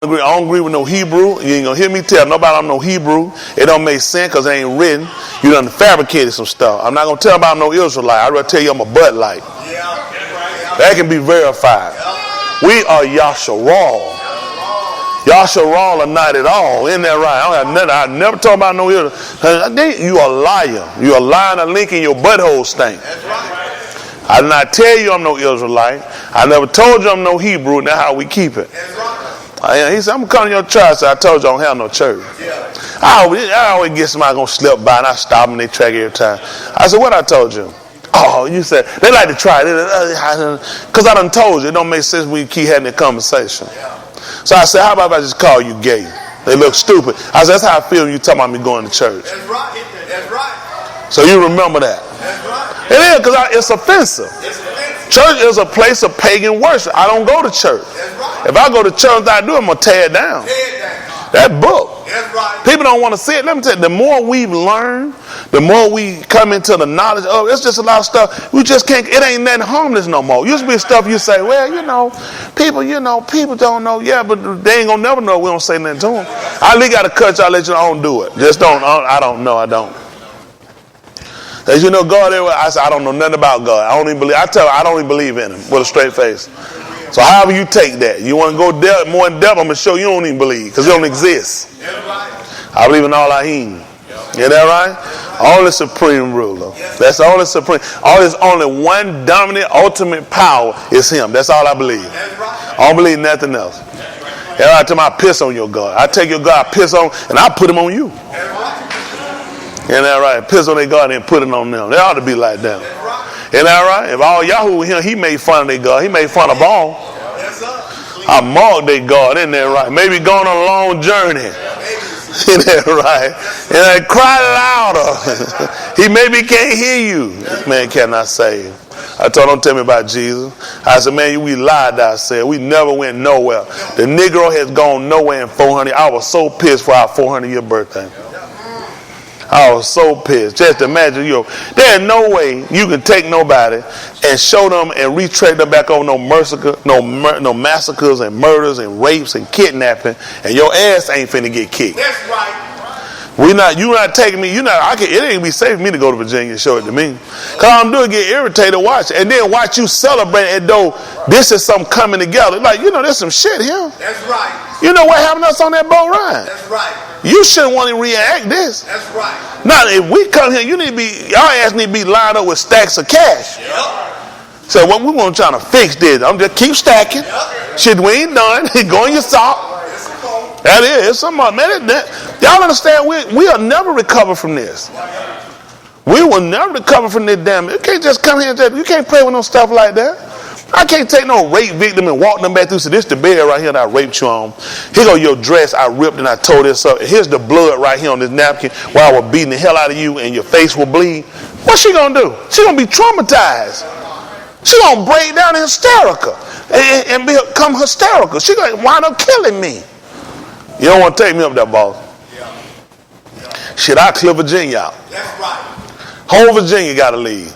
don't agree with no Hebrew. You ain't gonna hear me tell nobody I'm no Hebrew. It don't make sense because it ain't written. You done fabricated some stuff. I'm not gonna tell about no Israelite. I'd rather tell you I'm a Bud Light. That can be verified. We are Yasharal. Yasharal are not at all. Isn't that right? I never talk about no Israelite. You a liar. You a liar and a link in your butthole stink. I did not tell you I'm no Israelite. I never told you I'm no Hebrew. That's how we keep it. He said, I'm coming to your church. So I told you I don't have no church. I always get somebody going to slip by and I stop them in their track every time. I said, what I told you? Oh, you said, they like to try it. Because I done told you. It don't make sense when you keep having that conversation. So I said, how about if I just call you gay? They look stupid. I said, that's how I feel when you talking about me going to church. That's right. That's right. So you remember that. That's right. It is because it's offensive. Church is a place of pagan worship. I don't go to church. Right. If I go to church, I do, I'm going to tear it down. That book. Right. People don't want to see it. Let me tell you, the more we've learned, the more we come into the knowledge of, it's just a lot of stuff. We just can't, it ain't nothing harmless no more. Used to be stuff you say, well, people don't know. Yeah, but they ain't going to never know. We don't say nothing to them. I really got to cut y'all, let you know, I don't do it. Just don't, I don't know, I don't. As you know, God, I said, I don't know nothing about God. I don't even believe in him with a straight face. So however you take that, you want to go more in depth, I'm going to show you don't even believe because it don't exist. I believe in all Ahim. Is that right? Only supreme ruler. That's the only supreme. There's only one dominant, ultimate power is him. That's all I believe. I don't believe nothing else. Every time I piss on your God, I take your God, I piss on, and I put him on you. Isn't that right? Piss on their God and put it on them. They ought to be like that. Isn't that right? If all Yahoo with him, he made fun of their God. He made fun of all. I mocked their God. Isn't that right? Maybe going on a long journey. Isn't that right? And I cry louder. He maybe can't hear you. This man cannot save. I told him, don't tell me about Jesus. I said, man, we lied to ourselves. We never went nowhere. The Negro has gone nowhere in 400. I was so pissed for our 400-year birthday. I was so pissed. Just imagine, there's no way you can take nobody and show them and retrace them back over no massacres and murders and rapes and kidnapping, and your ass ain't finna get kicked. That's right. You're not taking me. It ain't be safe for me to go to Virginia and show it to me. Cause I'm doing get irritated, watch, and then watch you celebrate as though this is something coming together. Like there's some shit here. That's right. You know what happened to us on that boat ride? That's right. You shouldn't want to react this. That's right. Now, if we come here, y'all ass need to be lined up with stacks of cash. Yep. So what we want to try to fix this? I'm just keep stacking. Yep. Shit, we ain't done. Go in your sock. That is somebody, man. Y'all understand? We'll never recover from this. We will never recover from this damage. You can't just come here and you can't play with no stuff like that. I can't take no rape victim and walk them back through. So this the bed right here that I raped you on. Here go your dress I ripped and I tore this up. Here's the blood right here on this napkin while I was beating the hell out of you and your face will bleed. What's she gonna do? She gonna be traumatized. She gonna break down hysterical and become hysterical. She gonna wind up killing me. You don't want to take me up that boss. Shit, I clear Virginia out. That's right. Whole Virginia gotta leave.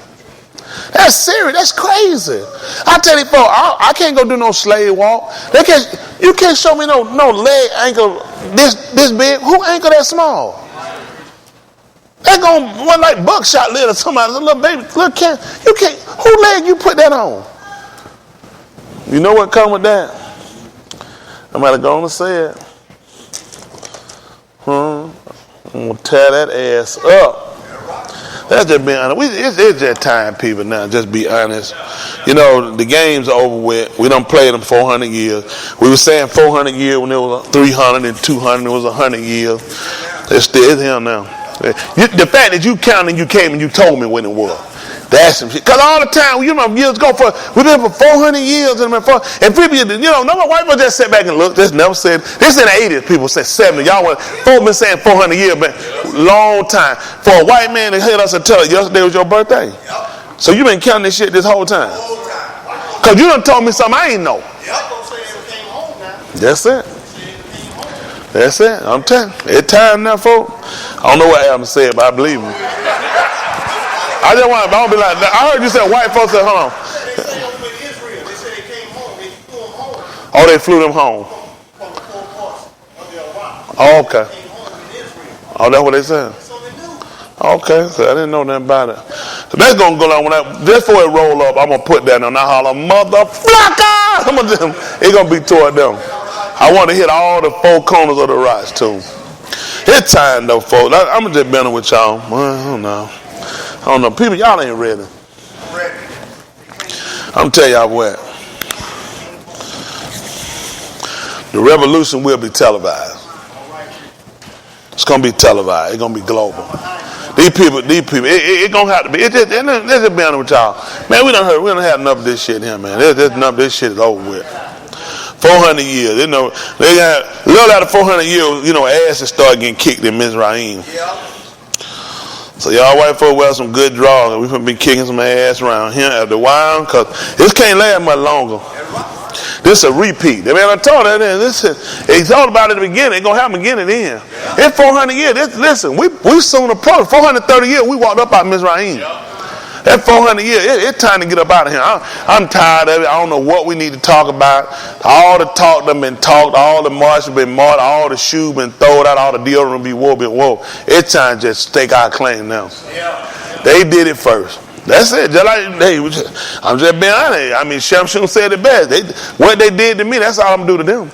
That's serious. That's crazy. I tell you, folks, I can't go do no slave walk. You can't show me no leg ankle this big. Who ankle that small? That gonna run like buckshot lid or somebody. Little baby, little can. You can't. Who leg you put that on? You know what come with that? I'm gonna go on and say it. I'm gonna tear that ass up. That's just being honest. It's just time, people, now. Just be honest. The game's over with. We done played them 400 years. We were saying 400 years when it was 300 and 200. It was 100 years. It's still here now. The fact that you counted, you came and you told me when it was. That's some shit. Because all the time, years ago, we've been for 400 years. And people, no white people just sit back and look. Just never said. This in the 80s, people said 70. Folks been saying 400 years, but long time. For a white man to hit us and tell us yesterday was your birthday. So you been counting this shit this whole time. Because you done told me something I ain't know. That's it. That's it. I'm telling you. It's time now, folks. I don't know what Adam said, but I believe him. I just want to, I don't be like, I heard you say white folks at home. They said they came home. They flew them home. Oh, they flew them home. Oh, okay. Oh, that's what they said. Okay, so I didn't know nothing about it. So that's gonna go on just before it roll up. I'm gonna put that on. I holler, motherfucker! It's gonna be toward them. I want to hit all the four corners of the rocks too. It's time though, folks. I'm just being with y'all. I don't know. People, y'all ain't ready. I'm tell y'all what. The revolution will be televised. It's gonna be televised. It's gonna be global. These people, it gonna have to be. Let's just be honest with y'all. Man, we done had enough of this shit here, man. Enough of this shit is over with. 400 years, they got a little out of 400 years, asses start getting kicked in Mizraim. So y'all white folk wear some good draws. We've been kicking some ass around here at the wild, because this can't last much longer. This is a repeat. I mean, I told her it's all about it at the beginning. It's going to happen again and then. In 400 years, listen, we soon approach. 430 years, we walked up out of Mizraim. That 400 years, it's time to get up out of here. I'm tired of it. I don't know what we need to talk about. All the talk that been talked, all the march have been marched, all the shoes been thrown out, all the deodorant been wore. It's time to just stake our claim now. They did it first. That's it. Just like I'm just being honest. I mean, Shamshun said it best. What they did to me, that's all I'm going to do to them.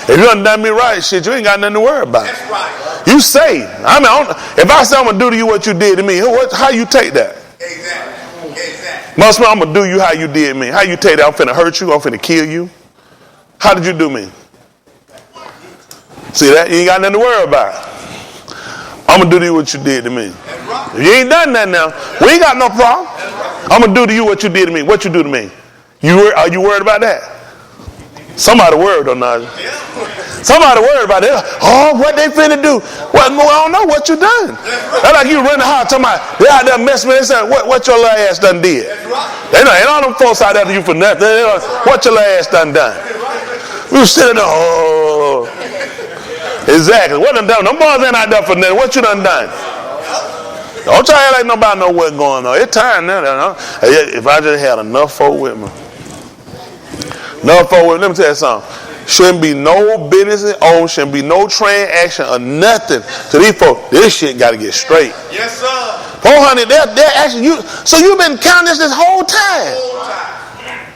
If you done me right, shit, you ain't got nothing to worry about. That's right. You say, if I say I'm going to do to you what you did to me, how you take that? Exactly. Most of I'm going to do you how you did me. How you take that? I'm finna hurt you. I'm finna kill you. How did you do me? See that? You ain't got nothing to worry about. I'm going to do to you what you did to me. If you ain't done that now, we ain't got no problem. I'm going to do to you what you did to me. What you do to me? Are you worried about that? Somebody worried or not? Somebody worried about it. Oh, what they finna do? Well, I don't know what you done. That's like you running hard talking about, they out there messing with it. They say, what your little ass done did? They know, ain't all them folks out there to you for nothing. They know, what your little ass done. We was sitting there, oh. Exactly. What done done? Them boys ain't out there for nothing. What you done? Don't try to like nobody know what's going on. It's time now. If I just had enough folk with me. Let me tell you something. Shouldn't be no business owned, shouldn't be no transaction or nothing to these folks. This shit got to get straight. Yes, sir. 400, they're actually you. So you've been counting this whole time.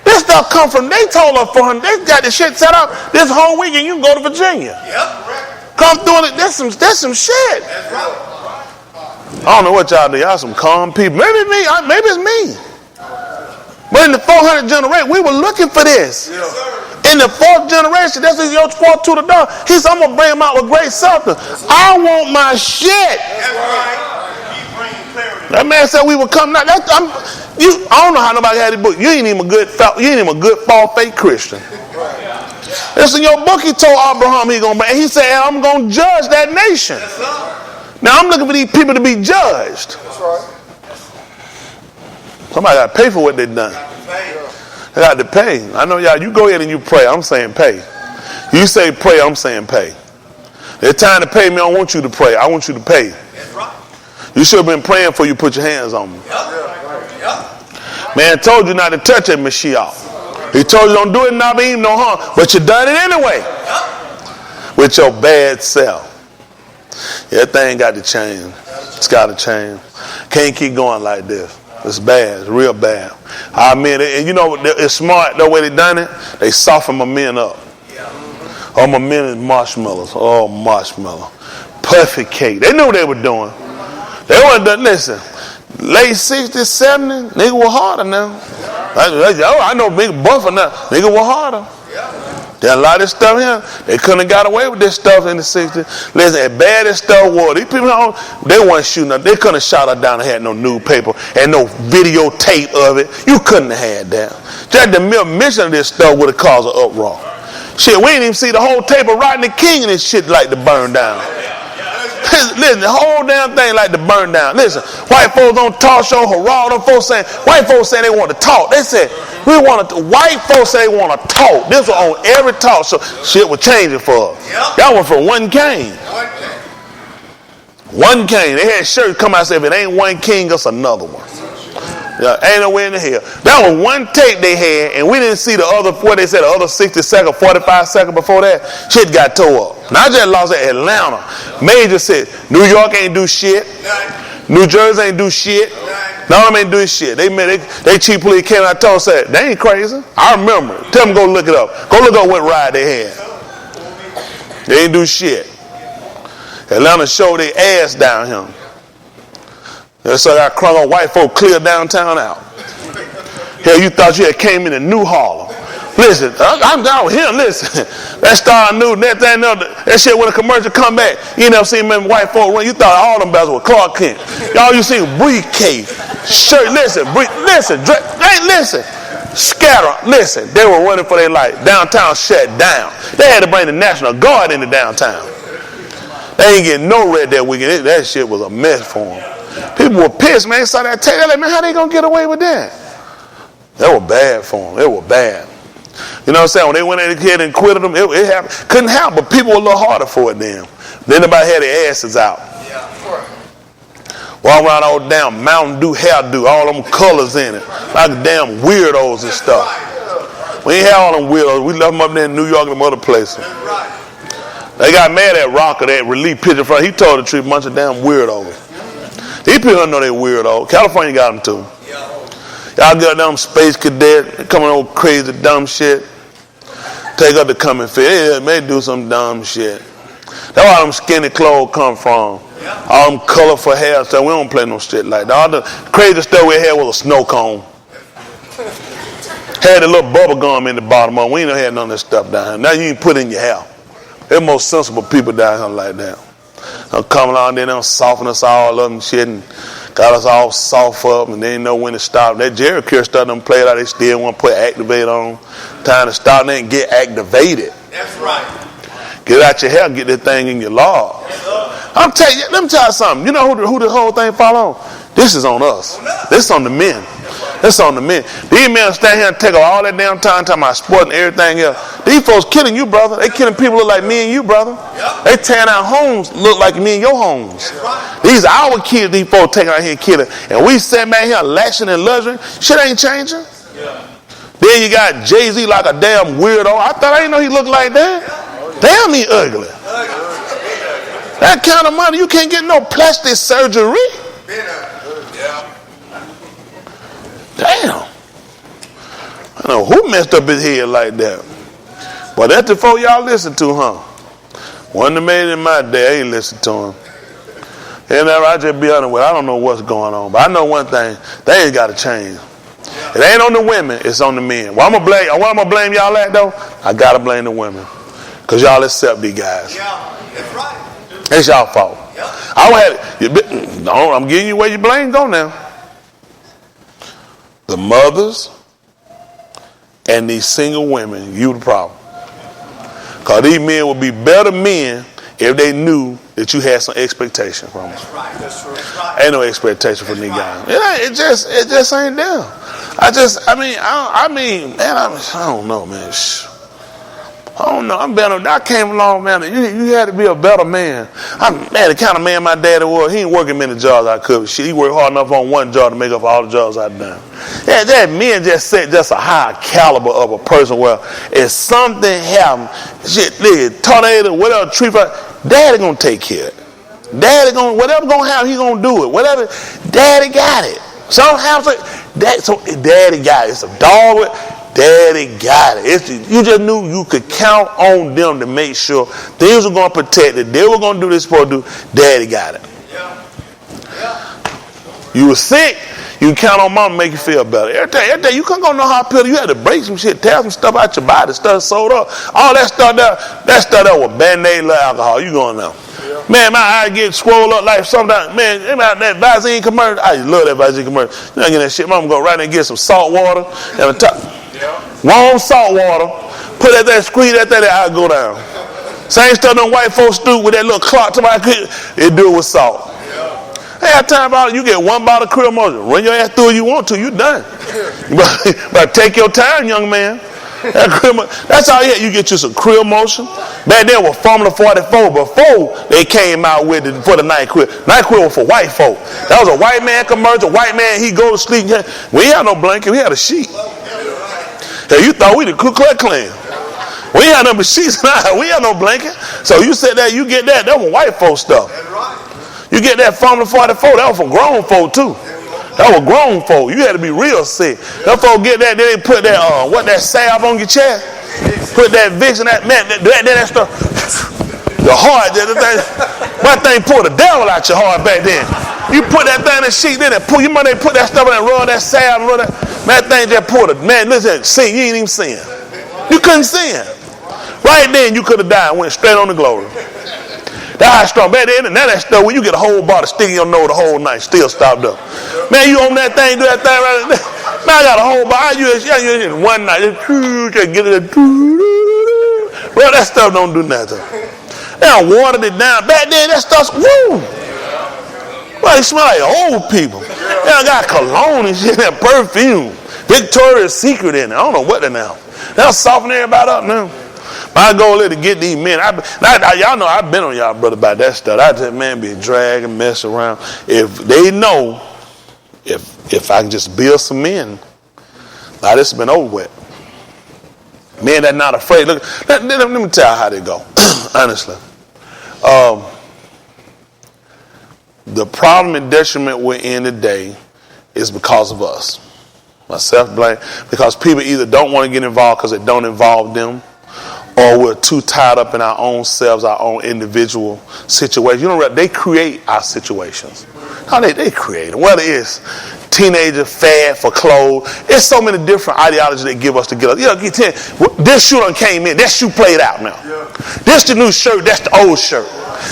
This stuff come from. They told us 400. They got this shit set up this whole weekend. You can go to Virginia. Yep. Come through it. That's some shit. That's right. I don't know what y'all do. Y'all some calm people. Maybe it's me. But in the 400 generation, we were looking for this. Yes, sir. In the fourth generation, that's your fourth to the dog. He said, I'm going to bring him out with great substance. I want my shit. That's right. Keep bringing clarity. That man said we would come now. I don't know how nobody had it book. You ain't even a good fall fake Christian. It's in your book. He told Abraham he said, I'm going to judge that nation. Yes, sir. Now I'm looking for these people to be judged. That's right. Somebody got to pay for what they've done. They got to pay. I know y'all, you go ahead and you pray. I'm saying pay. You say pray, I'm saying pay. It's time to pay me. I don't want you to pray. I want you to pay. That's right. You should have been praying before you put your hands on me. Yep. Man told you not to touch that Mashiach. He told you don't do it, not be no harm. But you done it anyway. Yep. With your bad self. That thing got to change. It's got to change. Can't keep going like this. It's bad. It's real bad. I mean, and you know, it's smart the way they done it. They soften my men up. Oh, my men is marshmallows. Oh, marshmallow. Perfect cake. They knew what they were doing. They weren't done. Listen, late 60s, 70s, nigga was harder now. I know big buffer now. Nigga was harder. There's a lot of this stuff here. They couldn't have got away with this stuff in the 60s. Listen, as bad as stuff was, these people, they weren't shooting up. They couldn't have shot her down and had no newspaper and no videotape of it. You couldn't have had that. Just the mere mention of this stuff would have caused an uproar. Shit, we didn't even see the whole tape of Rodney King and this shit like to burn down. Listen, the whole damn thing like to burn down. Listen, white folks on talk show, hurrah, them folks saying, white folks saying they want to talk. They said, white folks say they want to talk. This was on every talk show. Shit was changing for us. Yep. Y'all went from one king. One king. They had shirts come out and say, if it ain't one king, it's another one. Yeah, ain't no way in the hell. That was one tape they had, and we didn't see the other, what they said, the other 60 seconds, 45 seconds before that. Shit got tore up. Not just lost at Atlanta. Major said, New York ain't do shit. New Jersey ain't do shit. None of them ain't doing shit. They chief police came out and told us that. They ain't crazy. I remember. Tell them go look it up. Go look up what ride they had. They ain't do shit. Atlanta showed their ass down here. And so I crunk on white folk clear downtown out. Hell, you thought you had came into New Harlem. Listen, I'm down here. Listen, that Star News, that shit when a commercial come back, you never seen many white folk run. You thought all them guys were Clark Kent. Y'all, you see briefcase, shirt. Listen, scatter. Listen, they were running for their life. Downtown shut down. They had to bring the National Guard into downtown. They ain't getting no red that weekend. That shit was a mess for them. People were pissed, man. They saw that tape. They're like, man, how they gonna get away with that? That was bad for them. It was bad. You know what I'm saying? When they went in here and quitted them, it happened. Couldn't happen, but people were a little harder for it then. Then nobody had their asses out. Walk around all damn Mountain Dew hairdo, all them colors in it. Like damn weirdos and stuff. We ain't had all them weirdos. We left them up there in New York and them other places. They got mad at Rocker, that relief picture front. He told the truth, a bunch of damn weirdos. These people don't know they weirdos. California got them too. Y'all got them space cadet coming on crazy dumb shit. Take up the coming fit. Yeah, may do some dumb shit. That's where them skinny clothes come from. All them colorful hair stuff. We don't play no shit like that. All the crazy stuff we had was a snow cone. Had a little bubble gum in the bottom of it. We ain't had none of that stuff down here. Now you ain't put in your hair. They're most sensible people down here like that. They'll come along there, they'll soften us all up and shit and got us all soft up and they didn't know when to stop. That Jerry Curl stuff them played out, they still want to put activate on. Time to stop and then get activated. That's right. Get out your hair, get that thing in your log. I'm telling you, let me tell you something. You know who the whole thing fall on? This is on us. This is on the men. This is on the men. These men stand here and take all that damn time talking about sport and everything else. These folks killing you, brother. They killing people look like me and you, brother. They tearing out homes look like me and your homes. These are our kids these folks taking out here and killing. And we sitting back here lashing and luxury. Shit ain't changing. Then you got Jay-Z like a damn weirdo. I thought I didn't know he looked like that. Damn, he ugly. That kind of money, you can't get no plastic surgery. Damn. I know who messed up his head like that. But that's the folk y'all listen to, huh? One that made it in my day, I ain't listen to him. And I just be honest with you, I don't know what's going on. But I know one thing, things got to change. It ain't on the women, it's on the men. Well, I'm gonna blame y'all at though? I gotta blame the women. Because y'all accept these guys. Yeah, that's right. It's y'all fault. Yeah. I'm giving you where you blame go now. The mothers and these single women, you the problem. Because these men would be better men if they knew that you had some expectation from them. That's right. That's true. That's right. Ain't no expectation from these guys. It just ain't there. I don't know, man. I don't know. I'm better. I came along, man. You had to be a better man. The kind of man my daddy was. He ain't working many jobs I could. Shit, he worked hard enough on one job to make up for all the jobs I've done. Yeah, that men just set just a high caliber of a person. Well, if something happened, shit, tornado, whatever, tree fire, daddy gonna take care of it. Daddy gonna, whatever gonna happen, he gonna do it. Whatever, daddy got it. Some happens, daddy got it. It's a dog with. Daddy got it. You just knew you could count on them to make sure things were going to protect it. They were going to do this for do. Daddy got it. You were sick. You count on mom to make you feel better. Every day you couldn't go no hospital. You had to break some shit, tear some stuff out your body, stuff sold up. All that stuff that was Band-Aid, alcohol. You going now. Man, my eye get swole up like sometimes. Man, that Visine commercial. I love that Visine commercial. You know, get that shit. Mama go right there and get some salt water. Warm salt water. Put that squeeze that I go down. Same stuff them white folks do with that little clock to my kid. They do it with salt. Hey, I time about you get one bottle of Krill Motion. Run your ass through if you want to. You done. But take your time, young man. That's all you had. You get you some Krill Motion. Back then was Formula 44 before they came out with it for the NyQuil. NyQuil was for white folk. That was a white man commercial. White man, he go to sleep. We had no blanket. We had a sheet. Hey, you thought we the Ku Klux Klan. We ain't had no sheets. We ain't no blanket. So you said that, you get that. That was white folk stuff. You get that Formula 44. That was for grown folk too. That was grown folk. You had to be real sick. Them folk get that. They put that that salve on your chest. Put that Vicks and that stuff. The heart, that thing pulled the devil out your heart back then. You put that thing in the sheet, then pull. You might put that stuff in and rub that salve, that thing just pulled it. Man, listen, see, you ain't even seeing. You couldn't see him. Right then, you could have died and went straight on the glory. That strong. Man, now that stuff where you get a whole bottle sticking your nose the whole night, still stopped up. Man, you on that thing, do that thing right there. Man, I got a whole bottle. You one night, just get it. Bro, that stuff don't do nothing. They done watered it down. Back then, that stuff's woo. Well, it smell like old people. They done got cologne and shit, that perfume. Victoria's Secret in it. I don't know what they now. They'll soften everybody up now. My goal is to get these men. Y'all know I've been on y'all brother about that stuff. I just, man, be dragging, mess around. If they know, if I can just build some men, now this has been over with. Men that not afraid. Look, let me tell you how they go. Honestly, the problem and detriment we're in today is because of us. Myself blame, because people either don't want to get involved because it don't involve them, or we're too tied up in our own selves, our own individual situations. You know, they create our situations. How they create them. Whether it's teenager fad for clothes, it's so many different ideologies they give us to get us. You know, this shoe done came in, that shoe played out now. Yeah. This the new shirt, that's the old shirt.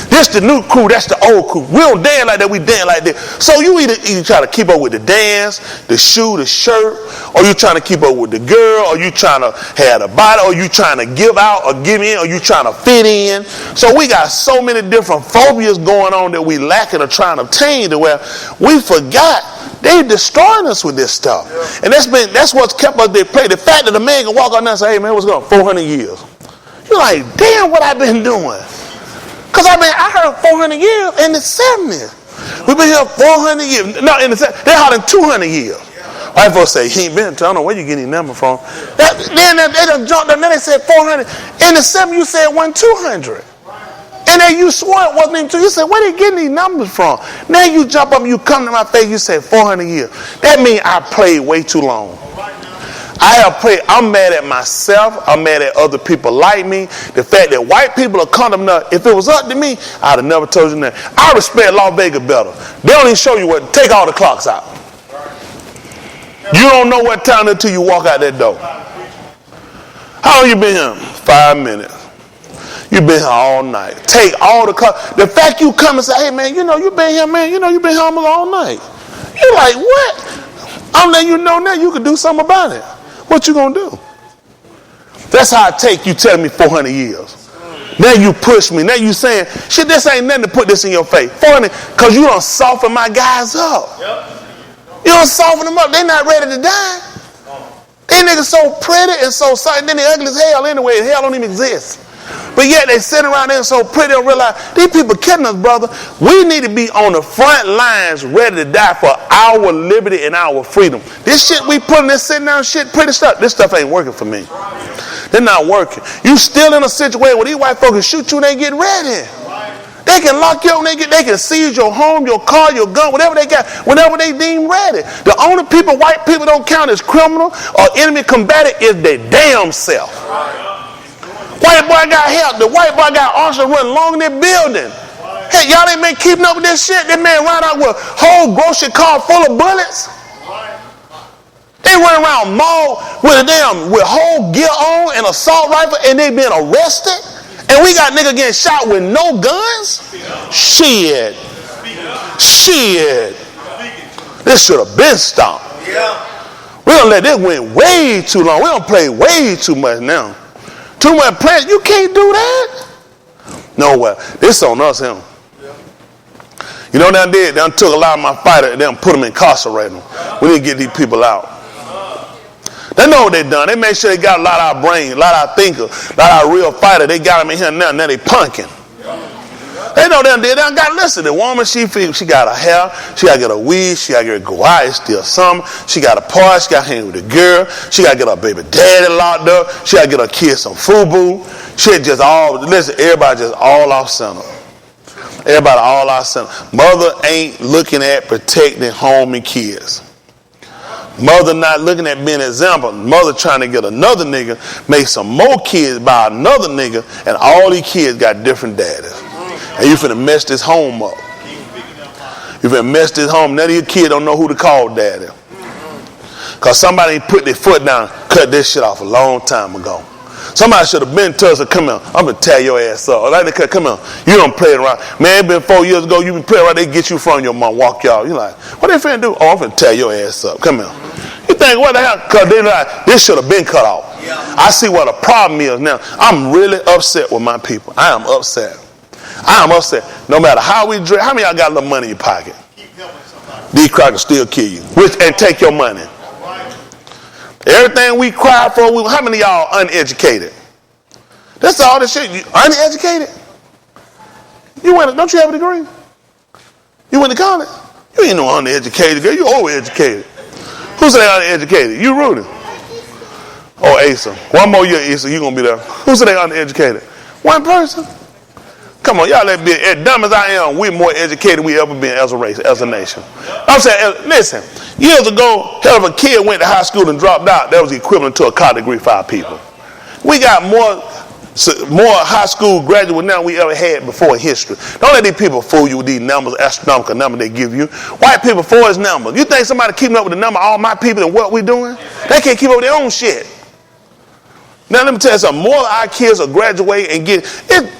This the new crew, that's the old crew. We don't dance like that, we dance like that. So you either try to keep up with the dance, the shoe, the shirt, or you trying to keep up with the girl, or you trying to have the body, or you trying to give out or give in, or you trying to fit in. So we got so many different phobias going on that we lacking or trying to obtain to where we forgot they destroying us with this stuff. Yeah. And that's what's kept us they play. The fact that a man can walk out there and say, hey man, what's going on? 400 years. You're like, damn, what I've been doing. Because I heard 400 years in the 70s. We've been here 400 years. No, in the 70s, they're holding 200 years. White folks say, he ain't been, I don't know where you getting these numbers from. Then they done jumped up, then they said 400. In the 70s, you said it wasn't 200. And then you swore it wasn't even 200. You said, where they getting these numbers from? Now you jump up and you come to my face, you say 400 years. That means I played way too long. I'm mad at myself. I'm mad at other people like me. The fact that white people are coming up. If it was up to me, I'd have never told you that. I respect Las Vegas better. They don't even show you what. Take all the clocks out. You don't know what time until you walk out that door. How long you been here? 5 minutes. You've been here all night. Take all the clocks. The fact you come and say, hey man, you know you been here, man. You know you been here almost all night. You're like, what? I'm letting you know now you can do something about it. What you gonna do? That's how I take you telling me 400 years. Now you push me. Now you saying, shit, this ain't nothing to put this in your face. 400, because you done soften my guys up. Yep. You done soften them up. They not ready to die. They niggas so pretty and so soft. Then they ugly as hell anyway. Hell don't even exist. But yet they sit around there so pretty and realize these people killing us, brother. We need to be on the front lines ready to die for our liberty and our freedom. This shit we putting this sitting down shit, pretty stuff. This stuff ain't working for me. They're not working. You still in a situation where these white folks can shoot you and they get ready. They can lock you up, they can seize your home, your car, your gun, whatever they got, whenever they deem ready. The only people white people don't count as criminal or enemy combatant is their damn self. White boy got help. The white boy got arson running along in their building. Hey, y'all ain't been keeping up with this shit. That man ran out with a whole grocery cart full of bullets. They run around mall with whole gear on and assault rifle, and they been arrested. And we got nigga getting shot with no guns. Shit. This should have been stopped. We don't let this win way too long. We don't play way too much now. Too much plans. You can't do that. No way. This on us, him. You know what they did? They took a lot of my fighters and then put them incarcerated. We need to get these people out. They know what they done. They made sure they got a lot of our brains, a lot of our thinkers, a lot of our real fighters. They got them in here now. Now they punking. They know they done got, listen, the woman, she got her hair, she got to get a weed, she got to get her go out, it's still summer, she got a party, she got to hang with the girl, she got to get her baby daddy locked up, she got to get her kids some FUBU. Shit just all, listen, everybody just all off center. Everybody all off center. Mother ain't looking at protecting home and kids. Mother not looking at being an example. Mother trying to get another nigga, make some more kids by another nigga, and all these kids got different daddies. And you finna mess this home up. You finna mess this home. None of your kids don't know who to call daddy. Because somebody put their foot down, cut this shit off a long time ago. Somebody should have been to us and come here. I'm going to tear your ass up. Like they come here. You don't play it around. Man, it been 4 years ago. You been playing around. They get you from your mom, walk y'all. You like, what they finna do? Oh, I'm finna tear your ass up. Come here. You think, what the hell? Because they like, this should have been cut off. Yeah. I see what the problem is now. I'm really upset with my people. I am upset. I am upset. No matter how we dress. How many of y'all got a little money in your pocket? These crackers still kill you. And take your money. Everything we cry for, how many of y'all uneducated? That's all the shit. You uneducated? Don't you have a degree? You went to college? You ain't no uneducated girl. You overeducated. Who said they uneducated? You, Rudy. Oh, Asa. One more year, Asa, you going to be there. Who said they uneducated? One person. Come on, y'all let be as dumb as I am. We're more educated we ever been as a race, as a nation. I'm saying, listen, years ago, hell of a kid went to high school and dropped out. That was equivalent to a college degree for our people. We got more high school graduates now we ever had before in history. Don't let these people fool you with these numbers, astronomical numbers they give you. White people for his numbers. You think somebody keeping up with the number of all my people and what we doing? They can't keep up with their own shit. Now let me tell you something. More of our kids will graduate and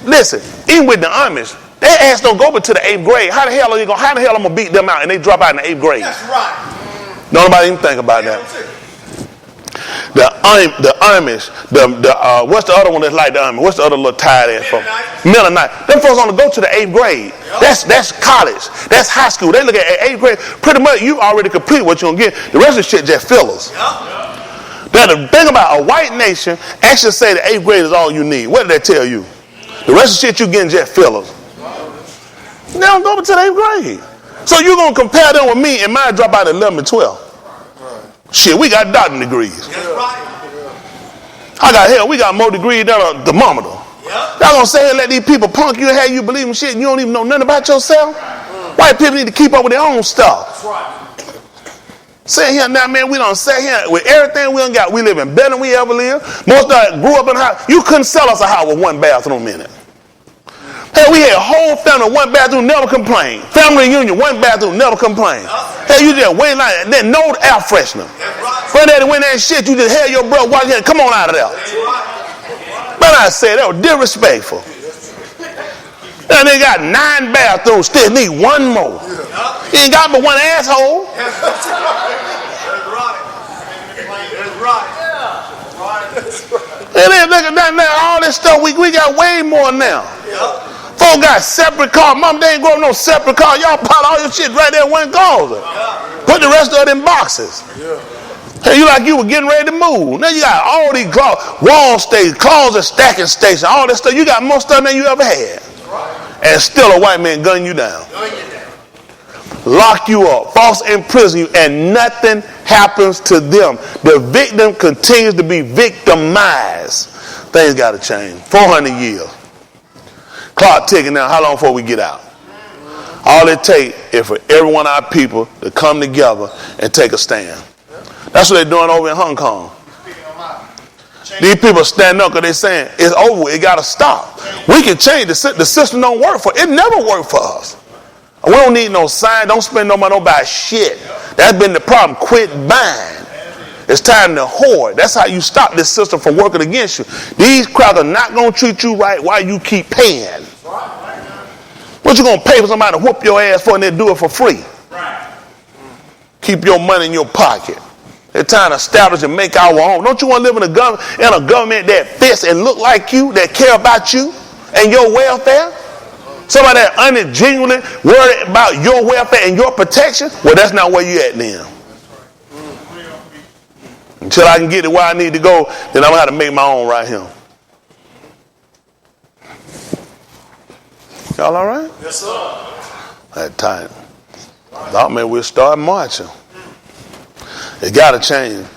listen, even with the Amish, their ass don't go but to the 8th grade. How the hell I'm gonna beat them out and they drop out in the 8th grade? That's right. Nobody even think about that. The Amish, what's the other one that's like the Amish? What's the other little tired ass folk? Mennonite. Them folks only go to the 8th grade. Yep. That's college. That's high school. They look at 8th grade. Pretty much you already complete what you're gonna get. The rest of the shit just fillers. Yep. Now the thing about a white nation actually say the 8th grade is all you need. What did they tell you? The rest of the shit you getting just fillers. They don't go to the 8th grade. So you're going to compare them with me and mine drop out at 11 and 12. Shit, we got doctorate degrees. We got more degrees than a thermometer. Y'all going to say and let these people punk you and have you believe in shit and you don't even know nothing about yourself? White people need to keep up with their own stuff. That's right. Sit here now, man, we don't sit here with everything we done got. We live in better than we ever lived. Most of us grew up in a house. You couldn't sell us a house with one bathroom in it. Hell, we had a whole family, one bathroom, never complained. Family reunion, one bathroom, never complained. Hell, you just wait like that, no air freshener. Granddaddy went there and shit, you just held your brother, watch that, come on out of there. But I said that was disrespectful. And they got 9 bathrooms, still need one more. You ain't got but one asshole. That's right. And then look at that now, all this stuff, we got way more now. Folks got separate cars. Mom, they ain't growing no separate car. Y'all pile all your shit right there in one closet. Put the rest of it in boxes. Hey, you like you were getting ready to move. Now you got all these wall stations, closet stacking stations, all this stuff. You got more stuff than you ever had. And still a white man gun you down. Lock you up, false imprison you, and nothing happens to them. The victim continues to be victimized. Things got to change. 400 years. Clock ticking now. How long before we get out? All it takes is for every one of our people to come together and take a stand. That's what they're doing over in Hong Kong. These people stand up because they're saying it's over. It got to stop. We can change the system. Don't work for it. Never worked for us. We don't need no sign. Don't spend no money. Don't buy shit. That's been the problem. Quit buying. It's time to hoard. That's how you stop this system from working against you. These crowds are not going to treat you right while you keep paying. What you going to pay for somebody to whoop your ass for and they do it for free? Keep your money in your pocket. It's time to establish and make our own. Don't you want to live in a government that fits and look like you, that care about you and your welfare? Somebody that ungenuinely worried about your welfare and your protection? Well, that's not where you at then. Until I can get to where I need to go, then I'm going to have to make my own right here. Y'all all right? Yes, sir. That time. Thought maybe we'll start marching. It got to change.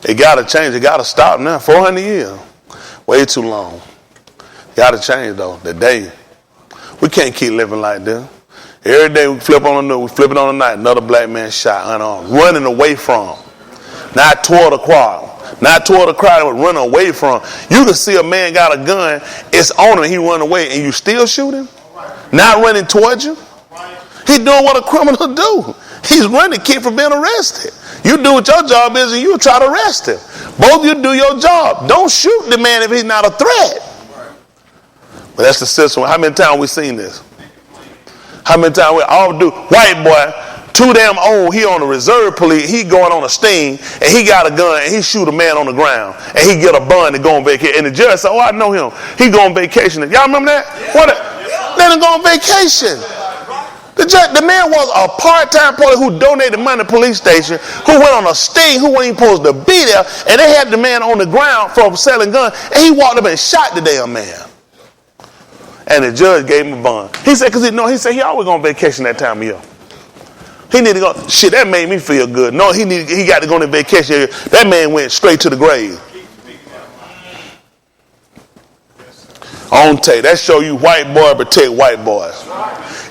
It got to change. It got to stop now. 400 years. Way too long. Got to change, though. Today. We can't keep living like this. Every day we flip on the news. We flip it on the night. Another black man shot unarmed. Running away from. Not toward the crowd. Not toward the crowd, but running away from. You can see a man got a gun. It's on him. He run away. And you still shoot him? Not running towards you? He's doing what a criminal do. He's running to keep from being arrested. You do what your job is and you try to arrest him. Both of you do your job. Don't shoot the man if he's not a threat. But that's the system. How many times we seen this? How many times we all do? White boy, too damn old, he on the reserve police, he going on a sting, and he got a gun, and he shoot a man on the ground, and he get a bond to go on vacation. And the judge said, oh, I know him. He go on vacation. Y'all remember that? Let him go on vacation. The man was a part-time police who donated money to the police station, who went on a sting, who wasn't even supposed to be there, and they had the man on the ground for selling guns, and he walked up and shot the damn man. And the judge gave him a bond. He said, he said he always go on vacation that time of year. He need to go. Shit, that made me feel good. No, he got to go on vacation. That man went straight to the grave. On tape. That show you white boy protect white boys.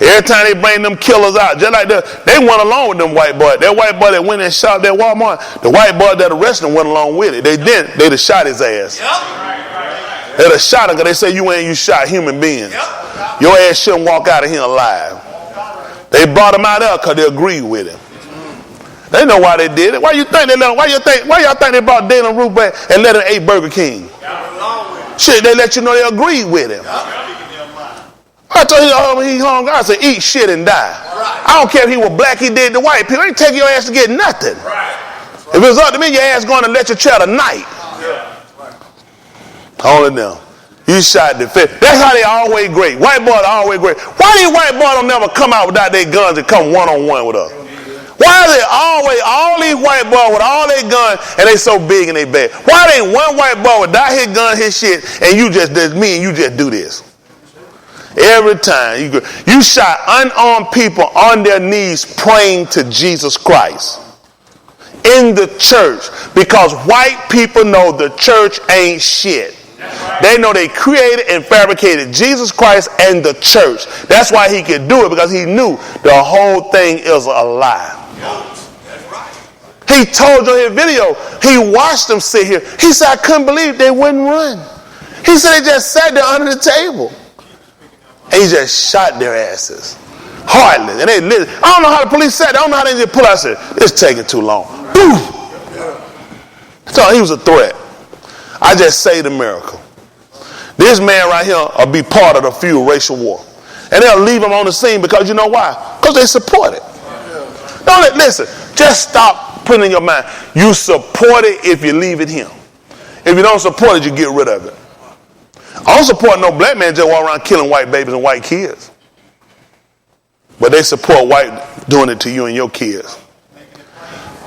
Every time they bring them killers out, just like they went along with them white boys. That white boy that went and shot that Walmart, the white boy that arrested him went along with it. They'd have shot his ass. They'd have shot him because they say you shot human beings. Your ass shouldn't walk out of here alive. They brought him out there because they agreed with him. They know why they did it. Why y'all think they brought Dana Ruth back and let him eat Burger King? Shit, they let you know they agreed with him. I told him he hung out. I said, eat shit and die. I don't care if he was black, he did to white people. They ain't take your ass to get nothing. If it was up to me, your ass going to let you chair tonight. Only them. You shot the fifth. That's how they always great. White boys are always great. Why these white boys don't never come out without their guns and come one-on-one with us? Why are they always, all these white boys with all their guns and they so big and they bad? Why ain't one white boy without his gun, his shit, and you just do this? Every time you shot unarmed people on their knees praying to Jesus Christ in the church because white people know the church ain't shit. They know they created and fabricated Jesus Christ and the church. That's why he could do it, because he knew the whole thing is a lie. He told you in his video, he watched them sit here. He said, I couldn't believe they wouldn't run. He said they just sat there under the table. And he just shot their asses. Hardly. And they lit. I don't know how the police sat. I don't know how they just pull out and said, it's taking too long. Boom. So he was a threat. I just saved a miracle. This man right here will be part of the fuel racial war. And they'll leave him on the scene because you know why? Because they support it. Listen, just stop putting in your mind. You support it if you leave it here. If you don't support it, you get rid of it. I don't support no black man just walking around killing white babies and white kids. But they support white doing it to you and your kids.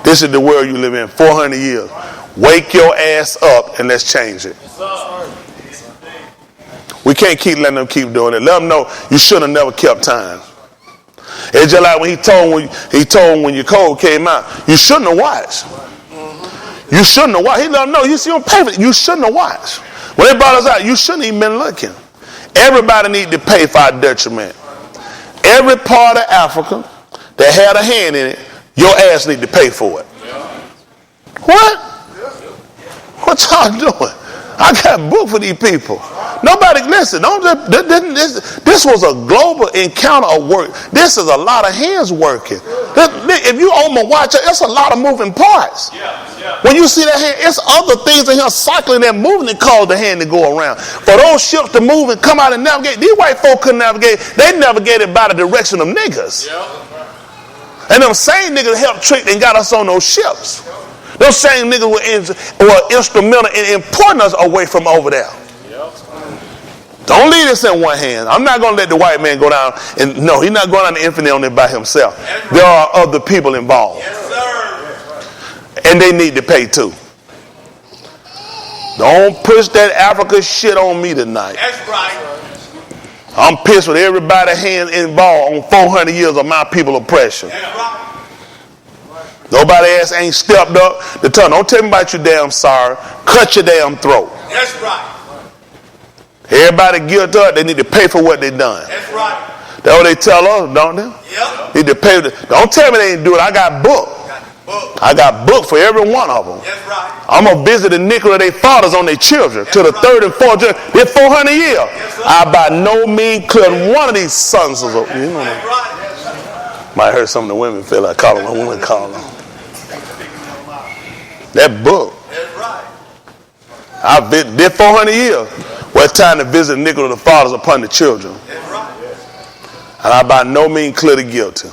This is the world you live in, 400 years. Wake your ass up and let's change it. We can't keep letting them keep doing it. Let them know you should have never kept time. It's just like when he told when your code came out, you shouldn't have watched. You shouldn't have watched. He let them know, you see on paper, you shouldn't have watched. When they brought us out, you shouldn't even been looking. Everybody need to pay for our detriment. Every part of Africa that had a hand in it, your ass need to pay for it. What? What y'all doing? I got a book for these people. Nobody, listen, this was a global encounter of work. This is a lot of hands working. If you own my watch, it's a lot of moving parts. When you see that hand, it's other things in here cycling and moving that cause the hand to go around. For those ships to move and come out and navigate, these white folk couldn't navigate. They navigated by the direction of niggas. And them same niggas helped trick and got us on those ships. Those same niggas were instrumental in importing us away from over there. Don't leave this in one hand. I'm not going to let the white man go down. And no, he's not going down the infinite on it by himself. There are other people involved. Yes, sir. And they need to pay too. Don't push that Africa shit on me tonight. That's right. I'm pissed with everybody hand involved on 400 years of my people oppression. Nobody else ain't stepped up to tell. Don't tell me about your damn sorry. Cut your damn throat. That's right. Everybody guilty up, they need to pay for what they done. That's right. That's what they tell us, don't they? Yep. Need to pay. Don't tell me they ain't do it. I got book. I got book for every one of them. That's right. I'm going to visit the nickel of their fathers on their children to the third and fourth generation. They're 400 years. I by no means cleared one of these sons of you know. That's right. Might heard some of the women feel like calling them. Women call them. That book. That's right. I did 400 years. What time to visit the nickel of the fathers upon the children. That's right. And I by no means clear the guilty.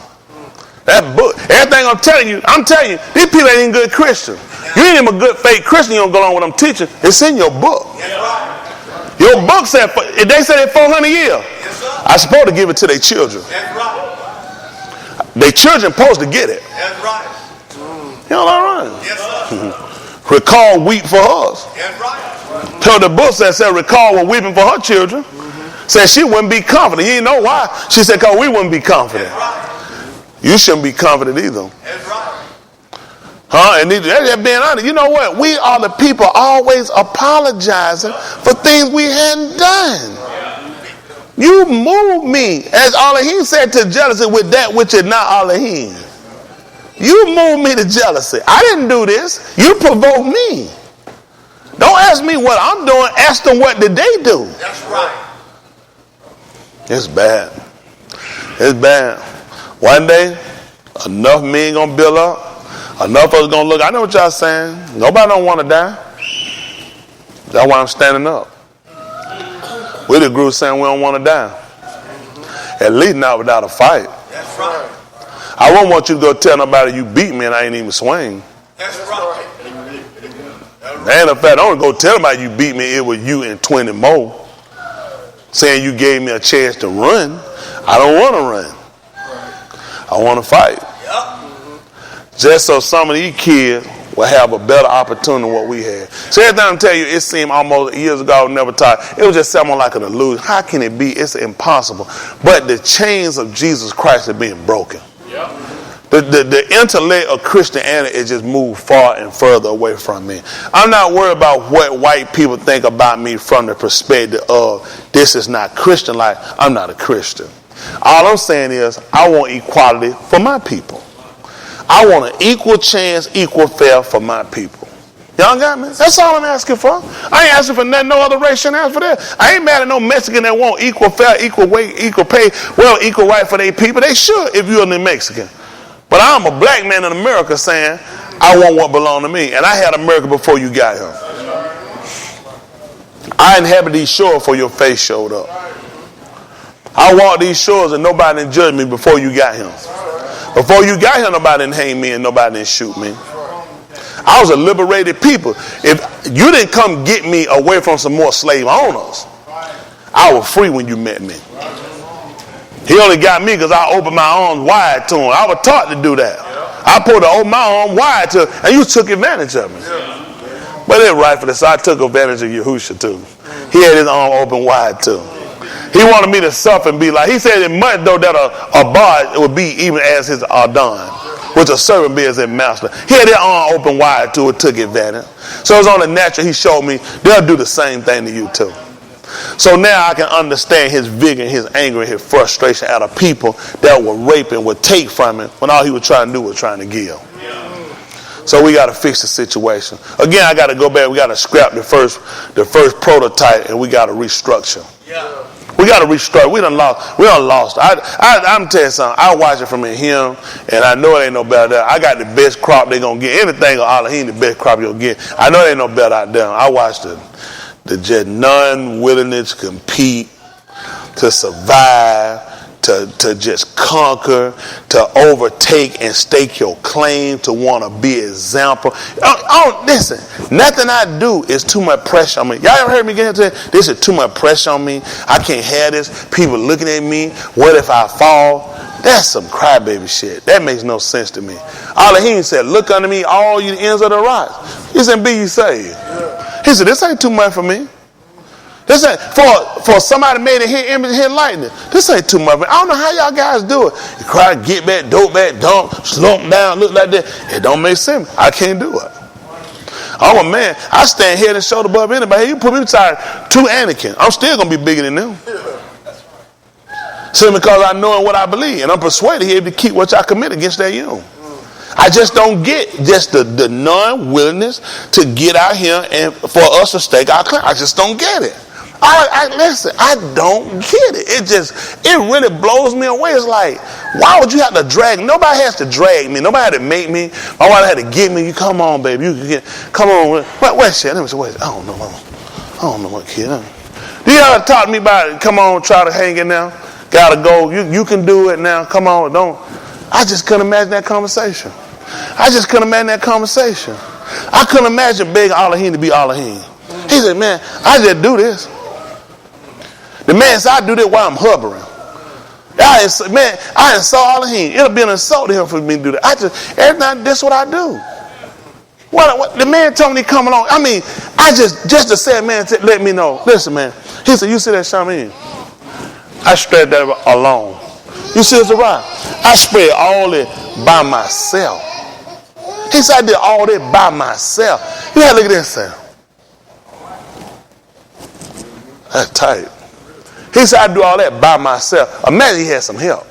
That book, everything I'm telling you, these people ain't even good Christians. You ain't even a good faith Christian, you don't go along with what I'm teaching. It's in your book. That's right. Your book said, if they said it 400 years, Yes, sir. I'm supposed to give it to their children. That's right. Their children supposed to get it. That's right. You know what I'm right? Yes, sir. Recall weep for us. That's right. So the book said recall was weeping for her children. Said she wouldn't be confident. You know why? She said, because we wouldn't be confident. That's right. You shouldn't be confident either. That's right. Huh? And they're being honest. You know what? We are the people always apologizing for things we hadn't done. You moved me, as Elohim said, to jealousy with that which is not Elohim. You moved me to jealousy. I didn't do this. You provoked me. Don't ask me what I'm doing. Ask them what did they do. That's right. It's bad. It's bad. One day, enough men gonna build up. Enough of us gonna look. I know what y'all saying. Nobody don't want to die. That's why I'm standing up. We the group saying we don't want to die. At least not without a fight. That's right. I won't want you to go tell nobody you beat me and I ain't even swing. That's right. And in fact, I don't go tell nobody you beat me. It was you and 20 more. Saying you gave me a chance to run. I don't want to run. I want to fight. Yep. Just so some of these kids will have a better opportunity than what we had. So every time I tell you, it seemed almost years ago I was never taught. It was just something like an illusion. How can it be? It's impossible. But the chains of Jesus Christ are being broken. Yep. The intellect of Christianity is just moved far and further away from me. I'm not worried about what white people think about me from the perspective of this is not Christian life. I'm not a Christian. All I'm saying is I want equality for my people. I want an equal chance, equal fare for my people. Y'all got me? That's all I'm asking for. I ain't asking for nothing, no other race shouldn't ask for that. I ain't mad at no Mexican that want equal fare, equal wage, equal pay, well, equal right for their people. They should if you're a New Mexican. But I'm a black man in America saying I want what belongs to me. And I had America before you got here. I inhabited these shores before your face showed up. I walked these shores and nobody didn't judge me before you got here. Before you got here, nobody didn't hang me and nobody didn't shoot me. I was a liberated people. If you didn't come get me away from some more slave owners, I was free when you met me. He only got me because I opened my arms wide to him. I was taught to do that. I pulled to open my arm wide to him, and you took advantage of me. But it's rightfully so. I took advantage of Yahusha too. He had his arm open wide too. He wanted me to suffer and be like, he said it much though that a bar would be even as his Adon, which a servant be as his master. He had his arm open wide too, it took advantage. So it was on the natural, he showed me, they'll do the same thing to you too. So now I can understand his vigor, his anger, and his frustration at a people that were raping, would take from him when all he was trying to do was trying to give. So we got to fix the situation. Again, I got to go back. We got to scrap the first prototype, and we got to restructure. We got to restructure. We done lost. I'm telling you something. I watch it from him, and I know it ain't no better there. I got the best crop they gonna get. Anything on Elohim, the best crop you'll get. I know it ain't no better out there. I watched the just non-willingness to compete, to survive, to just conquer, to overtake and stake your claim, to want to be example. Listen, nothing I do is too much pressure on me. Y'all ever heard me get into this? Is too much pressure on me. I can't have this. People looking at me. What if I fall? That's some crybaby shit. That makes no sense to me. Elohim said, look unto me, all you ends of the rocks. He said, be ye saved. He said, this ain't too much for me. This ain't for somebody made in his image, his likeness. This ain't too much. I don't know how y'all guys do it. You cry, get back, dope back, dump, slump down, look like that. It don't make sense. I can't do it. I'm a man. I stand head and shoulder above anybody. You put me beside two Anakin. I'm still gonna be bigger than them. Simply because I know in what I believe, and I'm persuaded he'll be able to keep what y'all commit against that young. I just don't get just the non-willingness to get out here and for us to stake our claim. I just don't get it. Listen, I don't get it. It really blows me away. It's like, why would you have to drag? Nobody has to drag me. Nobody had to make me. My wife had to get me. You come on, baby. You can get. Come on. Where's shit? Let me see. I don't know. I don't know what kid. Do you ever talk to me about it? Come on, try to hang in there. Gotta go. You can do it now. Come on. Don't. I just couldn't imagine that conversation. I couldn't imagine begging Elohim to be Elohim. He said, man, I just do this. The man said, I do this while I'm hovering. I insult Elohim. It'll be an insult to him for me to do that. Every night, that's what I do. What the man told me to come along. I mean, just to say, man, let me know. Listen, man. He said, you see that shaman? I spread that alone. You see what's right? I spread all that by myself. He said, I did all that by myself. You gotta look at this, sir. That's tight. He said, I do all that by myself. Imagine he had some help.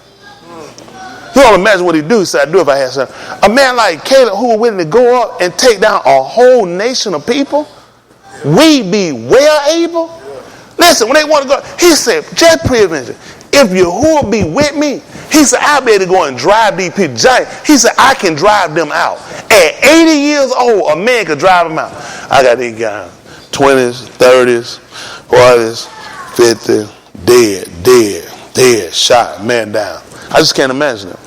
You don't imagine what he'd do. He said, I'd do if I had some. A man like Caleb who was willing to go up and take down a whole nation of people, we be well able. Listen, when they want to go, he said, just prevention. If Yahuwah be with me, he said, I'll be able to go and drive these people. He said, I can drive them out. At 80 years old, a man could drive them out. I got these guys, 20s, 30s, 40s, 50s, dead, shot, man down. I just can't imagine it.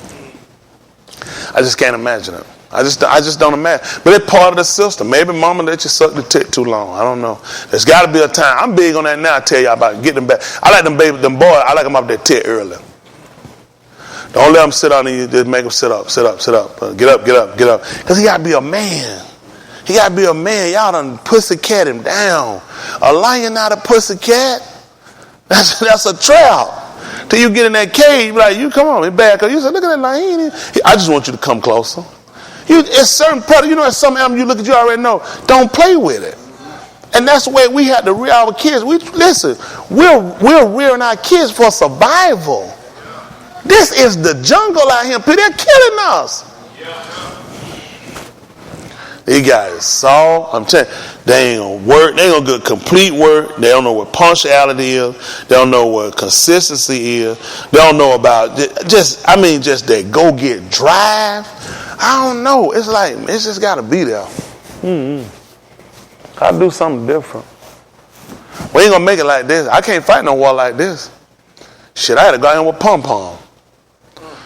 I just don't imagine. But it's part of the system. Maybe mama let you suck the tit too long. I don't know. There's got to be a time. I'm big on that now. I tell y'all about it. Get them back. I like them boys. I like them up their tit early. Don't let them sit on you. Just make them sit up. Get up. Because he got to be a man. Y'all done pussycat him down. A lion not a pussycat. That's a trap. Till you get in that cage, like, you come on, it's bad. Because you say, look at that lion. I just want you to come closer. It's certain predators, at some animal you look at, you already know. Don't play with it. And that's the way we have to rear our kids. We're rearing our kids for survival. This is the jungle out here. They're killing us. These guys saw, I'm telling you, they ain't gonna work. They ain't gonna get complete work. They don't know what punctuality is. They don't know what consistency is. They don't know about just that go get drive. I don't know. It's like, it's just got to be there. I'll do something different. We ain't going to make it like this. I can't fight no war like this. Shit, I had to go in with pom-pom.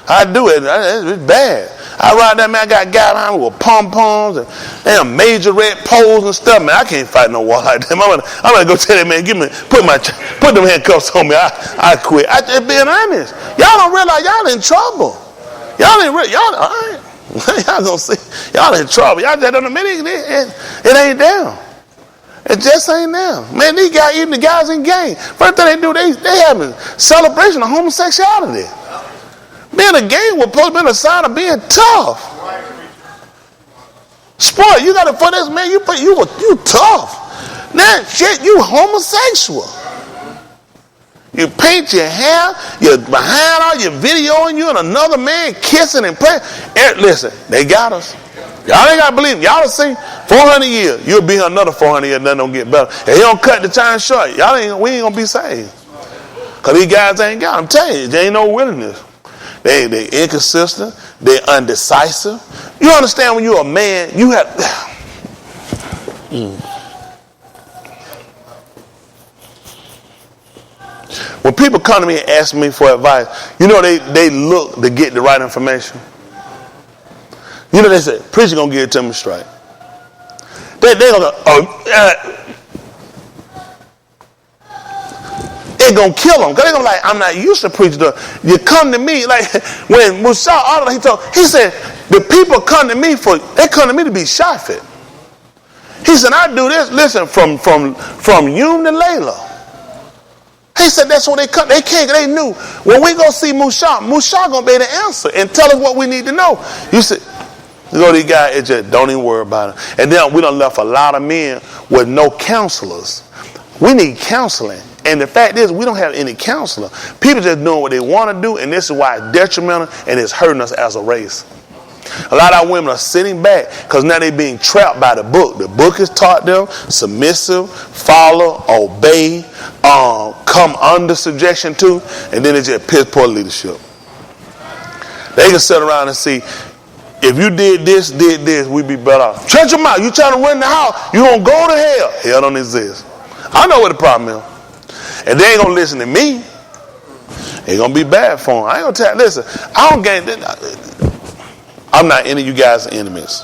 I do it. It's bad. I ride that, man. I got guys behind me with pom-poms and major red poles and stuff. Man, I can't fight no war like that. I'm going to go tell that man, put them handcuffs on me. I quit. I just being honest. Y'all don't realize y'all in trouble. All right. Y'all gonna see, y'all in trouble. Y'all just don't admit it ain't down. It just ain't down. Man, these guys, even the guys in gang, first thing they do, they having celebration of homosexuality. Being a gang was supposed to be a sign of being tough. Sport, you got to for this man, you tough. Now shit, you homosexual. You paint your hair, you're behind all your videoing you and another man kissing and playing. Listen, they got us. Y'all ain't got to believe me. Y'all will see 400 years. You'll be here another 400 years, nothing don't get better. If he don't cut the time short, we ain't going to be saved. Because these guys ain't got, I'm telling you, there ain't no willingness. They inconsistent. They undecisive. You understand when you're a man, you have... When people come to me and ask me for advice, they look to get the right information. They say, preacher gonna give it to me straight. They gonna it gonna kill them. Because they're gonna be like, I'm not used to preaching. You come to me, like when Musa Allah, he said, the people come to me to be shafet. He said, I do this, listen, from Yum to Layla. He said that's what they cut. They knew. When we go see Musha going to be able to answer and tell us what we need to know. You said, you know, these guys, it just don't even worry about it. And then we done left a lot of men with no counselors. We need counseling. And the fact is, we don't have any counselor. People just doing what they want to do, and this is why it's detrimental and it's hurting us as a race. A lot of our women are sitting back because now they're being trapped by the book. The book has taught them submissive, follow, obey, come under subjection to, and then it's just piss poor leadership. They can sit around and see, if you did this, we'd be better off. Shut your mouth. You trying to run the house, you gonna go to hell. Hell don't exist. I know what the problem is. And they ain't gonna listen to me. It's gonna be bad for them. I ain't gonna tell. Listen, I don't gain. I'm not any of you guys' enemies.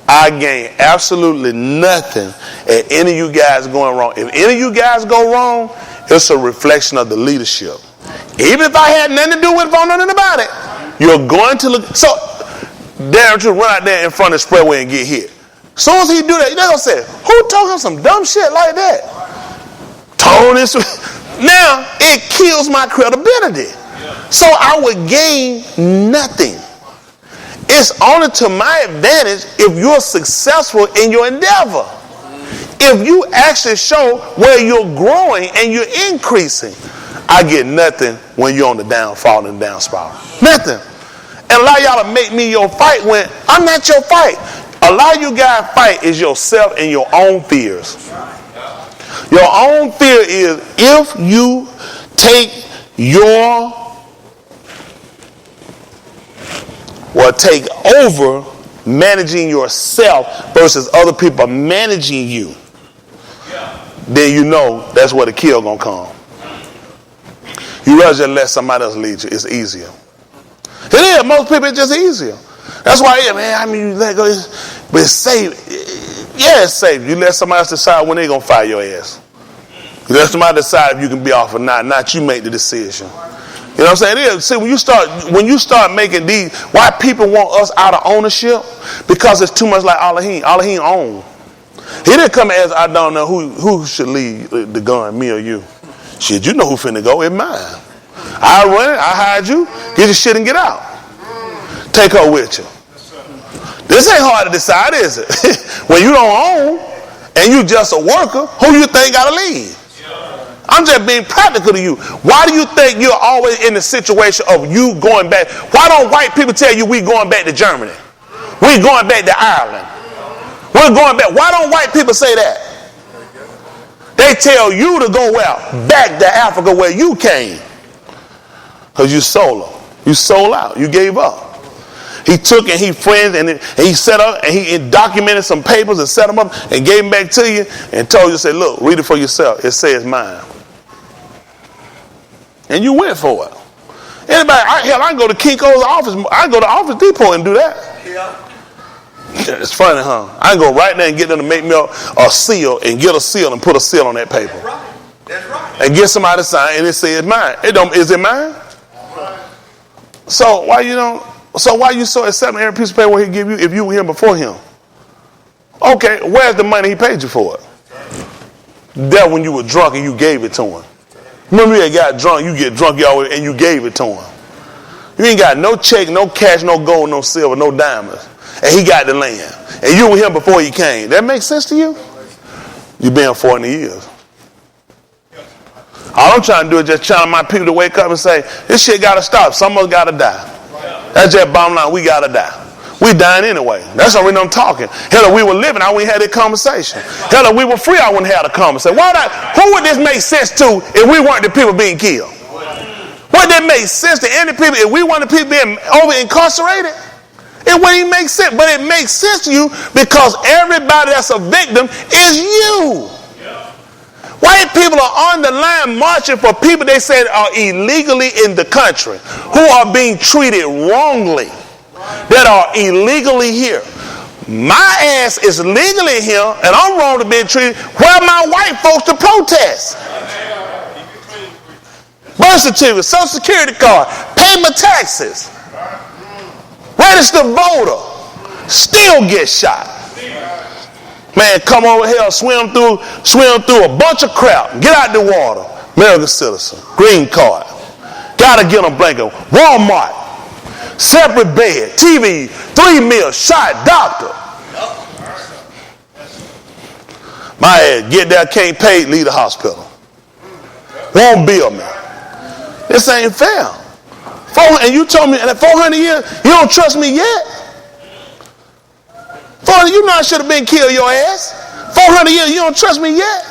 I gain absolutely nothing at any of you guys going wrong. If any of you guys go wrong, it's a reflection of the leadership. Even if I had nothing to do with it, if I don't know nothing about it, you're going to look. So, Darren just run out there in front of the spreadway and get hit. As soon as he do that, they're gonna say, "Who talking some dumb shit like that?" Tone this. Now it kills my credibility. So I would gain nothing. It's only to my advantage if you're successful in your endeavor. If you actually show where you're growing and you're increasing, I get nothing when you're on the downfall and down spiral. Nothing. And a lot of y'all to make me your fight when I'm not your fight. A lot of you guys fight is yourself and your own fears. Your own fear is if you take take over managing yourself versus other people managing you, then you know that's where the kill gonna come. You rather just let somebody else lead you. It's easier. It is. Most people, it's just easier. That's why, you let go. But it's safe. Yeah, it's safe. You let somebody else decide when they're going to fire your ass. You let somebody decide if you can be off or not. Not you make the decision. You know what I'm saying? It is. See, when you start making these, why people want us out of ownership? Because it's too much like Elohim. Elohim owned. He didn't come as I don't know who should lead the gun, me or you. Shit, you know who finna go. It's mine. I run it. I hide you. Get your shit and get out. Take her with you. This ain't hard to decide, is it? When you don't own and you just a worker, who you think got to lead? I'm just being practical to you. Why do you think you're always in the situation of you going back? Why don't white people tell you we going back to Germany? We going back to Ireland. We're going back. Why don't white people say that? They tell you to go where? Back to Africa where you came. Because you solo. You sold out. You gave up. He took and he friends and he set up and he documented some papers and set them up and gave them back to you and told you, say, look, read it for yourself. It says mine. And you went for it. Anybody, I can go to Kinko's office. I can go to Office Depot and do that. Yeah. It's funny, huh? I can go right there and get them to make me a seal and get a seal and put a seal on that paper. That's right. That's right. And get somebody to sign and it says mine. Is it mine? Right. So why you so accepting every piece of paper he give you if you were here before him? Okay, where's the money he paid you for it? That when you were drunk and you gave it to him. Remember you got drunk, you get drunk and you gave it to him. You ain't got no check, no cash, no gold, no silver, no diamonds. And he got the land. And you were here before he came. That makes sense to you? You've been 40 years. All I'm trying to do is just challenge my people to wake up and say, this shit got to stop. Some of us got to die. That's just bottom line. We got to die. We dying anyway. That's the reason I'm talking. Hell, if we were living, I wouldn't have that conversation. Hell, if we were free, I wouldn't have the conversation. Why not? Who would this make sense to if we weren't the people being killed? Would that make sense to any people if we weren't the people being over incarcerated? It wouldn't even make sense. But it makes sense to you because everybody that's a victim is you. White people are on the line marching for people they said are illegally in the country, who are being treated wrongly, that are illegally here. My ass is legally here, and I'm wrong to be treated. Where are my white folks to protest? Birth certificate, Social Security card, pay my taxes, register voter, still get shot. Man, come over here, swim through a bunch of crap, get out the water, American citizen, green card. Gotta get a blanket. Walmart, separate bed, TV, 3 meals, shot, doctor. My ass, get there, can't pay, leave the hospital. Won't bill me. This ain't fair. And you told me that 400 years, you don't trust me yet? 400, you know I should have been killed your ass. 400 years, you don't trust me yet?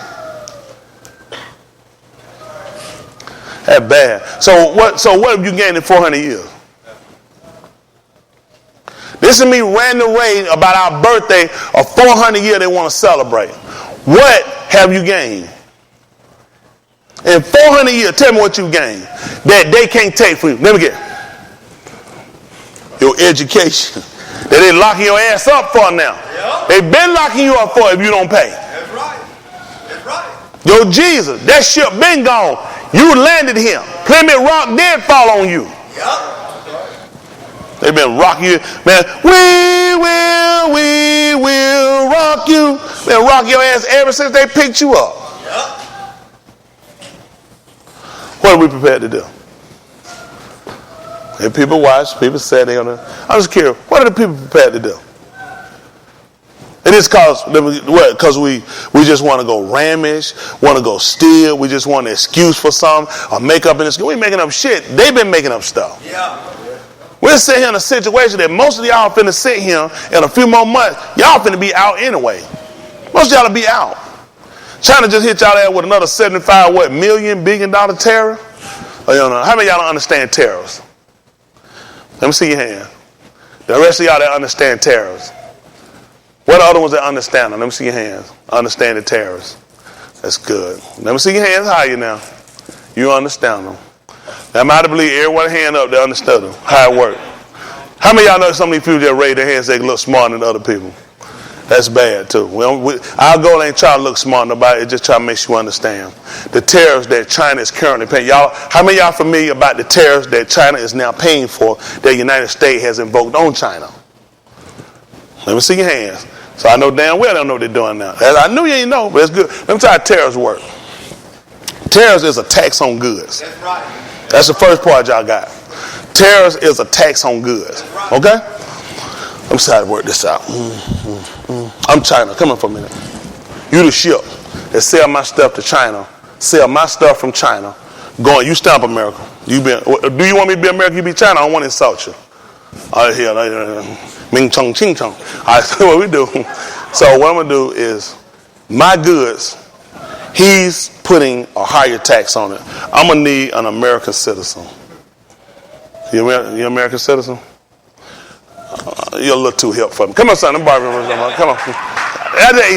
That's bad. So what have you gained in 400 years? This is me ranting rage about our birthday of 400 years they want to celebrate. What have you gained? In 400 years, tell me what you gained that they can't take from you. Let me get your education that they locking your ass up for now. Yep. They've been locking you up for if you don't pay. That's right. That's right. Yo, Jesus, that ship been gone. You landed him. Plymouth Rock did fall on you. Yep. They've been rocking you. Man, we will rock you. Been rock your ass ever since they picked you up. Yep. What are we prepared to do? If people watch, people say they're going to. I'm just curious, what are the people prepared to do? It is because we just want to go ramish, want to go steal, we just want an excuse for something, or make up in this. We ain't making up shit. They've been making up stuff. Yeah. We're sitting here in a situation that most of y'all finna sit here in a few more months. Y'all finna be out anyway. Most of y'all will be out. China just hit y'all there with another 75 billion dollar tariff. Oh, you know, how many of y'all don't understand tariffs? Let me see your hand. The rest of y'all that understand tariffs. What are the other ones that understand them? Let me see your hands. Understand the tariffs. That's good. Let me see your hands higher now. You understand them. Now, I'm out to believe everyone hand up that understood them. How it works. How many of y'all know some of these people just raise their hands they look smarter than other people? That's bad too. Our goal ain't trying to look smart nobody. It's just trying to make sure you understand the tariffs that China is currently paying. Y'all, how many of y'all familiar about the tariffs that China is now paying for that the United States has invoked on China? Let me see your hands. So I know damn well they don't know what they're doing now. I knew you ain't know, but it's good. Let me tell you how tariffs work. Tariffs is a tax on goods. That's right. That's the first part y'all got. Tariffs is a tax on goods. Okay? I'm sorry to work this out. I'm China. Come on for a minute. You the ship that sell my stuff to China. Sell my stuff from China. Going, you stamp America. Do you want me to be America? You be China. I don't want to insult you. All right, here. Ming chong ching chong. All right, so what we do. So what I'm going to do is my goods, he's putting a higher tax on it. I'm going to need an American citizen. You American citizen? You're a little too hip for me. Come on, son. I'm barbecuing. Come on.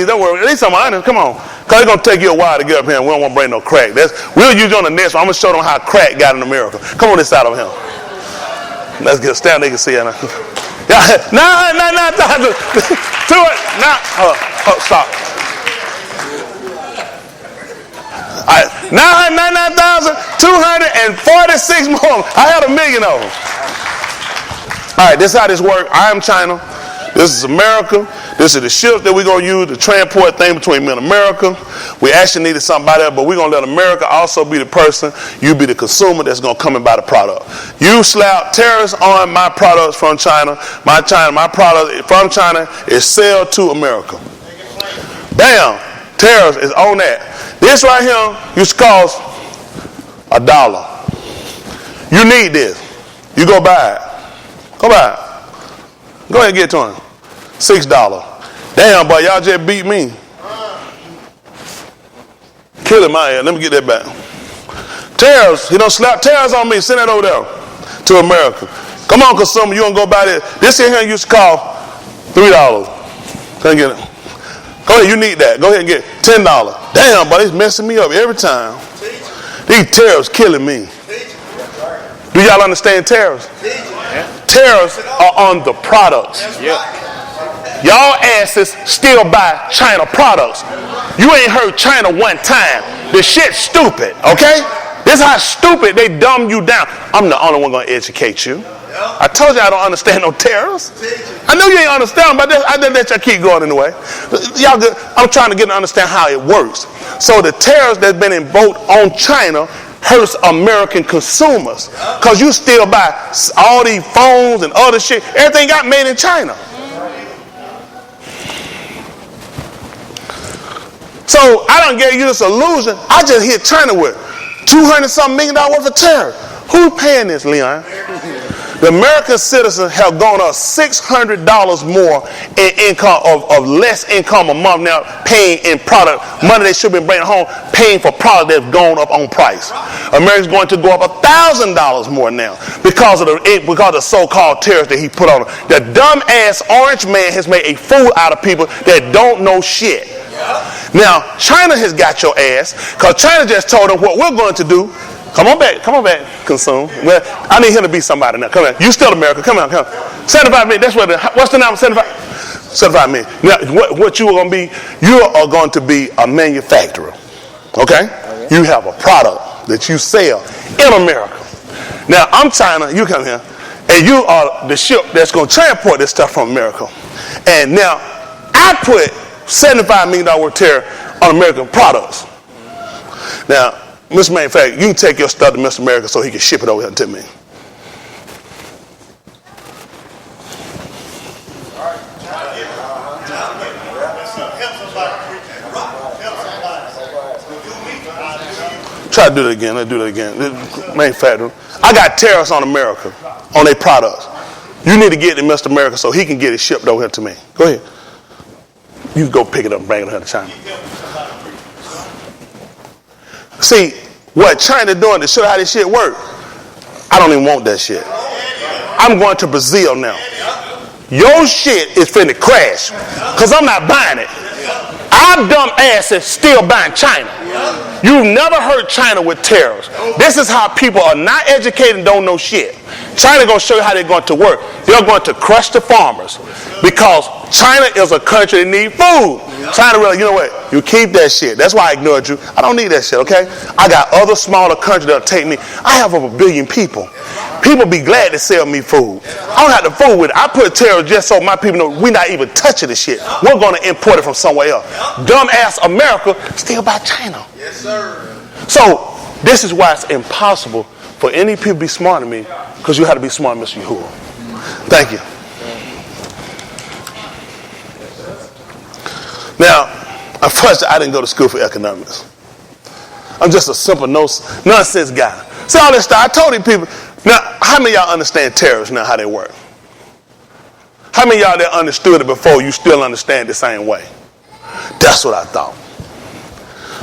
Don't worry. At least I'm honest. Come on. Because it's going to take you a while to get up here, and we don't want to bring no crack. We'll use you on the next one. I'm going to show them how crack got in America. Come on this side of him. Let's get a stand. They can see it now. No. Do it. No. Stop. All right. 999,246 more. I had 1 million of them. All right, this is how this works. I am China. This is America. This is the ship that we're going to use to transport things between me and America. We actually needed somebody else, but we're going to let America also be the person. You be the consumer that's going to come and buy the product. You slap tariffs on my products from China. My product from China is sold to America. Bam. Tariffs is on that. This right here used to cost $1. You need this. You go buy it. Go buy it. Go ahead and get it to him. $6. Damn, boy, y'all just beat me. Kill him out here. Let me get that back. Tariffs. He don't slap tariffs on me. Send that over there to America. Come on, consumer. You don't go buy this. This here used to cost $3. Come get it. Go ahead. You need that. Go ahead and get $10. Damn, boy, it's messing me up every time. These tariffs killing me. Do y'all understand tariffs? Tariffs are on the products. Y'all asses still buy China products. You ain't heard China one time. The shit's stupid, okay? This is how stupid they dumb you down. I'm the only one going to educate you. I told you I don't understand no tariffs. I know you ain't understand, but I didn't let y'all keep going anyway. Y'all good. I'm trying to get to understand how it works. So the tariffs that's been invoked on China hurts American consumers because you still buy all these phones and other shit. Everything got made in China. So I don't give you this illusion. I just hit China with $200-something million worth of tariff. Who's paying this, Leon? The American citizens have gone up $600 more in income of less income a month now, paying in product money they should have been bringing home, paying for product that's gone up on price. America's going to go up $1,000 more now because of the so-called tariffs that he put on them. The dumb-ass orange man has made a fool out of people that don't know shit. Now, China has got your ass because China just told them what we're going to do. Come on back, consume. Well, I need him to be somebody now. Come on, you still America. Come on. 75 million. That's what's the number? 75 million. Now, what you are going to be? You are going to be a manufacturer. Okay? You have a product that you sell in America. Now, I'm China. You come here, and you are the ship that's going to transport this stuff from America. And now, I put $75 million worth of tariff on American products. Now, Mr. Manufacturer, you can take your stuff to Mr. America so he can ship it over here to me. Try to do that again. Let's do that again. Manufacturer, I got tariffs on America, on their products. You need to get it to Mr. America so he can get it shipped over here to me. Go ahead. You can go pick it up and bring it over here to China. See, what China doing to show how this shit work, I don't even want that shit. I'm going to Brazil now. Your shit is finna crash because I'm not buying it. Our dumb ass is still buying China. You've never heard China with tariffs. This is how people are not educated and don't know shit. China going to show you how they're going to work. They're going to crush the farmers because China is a country that needs food. China really, you know what? You keep that shit. That's why I ignored you. I don't need that shit, okay? I got other smaller countries that'll take me. I have over 1 billion people. People be glad to sell me food. I don't have to fool with it. I put tariffs just so my people know we're not even touching the shit. We're going to import it from somewhere else. Dumb ass America still buy China. Yes, sir. So this is why it's impossible for any people to be smarter than me because you have to be smart, Mr. Yahuwah. Thank you. Now, unfortunately, I didn't go to school for economics. I'm just a simple nonsense guy. See all this stuff. I told these people. Now, how many of y'all understand tariffs now, how they work? How many of y'all that understood it before, you still understand the same way? That's what I thought.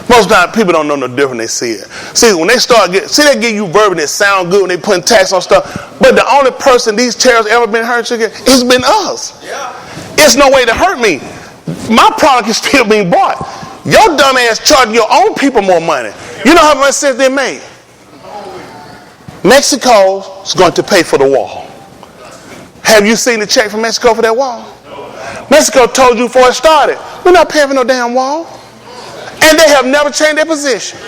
Most times, people don't know no different than they see it. See, when they start they give you verbiage that sound good when they putting tax on stuff, but the only person these tariffs ever been hurt again, it's been us. Yeah. It's no way to hurt me. My product is still being bought. Your dumb ass charging your own people more money. You know how much sense they made? Mexico is going to pay for the wall. Have you seen the check from Mexico for that wall? Mexico told you before it started, we're not paying for no damn wall. And they have never changed their position.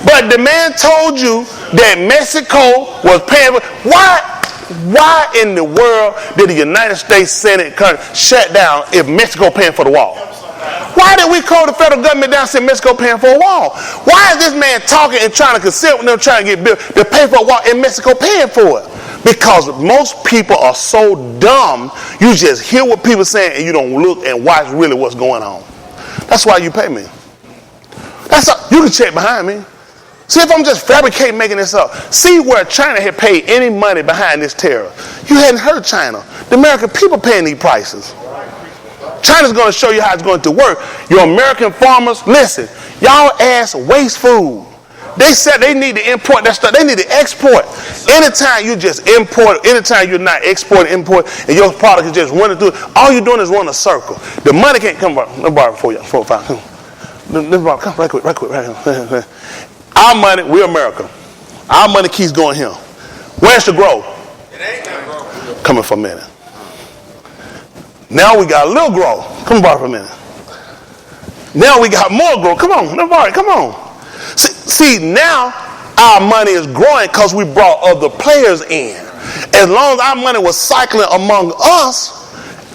But the man told you that Mexico was paying for. Why in the world did the United States Senate shut down if Mexico paying for the wall? Why did we call the federal government down and say Mexico paying for a wall? Why is this man talking and trying to consult with them trying to get bills to pay for a wall and Mexico paying for it? Because most people are so dumb, you just hear what people saying and you don't look and watch really what's going on. That's why you pay me. You can check behind me. See if I'm just fabricating, making this up. See where China had paid any money behind this tariff. You hadn't heard China. The American people paying these prices. China's going to show you how it's going to work. Your American farmers, listen, y'all ass waste food. They said they need to import that stuff. They need to export. Anytime you just import, anytime you're not exporting, import, and your product is just running through, all you're doing is run a circle. The money can't come back. Let me borrow it for you. 4 or 5. Come right quick. Our money, we're America. Our money keeps going here. Where's the growth? It ain't gonna grow. Coming for a minute. Now we got a little growth. Come on for a minute. Now we got more growth. Come on, come on. See, now our money is growing because we brought other players in. as long as our money was cycling among us,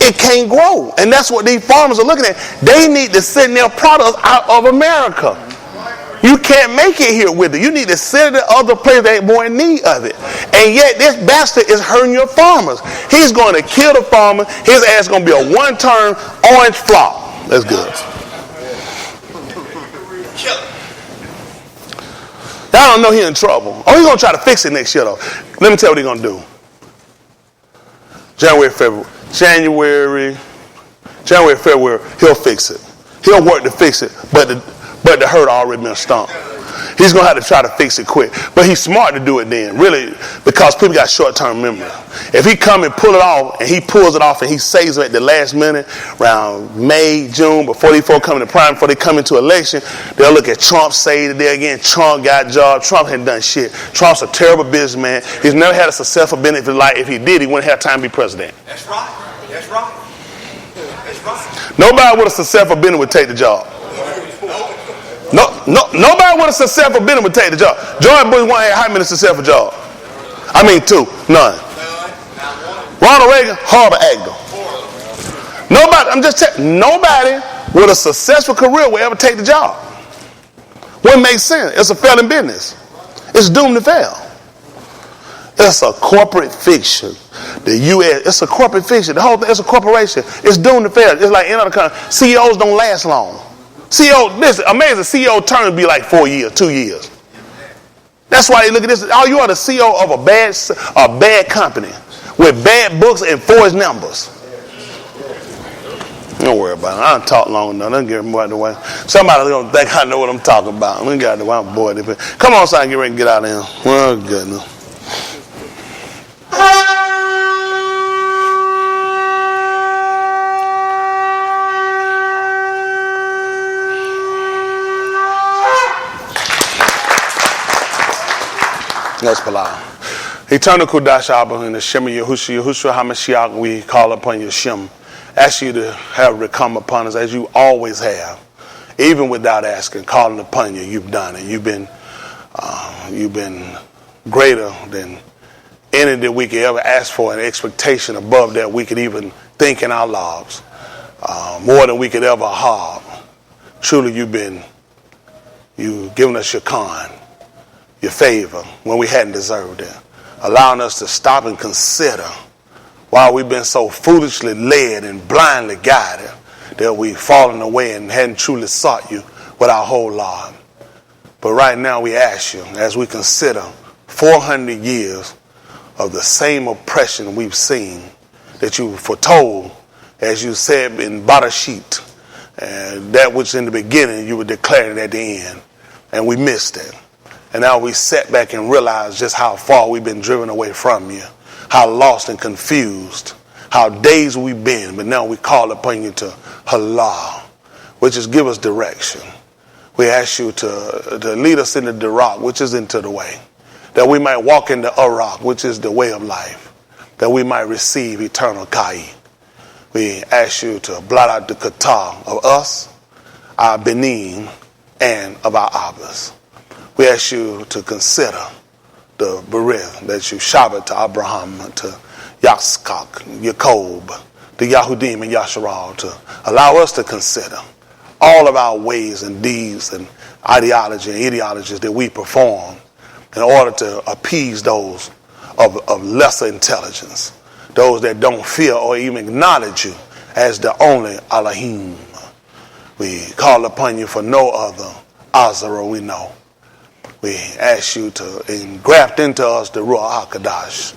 it can't grow. And that's what these farmers are looking at. They need to send their products out of America. You can't make it here with it. You need to send it to other places that ain't more in need of it. And yet this bastard is hurting your farmers. He's going to kill the farmer. His ass is going to be a one-turn orange flop. That's good. Y'all don't know he's in trouble. Oh, he's going to try to fix it next year, though. Let me tell you what he's going to do. January, February, he'll fix it. He'll work to fix it, but the hurt already been stomped. He's going to have to try to fix it quick. But he's smart to do it then, really, because people got short-term memory. If he come and pull it off, and he pulls it off and he saves it at the last minute, around May, June, before they come into prime, before they come into election, they'll look at Trump, say it there again, Trump got job. Trump hadn't done shit. Trump's a terrible businessman. He's never had a successful business in life. If he did, he wouldn't have time to be president. That's right. That's right. That's right. Nobody with a successful business would take the job. Nobody with a successful business would take the job. George Bush wanted how many successful jobs? I mean, 2. None. Ronald Reagan, horrible actor. Nobody, I'm just telling, nobody with a successful career will ever take the job. Wouldn't make sense. It's a failing business. It's doomed to fail. It's a corporate fiction. The U.S., it's a corporate fiction. The whole thing is a corporation. It's doomed to fail. It's like any other country. CEOs don't last long. CEO, this amazing CEO term be like 4 years, 2 years. That's why they look at this. Oh, you are the CEO of a bad company with bad books and forged numbers. Don't worry about it. I don't talk long enough. Don't get me out of the way. Somebody's gonna think I know what I'm talking about. We got the way. I'm bored. Come on, son, get ready to get out of here. Well, goodness. Let's Palau. Eternal Kudash Abba in the Shem Yahushua HaMashiach, we call upon you, Shem. Ask you to have it come upon us as you always have. Even without asking, calling upon you, you've done it. You've been greater than any that we could ever ask for, an expectation above that we could even think in our lives. More than we could ever have. Truly, you've given us your kind, your favor when we hadn't deserved it, allowing us to stop and consider why we've been so foolishly led and blindly guided that we've fallen away and hadn't truly sought you with our whole life. But right now we ask you, as we consider 400 years of the same oppression we've seen, that you foretold, as you said in Barashit, that which in the beginning you would declare it at the end, and we missed it. And now we sat back and realized just how far we've been driven away from you, how lost and confused, how dazed we've been. But now we call upon you to halal, which is give us direction. We ask you to lead us into the rock, which is into the way, that we might walk in the Arak, which is the way of life, that we might receive eternal Kai. We ask you to blot out the Qatar of us, our Benin, and of our Abbas. We ask you to consider the Berith that you Shabbat to Abraham, to Yitzchak, Jacob, the Yahudim and Yasharal, to allow us to consider all of our ways and deeds and ideologies that we perform in order to appease those of lesser intelligence, those that don't fear or even acknowledge you as the only Elohim. We call upon you for no other Azara we know. We ask you to engraft into us the Ruach HaKadosh,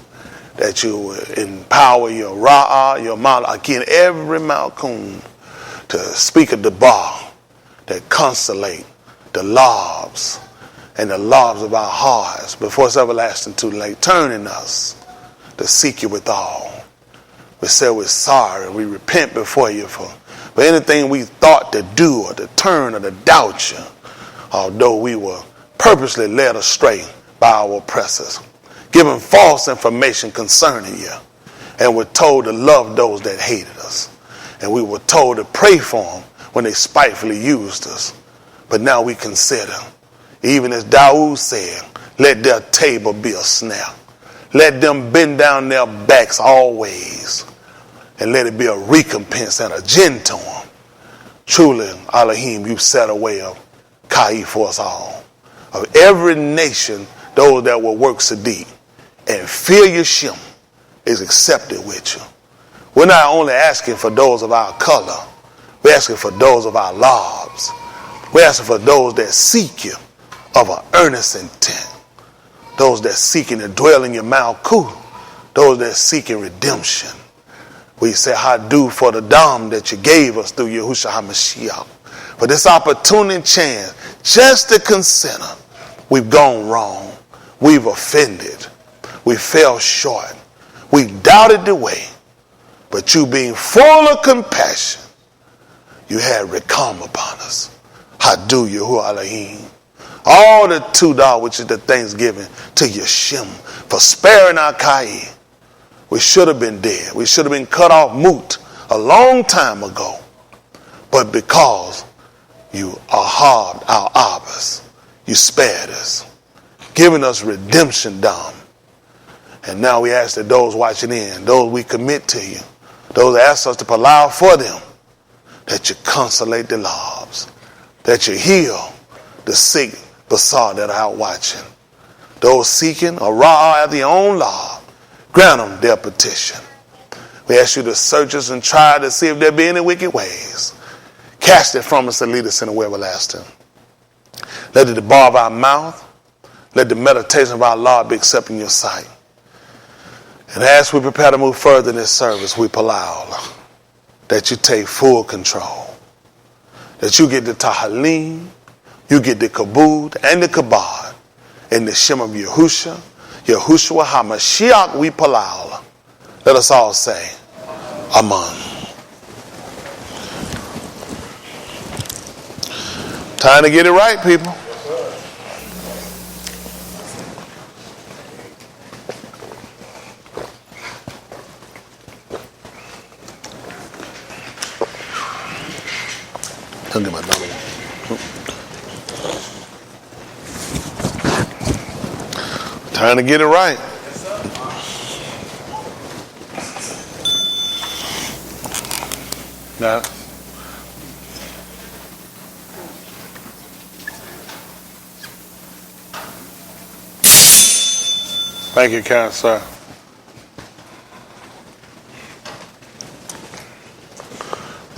that you empower your Ra'ah, your Mal'akin, every Malkum to speak of the Bar, that consolate the lives and the lives of our hearts before it's everlasting too late, turning us to seek you with all. We say we're sorry. We repent before you for anything we thought to do or to turn or to doubt you, although we were purposely led astray by our oppressors, given false information concerning you, and were told to love those that hated us, and we were told to pray for them when they spitefully used us. But now we consider, even as Dawood said, let their table be a snare, Let them bend down their backs always, and let it be a recompense and a gin to them. Truly, Elohim, you set a way of Kai for us all. Of every nation, those that will work Sadiq and fear your Shem is accepted with you. We're not only asking for those of our color, we're asking for those of our lives. We're asking for those that seek you of an earnest intent. Those that seeking to dwell in your Malkut. Those that seeking redemption. We say, how do for the dam that you gave us through Yahushua HaMashiach. For this opportunity and chance, just to consider, we've gone wrong. We've offended. We fell short. We doubted the way. But you being full of compassion, you had recome upon us. Hadu Yahuwah Elohim. All the $2, which is the thanksgiving to Yeshem for sparing our Kai. We should have been dead. We should have been cut off moot a long time ago. But because you are hard, our Abbas, you spared us, giving us redemption dam. And now we ask that those watching in, those we commit to you, those that ask us to allow for them, that you consolate the lives, that you heal the sick, Basar that are out watching. Those seeking a raw after your own law, grant them their petition. We ask you to search us and try to see if there be any wicked ways. Cast it from us and lead us in the way everlasting. Let the bar of our mouth, let the meditation of our Lord be accepted in your sight. And as we prepare to move further in this service, we allow that you take full control. That you get the Tahalim, you get the Kabud and the Kabad in the Shem of Yahushua, Yahushua HaMashiach we palal. Let us all say, Amen. Time to get it right, people. I'll get my another one. Time to get it right. Now, thank you, kind sir.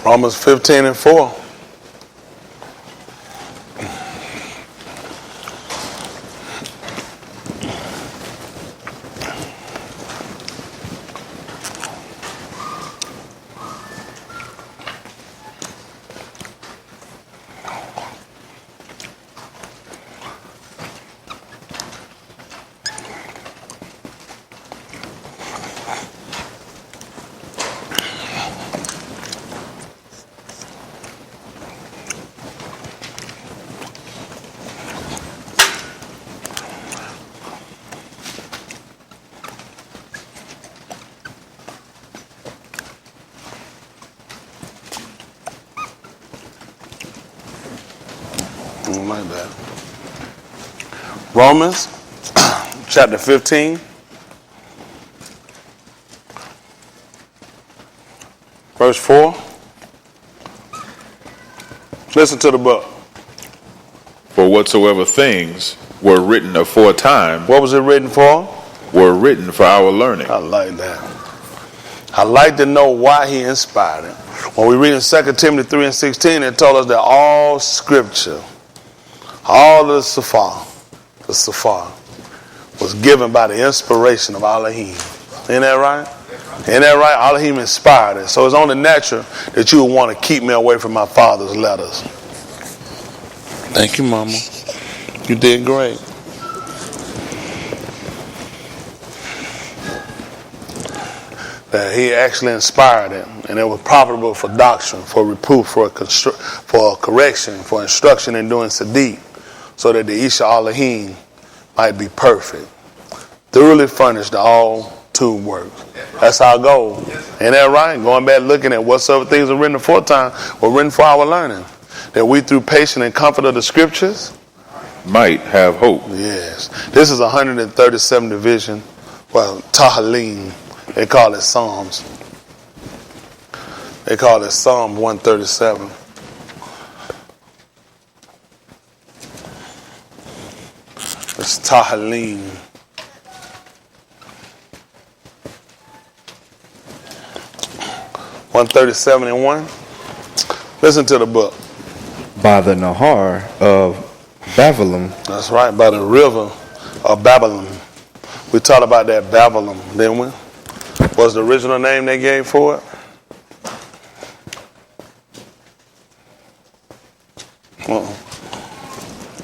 Romans 15:4. Like that. Romans chapter 15 verse 4. Listen to the book. For whatsoever things were written aforetime, What was it written for? were written for our learning. I like that. I like to know why he inspired it. When we read in 2 Timothy 3:16, it told us that all scripture, all the Safar was given by the inspiration of Elohim. Ain't that right? Ain't that right? Elohim inspired it. So it's only natural that you would want to keep me away from my father's letters. Thank you, Mama. You did great. That he actually inspired it, and it was profitable for doctrine, for reproof, for correction, for instruction in doing Sadiq, so that the Isha Elohim might be perfect, thoroughly furnished to all to work. That's our goal. Ain't that right? Going back looking at whatsoever things are written aforetime were written for our learning, that we through patience and comfort of the scriptures Might have hope. Yes. This is 137th division Well, Tahalim, they call it Psalms. They call it Psalm 137. It's Tahalim. 137:1. Listen to the book. By the Nahar of Babylon, That's right, by the river of Babylon. We talked about that Babylon, didn't we? What's the original name they gave for it?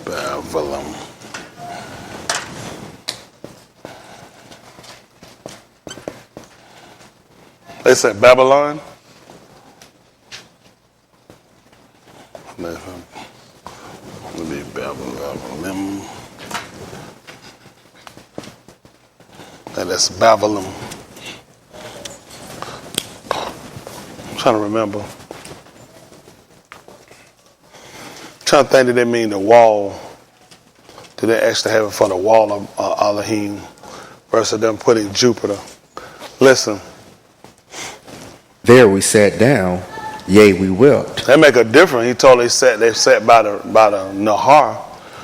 Babylon. They said Babylon. Let me Babylon. And that's Babylon. I'm trying to remember. I'm trying to think, did they mean the wall? Did they actually have it for the wall of Elohim versus them putting Jupiter? Listen. there we sat down, yea, we wept. That make a difference. He told they sat by the Nahar.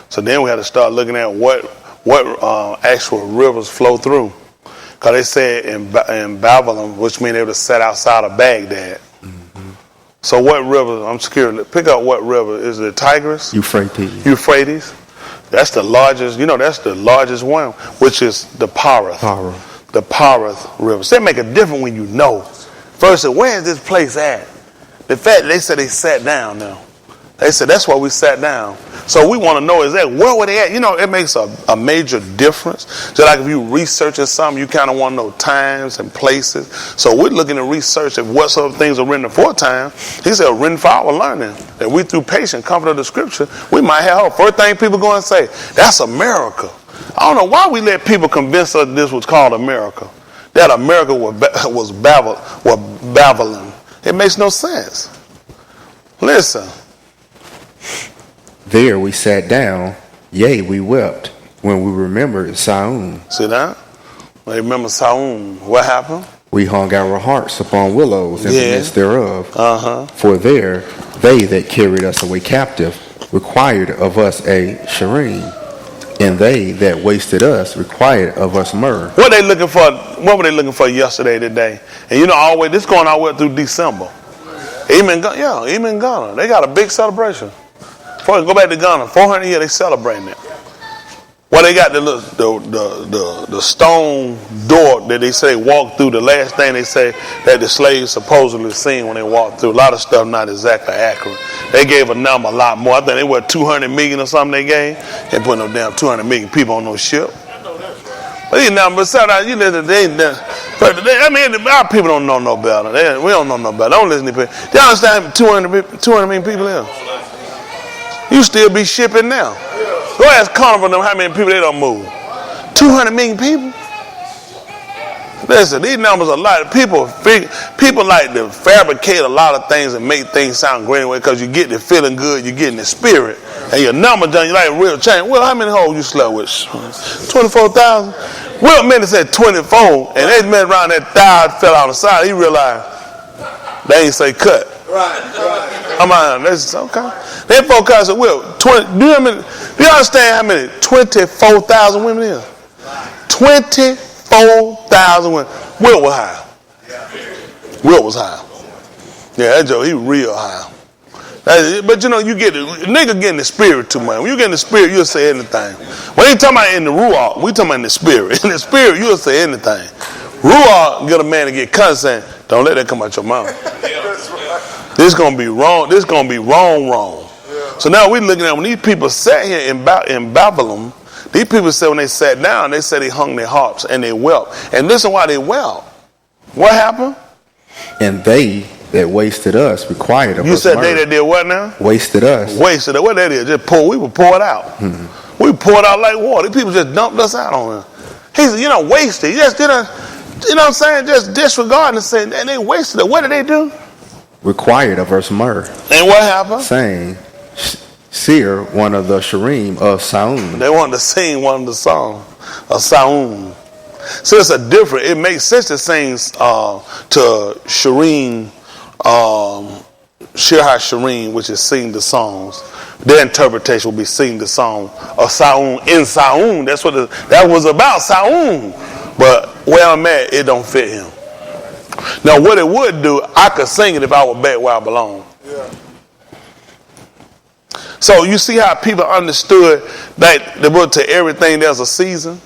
So then we had to start looking at what actual rivers flow through. Because they said in Babylon, which means they would have sat outside of Baghdad. Mm-hmm. So what river, I'm scared, pick up what river. Is it Tigris? Euphrates. That's the largest, that's the largest one, which is the Parath. The Parath River. So they make a difference when you know. First, where is this place at? The fact they said they sat down now. They said that's why we sat down. So we want to know, is that where were they at? It makes a major difference. Just like if you researching something, you kind of want to know times and places. So we're looking to research if what sort of things are written aforetime. He said, written for our learning. That we through patience, comfort of the scripture, we might have hope. First thing people go and say, that's America. I don't know why we let people convince us this was called America. That America was Babylon. It makes no sense. Listen. There we sat down, yea, we wept, when we remembered Saun. See that? When they remember Saun, what happened? We hung our hearts upon willows in the midst thereof. Uh-huh. For there they that carried us away captive required of us a sherim, and they that wasted us required of us myrrh. What were they looking for yesterday, today? And always this going all the way through December. Even Ghana, they got a big celebration. Go back to Ghana, 400 years they celebrating it. Well, they got the stone door that they say walked through. The last thing they say that the slaves supposedly seen when they walked through. A lot of stuff not exactly accurate. They gave a number a lot more. I think they were 200 million or something they gave. They put no damn 200 million people on no ship. But these numbers, our people don't know no better. We don't know no better. Don't listen to people. Do you understand 200 million people here? You still be shipping now. Go ask Carnival them how many people they don't move. 200 million people. Listen, these numbers are a lot of people. People like to fabricate a lot of things and make things sound great anyway because you get the feeling good, you get in the spirit, and your number done, you like real change. Well, how many hoes you slept with? 24,000. Will Minnie said 24, and they met around that thigh fell on the side. He realized they ain't say cut. Right. I'm on. That's okay. That folks said, "Will, 20? Do you understand how many 24,000 women is? 24,000 women. Will was high. Will was high. Yeah, that Joe, he real high. But you get the nigga get in the spirit too much. When you get in the spirit, you'll say anything. When they talking about in the ruach, we talking about in the spirit. In the spirit, you'll say anything. Ruach get a man to get cussed saying, "Don't let that come out your mouth." This gonna be wrong. This gonna be wrong. Yeah. So now we're looking at when these people sat here in Babylon. These people said when they sat down, they said they hung their harps and they wept. And listen why they wept. What happened? And they that wasted us required of us. You said myrrh. they that did what now? Wasted us. Wasted us. What that is? Just pour. We were poured out. Mm-hmm. We poured out like water. These people just dumped us out on them. He said, wasted. You just didn't. You know what I'm saying? Just disregarding and saying, and they wasted it. What did they do? Required of us myrrh. And what happened? Saying, Seer, one of the sherim of Saun. They wanted to sing one of the songs of Saun. since it's a different, it makes sense to sing to Shireen, Shir HaShirim, which is sing the songs. Their interpretation will be sing the song of Sa'un in Sa'un. That's what that was about, Sa'un. But where I'm at, it don't fit him. Now, what it would do, I could sing it if I were back where I belong. Yeah. So you see how people understood that to everything there's a season.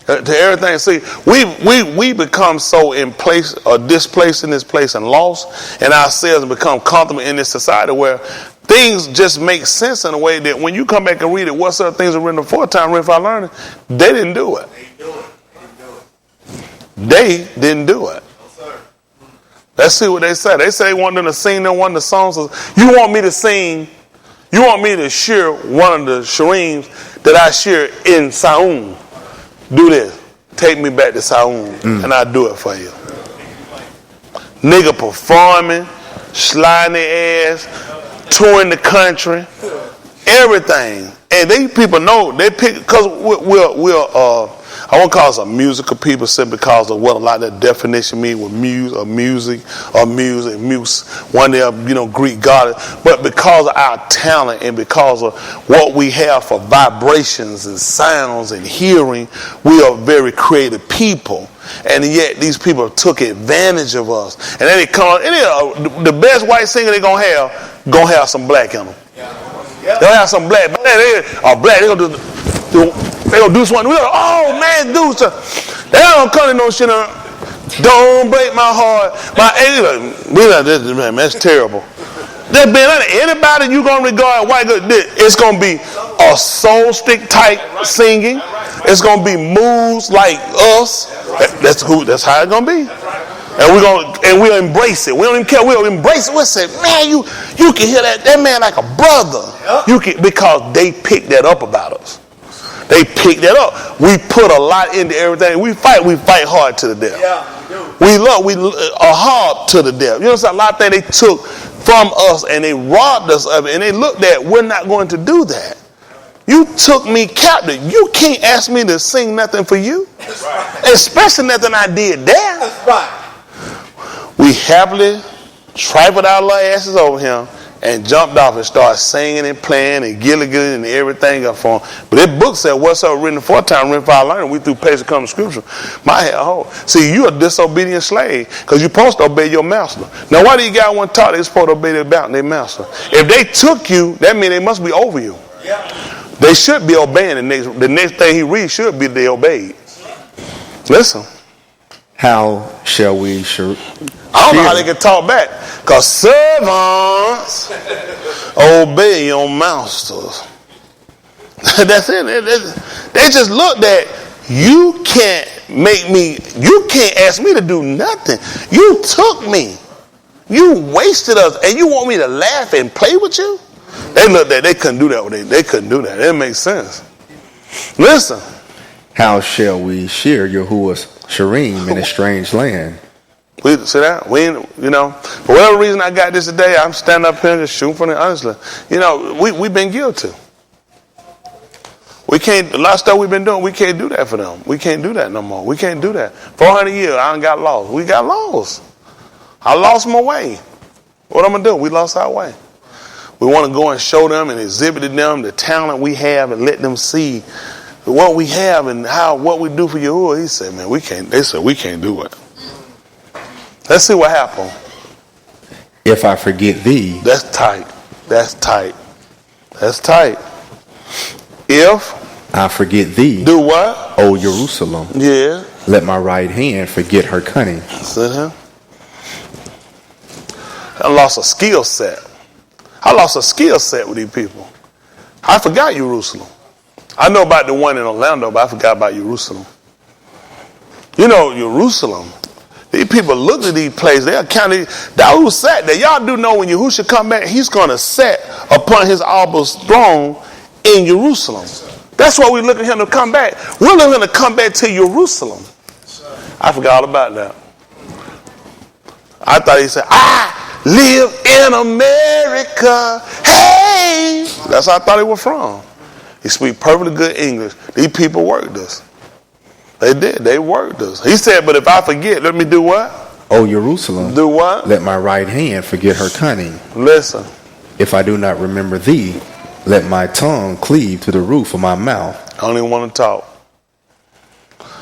To everything, see, we become so in place or displaced in this place and lost, and ourselves and become comfortable in this society where things just make sense in a way that when you come back and read it, what sort of things are written before time, written for learning, they didn't do it. They didn't do it. Let's see what they say. They say they want them to sing them one of the songs. You want me to sing, you want me to share one of the Shirims that I share in Sa'un. Do this. Take me back to Sa'un, and I'll do it for you. Nigga performing, sliding their ass, touring the country, everything. And these people know, they pick, because I won't call us a musical people simply because of what a lot of that definition means with music, one day, Greek god, but because of our talent and because of what we have for vibrations and sounds and hearing, we are very creative people. And yet these people took advantage of us. And then the best white singer they're gonna have some black in them. They'll have some black. They're gonna do something. Oh man, do something. They don't come to no shit. Don't break my heart. Man, that's terrible. Anybody you gonna regard white good, it's gonna be a soul stick type singing. It's gonna be moves like us. That's how it's gonna be. And we'll embrace it. We don't even care. We'll embrace it. We'll say, man, you can hear that man like a brother. Because they picked that up about us. They picked that up. We put a lot into everything. We fight hard to the death. We are hard to the death. You know, a lot of things they took from us and they robbed us of it. And they looked at, we're not going to do that. You took me captive. You can't ask me to sing nothing for you. Right. Especially nothing I did there. That's right. We happily trifled our little asses over him and jumped off and started singing and playing and gilligan and everything up for him. But that book said, what's up written for time, written for our learning. We threw pages come to scripture. My head hold. See, you're a disobedient slave because you're supposed to obey your master. Now, why do you guys want taught they're supposed to obey their master? If they took you, that means they must be over you. Yeah. They should be obeying the next thing he reads should be they obeyed. Listen. How shall we I don't know how they can talk back. Because servants obey your masters. That's it. They just looked at, you can't ask me to do nothing. You took me. You wasted us. And you want me to laugh and play with you? They looked at, they couldn't do that. They couldn't do that. It makes sense. Listen. How shall we share Yahuwah's Shirim in a strange land? We sit down. For whatever reason I got this today, I'm standing up here and just shooting from it. Honestly, we've been guilty. We can't. A lot of stuff we've been doing, we can't do that for them. We can't do that no more. We can't do that. 400 years, I done got lost. We got lost. I lost my way. What I'm gonna do? We lost our way. We want to go and show them and exhibit to them the talent we have and let them see what we have and what we do for Yahuwah. He said, man, we can't. They said we can't do it. Let's see what happened. If I forget thee. That's tight. That's tight. That's tight. If I forget thee. Do what? O Jerusalem. Yeah. Let my right hand forget her cunning. See him? I lost a skill set. I lost a skill set with these people. I forgot Jerusalem. I know about the one in Orlando, but I forgot about Jerusalem. Jerusalem. These people look at these places. They're counting. Who sat there? Y'all do know when Yahushua come back, he's going to sit upon his Abba's throne in Jerusalem. That's why we look at him to come back. We're looking to come back to Jerusalem. I forgot all about that. I thought he said, I live in America. Hey! That's how I thought he was from. He speaks perfectly good English. These people worked us. They did. They worked us. He said, but if I forget, let me do what? O Jerusalem, Do what? let my right hand forget her cunning. Listen. If I do not remember thee, let my tongue cleave to the roof of my mouth. I don't even want to talk.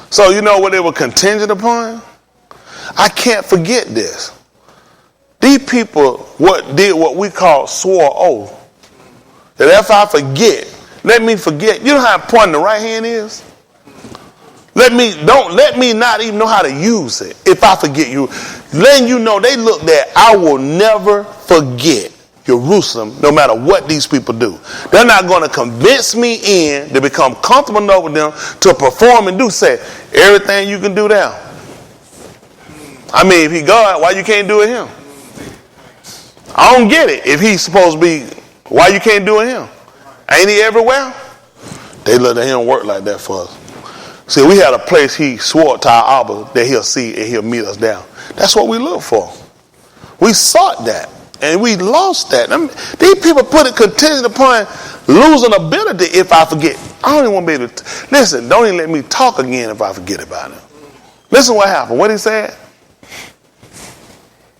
So you know what they were contingent upon? I can't forget this. These people did what we call swore oath. That if I forget, let me forget. You know how important the right hand is? Don't let me not even know how to use it if I forget you. Letting you know they looked at, I will never forget Jerusalem, no matter what these people do. They're not going to convince me in to become comfortable enough with them to perform and do. Say, everything you can do there. I mean, if he God, why you can't do it him? I don't get it. If he's supposed to be, why you can't do it him? Ain't he everywhere? They let him work like that for us. See, we had a place he swore to our Abba that he'll see and he'll meet us down. That's what we look for. We sought that. And we lost that. These people put it contingent upon losing ability if I forget. I don't even want to be able to. Listen, don't even let me talk again if I forget about it. Listen what happened. What he said?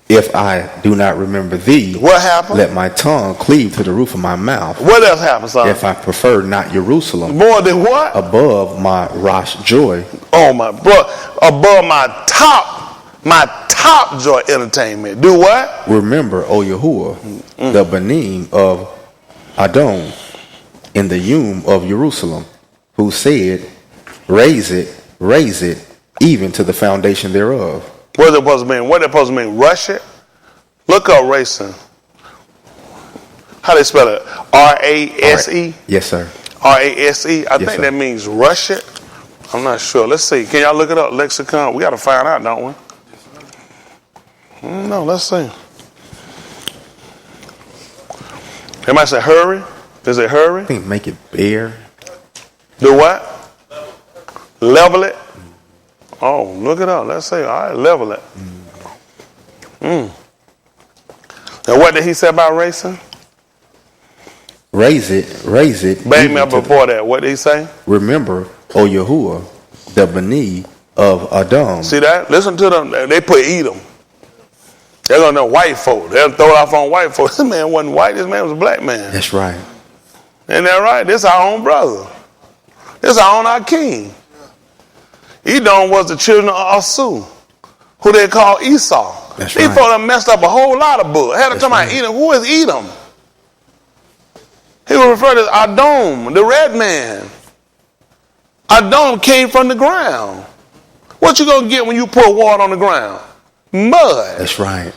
If I do not remember thee, What happened? let my tongue cleave to the roof of my mouth. What else happened, son? If I prefer not Jerusalem More than what? above my Rosh joy, Oh, my bro. Above my top joy entertainment. Do what? remember, O Yahuwah, the Benin of Adon, in the Yum of Jerusalem, who said, raise it, even to the foundation thereof. What's it supposed to mean? What it supposed to mean? Rush it? Look up racing. How they spell it? R-A-S-E? Yes, sir. R-A-S-E? I think sir. that means rush it. I'm not sure. Let's see. Can y'all look it up? Lexicon. We got to find out, don't we? No, let's see. They might say hurry. Is it hurry? I think make it bare. Do what? Level it. Oh, look it up. Let's say, all right, level it. And what did he say about racing? Raise it. Back even me up to the- before that. What did he say? Remember, O Yahuwah, the Benin of Adon. See that? Listen to them. They put Edom. They're going to know white folk. They'll throw it off on white folk. This man wasn't white. This man was a black man. That's right. Ain't that right? This our own brother. This our king. Edom was the children of Asu, who they call Esau. That's These right. folks done messed up a whole lot of books. Had to That's talk about right. Edom. Who is Edom? He was referred to as Adom, the red man. Adom came from the ground. What you gonna get when you pour water on the ground? Mud. That's right.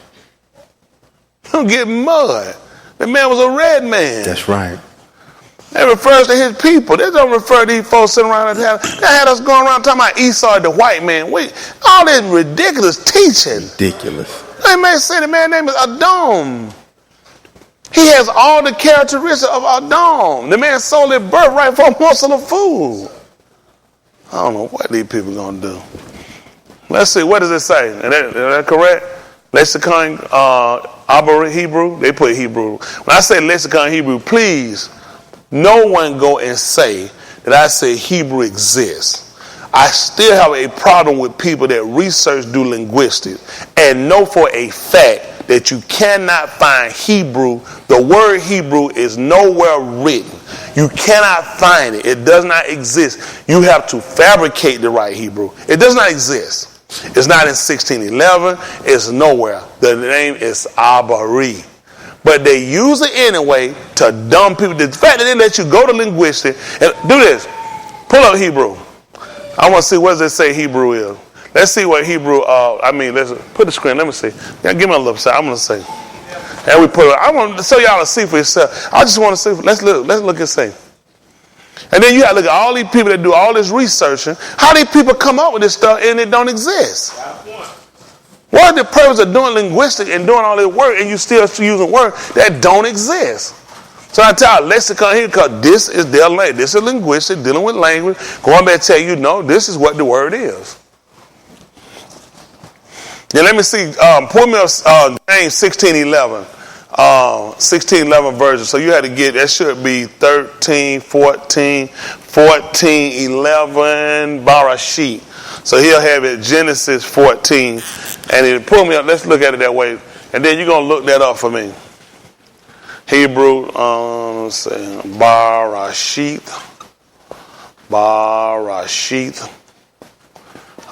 You don't get mud. The man was a red man. That's right. That refers to his people. They don't refer to these folks sitting around that had us going around talking about Esau, the white man. All this ridiculous teaching. Ridiculous. They may say the man's name is Adom. He has all the characteristics of Adom. The man sold his birthright for a morsel of food. I don't know what these people going to do. Let's see. What does it say? Is that correct? Lexicon Hebrew. They put Hebrew. When I say lexicon Hebrew, please, no one go and say that I say Hebrew exists. I still have a problem with people that research, do linguistics, and know for a fact that you cannot find Hebrew. The word Hebrew is nowhere written. You cannot find it. It does not exist. You have to fabricate the right Hebrew. It does not exist. It's not in 1611. It's nowhere. The name is Abari. But they use it anyway to dumb people. The fact that they let you go to linguistics and do this. Pull up Hebrew. I want to see what does it say Hebrew is. Let's see what Hebrew, let's put the screen. Let me see. Yeah, give me a little side. I'm going to say. And we put it, I want to show y'all to see for yourself. I just want to see. Let's look and see. And then you have to look at all these people that do all this researching. How these people come up with this stuff and it don't exist? What is the purpose of doing linguistics and doing all this work and you still using words that don't exist? So I tell you, lexicon here, because this is their language. This is linguistics, dealing with language. Going back and tell you, no, this is what the word is. Now let me see, pull me up James 16:11. 16:11 version. So you had to get, that should be 13, 14, 11, Barashit. So he'll have it Genesis 14. And it pull me up. Let's look at it that way. And then you're going to look that up for me. Hebrew, let's say, Barashith.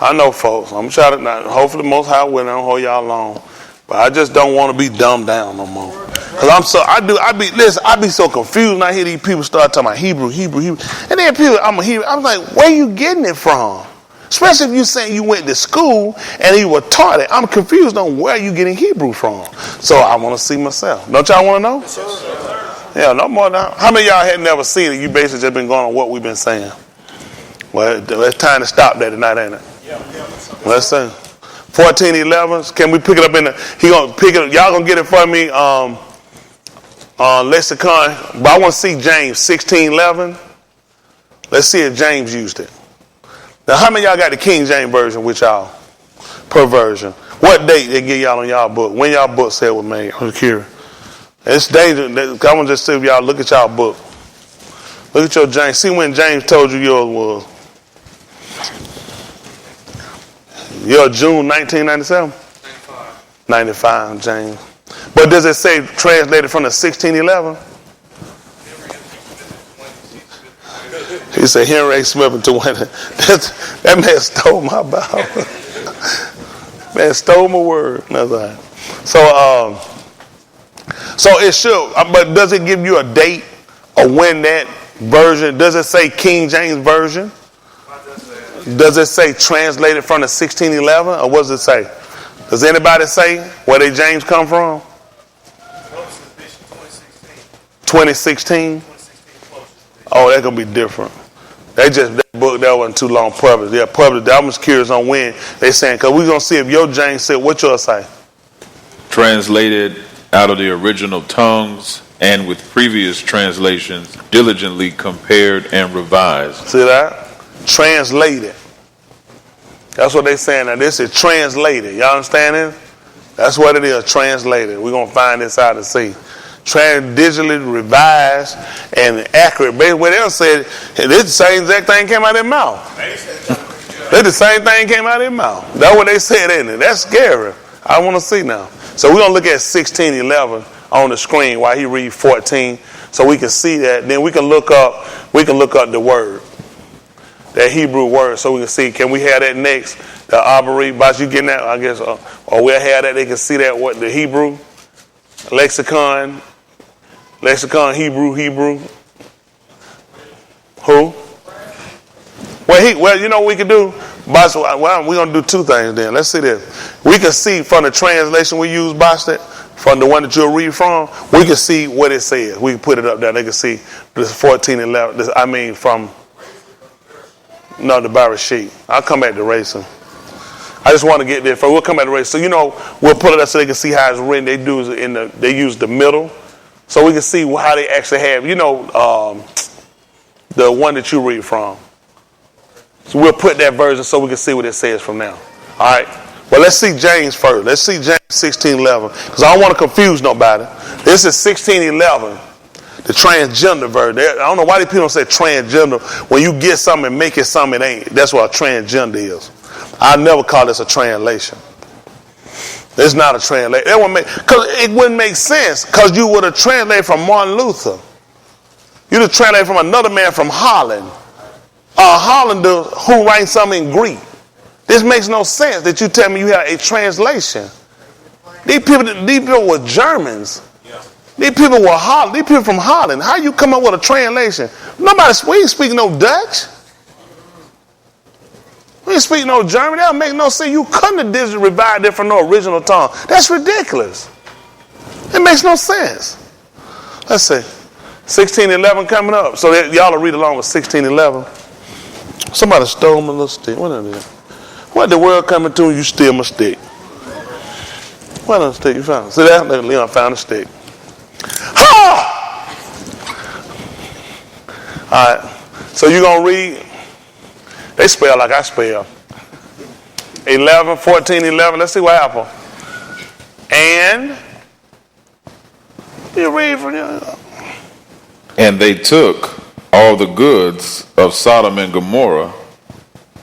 I know, folks. I'm trying to not. Hopefully, Most High will. I don't hold y'all long, but I just don't want to be dumbed down no more. Cause I be so confused when I hear these people start talking about Hebrew, and then people, I'm like, where you getting it from? Especially if you saying you went to school and you were taught it. I'm confused on where you getting Hebrew from. So I want to see myself. Don't y'all want to know? Yes, sir. Yeah, no more now. How many of y'all had never seen it? You basically just been going on what we've been saying. Well, it's time to stop that tonight, ain't it? Let's see. 14:11. Can we pick it up in the? He gonna pick it up. Y'all gonna get it for me. Lexicon. But I want to see James 16:11. Let's see if James used it. Now, how many of y'all got the King James version with y'all? Per version. What date they give y'all on y'all book? When y'all book said was made? I'm curious. It's dangerous. I want to just see if y'all look at y'all book. Look at your James. See when James told you yours was. Your June 1997? 95, James. But does it say translated from the 1611? He said Henry A. Smith and that man stole my Bible. Man stole my word. That's all right. So it should, but does it give you a date of when that version? Does it say King James version? Does it say translated from the 1611, or what does it say? Does anybody say where did James come from? 2016. Oh, that's gonna be different. That book that wasn't too long published. Yeah, published. I was curious on when they saying, because we're gonna see if your James said what yours say. Translated out of the original tongues and with previous translations, diligently compared and revised. See that? Translated. That's what they saying. Now this is translated. Y'all understand it? That's what it is. Translated. We're gonna find this out and see. Digitally revised and accurate. Basically, what they said, this the same exact thing came out of their mouth. They the same thing came out of their mouth. That's what they said, ain't it? That's scary. I want to see now. So we're gonna look at 16:11 on the screen while he read 14, so we can see that. Then we can look up the word, that Hebrew word, so we can see. Can we have that next? The Abari, but you getting that? I guess, or we'll have that. They can see that what the Hebrew lexicon, Hebrew. Who? Well, you know what we can do? Well, we're going to do two things then. Let's see this. We can see from the translation we use, Boston, from the one that you'll read from, we can see what it says. We can put it up there. They can see this 14:11. From the Barashit. I'll come back to racing. I just want to get there. We'll come back to racing. So, we'll put it up so they can see how it's written. They use the middle. So we can see how they actually have, the one that you read from. So we'll put that version so we can see what it says from now. All right. Well, let's see James first. Let's see James 16:11, because I don't want to confuse nobody. This is 16:11, the transgender version. I don't know why these people don't say transgender. When you get something and make it something it ain't, that's what a transgender is. I never call this a translation. It's not a translation. Because it wouldn't make sense, because you would have translated from Martin Luther. You'd have translated from another man from Holland. A Hollander who writes something in Greek. This makes no sense that you tell me you have a translation. These people were Germans. These people were Holland. These people from Holland. How you come up with a translation? We ain't speaking no Dutch. We ain't speaking no German. That don't make no sense. You couldn't have digitally revised it from no original tongue. That's ridiculous. It makes no sense. Let's see. 16:11 coming up. So y'all will read along with 16:11. Somebody stole my little stick. What is it? What the world coming to and you steal my stick? What other stick you found? See that? Leon found a stick. Ha! All right. So you're going to read. They spell like I spell. 14:11. Let's see what happened. And you read from you. And they took all the goods of Sodom and Gomorrah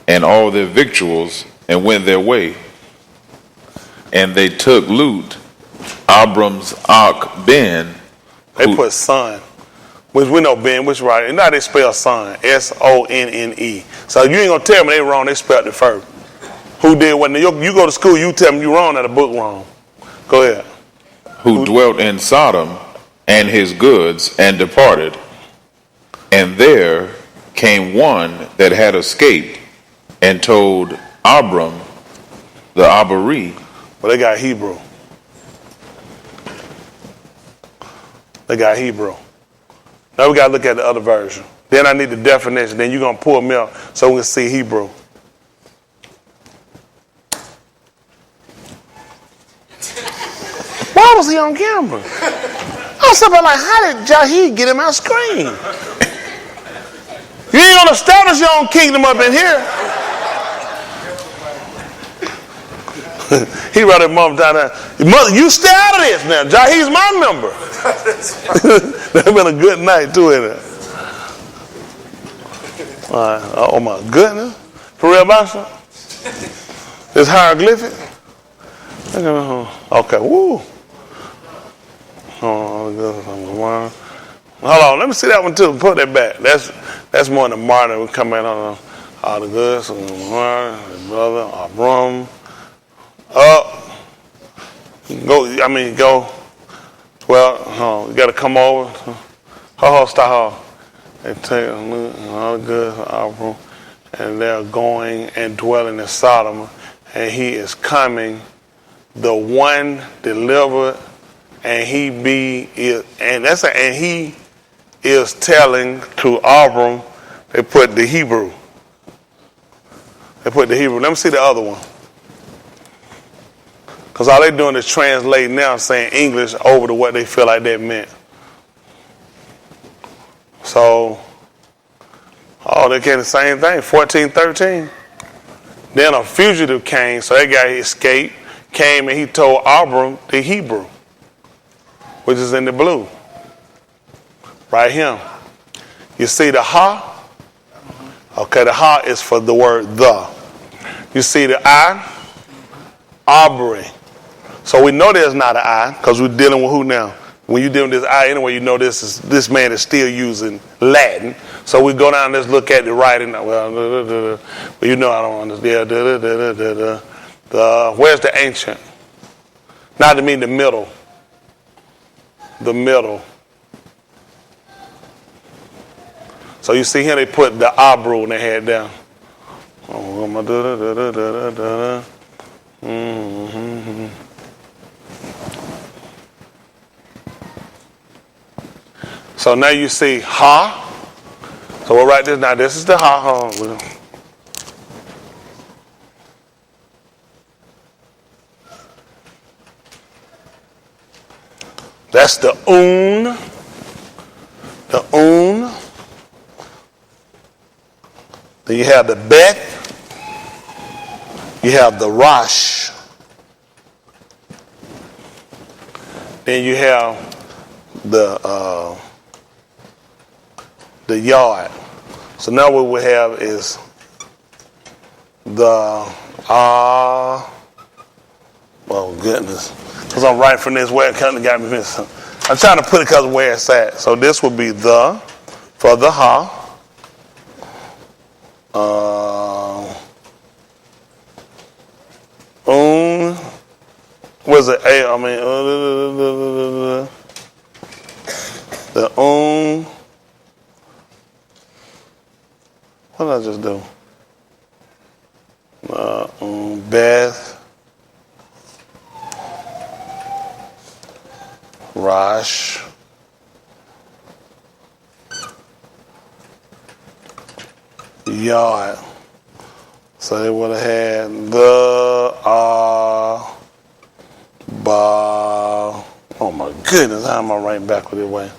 and all their victuals, and went their way. And they took Lut, Abram's Ak Ben. They put son, which we know Ben, which right. And now they spell son, S-O-N-N-E. So you ain't gonna tell me they wrong. They spelled it first. Who did what? You go to school, you tell me you wrong, that the book wrong. Go ahead. Who dwelt in Sodom and his goods, and departed. And there came one that had escaped, and told Abram the Abari. Well, they got Hebrew. They got Hebrew. Now we got to look at the other version. Then I need the definition. Then you're going to pull me up so we can see Hebrew. Why was he on camera? I was something like, how did Jahid get him out screen? You ain't going to establish your own kingdom up in here. He wrote his mom down there. Mother, you stay out of this now. Jahid's my member. That's been a good night too, isn't it? Oh my goodness. For real, Boston? It's hieroglyphic? Okay, woo. Hold on, let me see that one too. Put that back. That's more than Martin. We come in on all the goods. Brother, Abram. Up. Go. Well, you got to come over. Stop. They take all the goods of Abram, and they're going and dwelling in Sodom, and he is coming, the one delivered, and he is telling to Abram. They put the Hebrew. Let me see the other one. Because all they're doing is translating now, saying English over to what they feel like that meant. So, they came the same thing, 14:13. Then a fugitive came, so that guy escaped, came and he told Abram the Hebrew, which is in the blue. Right here. You see the ha? Okay, the ha is for the word the. You see the I? Aubrey. So we know there's not an I, because we're dealing with who now? When you're dealing with this I anyway, you know this man is still using Latin. So we go down, let's look at the writing. Well, but you know I don't understand. Where's the ancient? Not to mean the middle. The middle. So you see here they put the Abru in their head down. Mm-hmm. So now you see ha. So we'll write this now. This is the ha. That's the un. The un. Then you have the bet. You have the Rosh. Then you have the yard. So now what we have is the oh goodness. Because I'm writing from this way, it kind of got me missing. I'm trying to put it because of where it's at. So this would be the for the ha. Was it a? I mean, the what did I just do? Beth, Rosh, Yard. So they would have had the ba. Oh my goodness, how am I writing backward this way?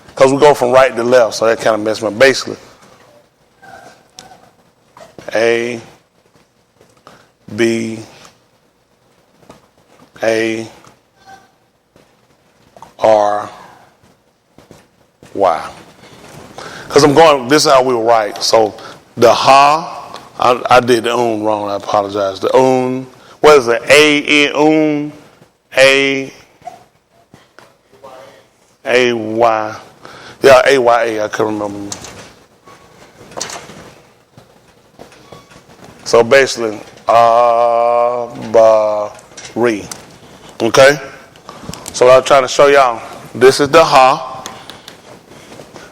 Because we go from right to left, so that kind of messed me up. Basically, A, B, A, R, Y. Because I'm going, this is how we write. So the ha I did the wrong. I apologize. The what is it? A-N, A-Y. Yeah, A-Y-A. I couldn't remember. So basically, Abari. Okay? So what I'm trying to show y'all, this is the Ha.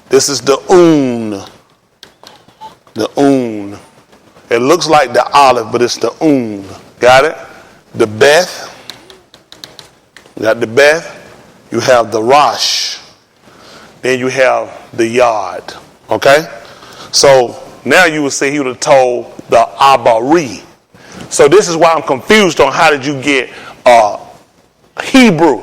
This is the Un. The Un. It looks like the olive, but it's the Un. Got it? The Beth. You got the Beth. You have the Rosh. Then you have the Yod. Okay? So now you would say he would have told the Abari. So this is why I'm confused on how did you get Hebrew.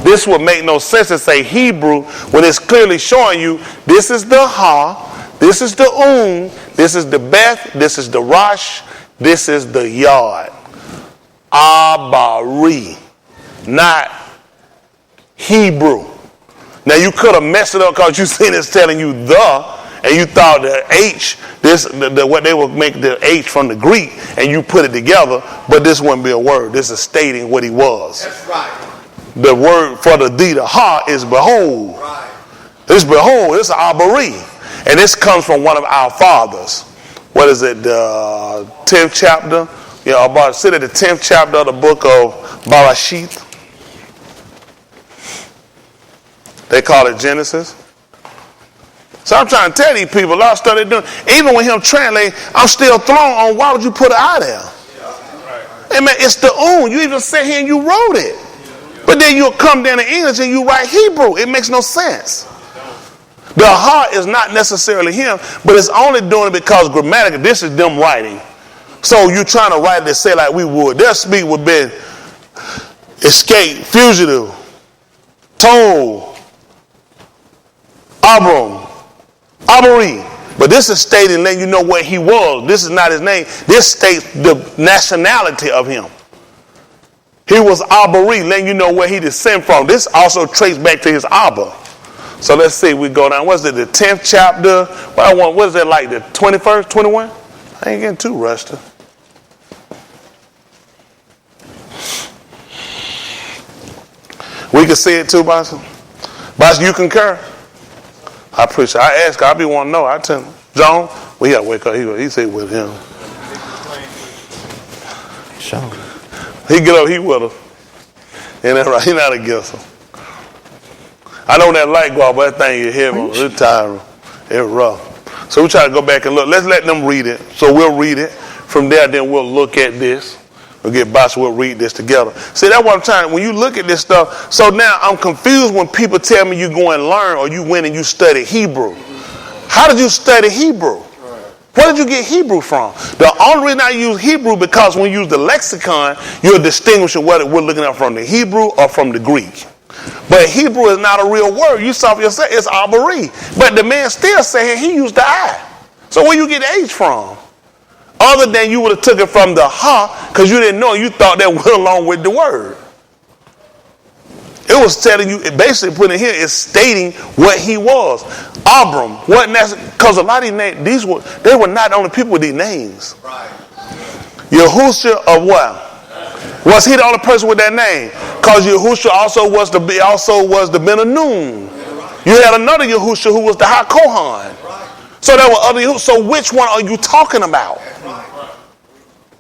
This would make no sense to say Hebrew when it's clearly showing you this is the Ha, this is the this is the Beth, this is the Rosh, this is the Yod. Abari, not Hebrew. Now you could have messed it up because you seen it's telling you the, and you thought the H, what they would make the H from the Greek, and you put it together, but this wouldn't be a word. This is stating what he was. That's right. The word for the Ha is behold. Right. This behold, it's Abari. And this comes from one of our fathers. What is it? The 10th chapter? Yeah, sit at the 10th chapter of the book of Bereshith. They call it Genesis. So I'm trying to tell these people, a lot of stuff they're doing. Even with him translating, I'm still thrown on why would you put it out there? Hey man, it's the You even sat here and you wrote it. But then you'll come down to English and you write Hebrew. It makes no sense. The Ha is not necessarily him, but it's only doing it because grammatically this is them writing. So you're trying to write it say like we would. Their speak would be escape, fugitive, told, Abram, Abari. But this is stating letting you know where he was. This is not his name. This states the nationality of him. He was Abari, letting you know where he descended from. This also traced back to his Abba. So let's see, we go down. What's it, the 10th chapter? What is it, like the 21st, 21? I ain't getting too rusty. We can see it too, Boss. Boss, you concur? I appreciate it. I ask, I be wanting to know. I tell him, John, we got to wake up. He say with him. Sure. He get up, he with us. Ain't that right? He not against him. I know that light go off, but that thing is heavy. It's tiring. It's rough. So we try to go back and look. Let's let them read it. So we'll read it. From there, then we'll look at this. We'll get by, so we'll read this together. See, that's what I'm trying. When you look at this stuff, so now I'm confused when people tell me you go and learn or you went and you study Hebrew. How did you study Hebrew? Where did you get Hebrew from? The only reason I use Hebrew because when you use the lexicon, you're distinguishing whether we're looking at from the Hebrew or from the Greek. But Hebrew is not a real word. You saw for yourself, it's Abari. But the man still saying he used the I. So where you get the H from? Other than you would have took it from the Ha, because you didn't know, you thought that went along with the word. It was telling you, basically putting it here, is stating what he was. Abram, because a lot of these names, they were not the only people with these names. Right. Yahusha of what? Was he the only person with that name? Because Yahusha also was the Ben Nun. You had another Yahusha who was the HaKohan. So there were other Yahusha. So which one are you talking about?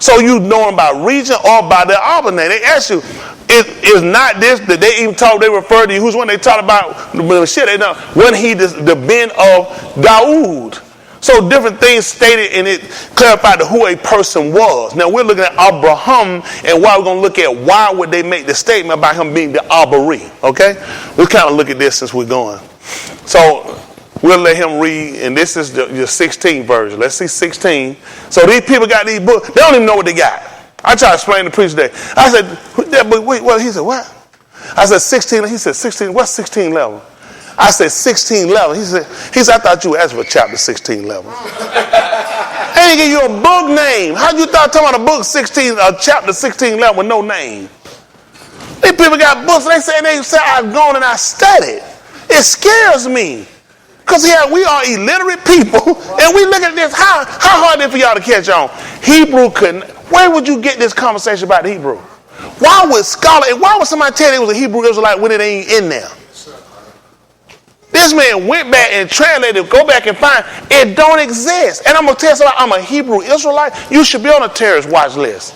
So you know about region or by the Abba name. They ask you, is not this that they even they referred to Yahusha when they talk about shit. They know when he the Ben of Daoud. So different things stated and it clarified who a person was. Now we're looking at Abraham, and why we're going to look at why would they make the statement about him being the Abari. Okay? We'll kind of look at this since we're going. So we'll let him read, and this is the 16th version. Let's see 16. So these people got these books. They don't even know what they got. I tried to explain to the preacher today. I said, that book, wait, well, he said, what? I said 16. He said 16. What's 16 level? I said 16 level. He said, I thought you were asking for chapter 16 level. I didn't give you a book name. How'd you thought talking about a book 16, a chapter 16 level with no name? These people got books. They say I've gone and I studied. It scares me. Because here we are illiterate people, and we look at this. How hard is it for y'all to catch on? Hebrew couldn't. Where would you get this conversation about the Hebrew? Why would somebody tell you it was a Hebrew Israelite when it ain't in there? This man went back and translated, go back and find, it don't exist. And I'm going to tell you something, I'm a Hebrew Israelite. You should be on a terrorist watch list.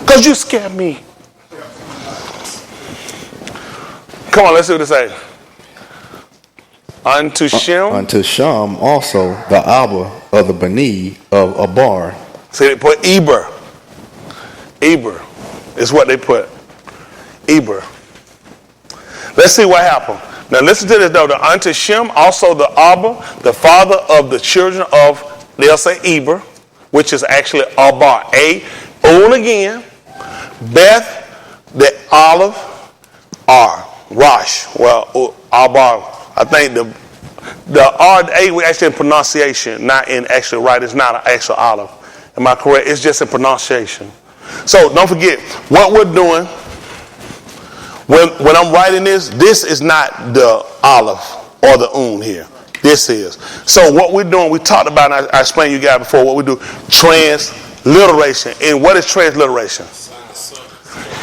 Because you scare me. Come on, let's see what it says. Unto Shem. Unto Shem also the Abba of the Bani of Abar. See, they put Eber. Eber is what they put. Eber. Let's see what happened. Now listen to this though. The unto Shem also the Abba, the father of the children of, they'll say Eber, which is actually Abar. On again. Beth, the Olive, R. Rosh. Well, Abar. I think the R, we actually in pronunciation, not in actual right. It's not an actual olive. Am I correct? It's just in pronunciation. So don't forget, what we're doing, when I'm writing this is not the olive or the here. This is. So what we're doing, we talked about, and I explained to you guys before, what we do, transliteration. And what is transliteration?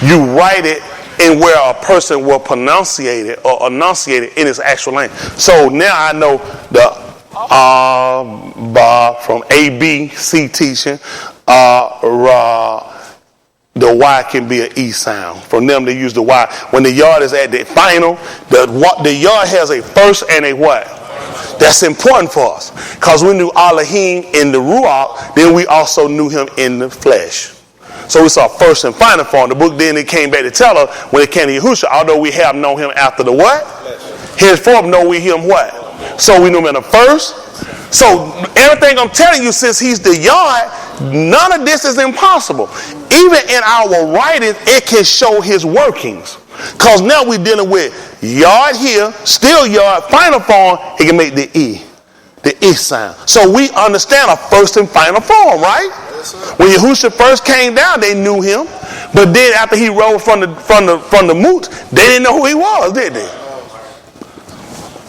You write it in where a person will pronunciate it or enunciate it in its actual language. So now I know the from ABC teaching, the Y can be an E sound. From them, they use the Y. When the yard is at the final, the yard has a first and a what? That's important for us. Because we knew Elohim in the Ruach, then we also knew him in the flesh. So we saw first and final form. The book then it came back to tell us when it came to Yahushua, although we have known him after the what? Henceforth know we him what? So we knew him in the first. So everything I'm telling you, since he's the yard, none of this is impossible. Even in our writings, it can show his workings. Because now we're dealing with yard here, still yard, final form, it can make the E sound. So we understand a first and final form, right? When Yahushua first came down, they knew him. But then after he rose from the moot, they didn't know who he was, did they?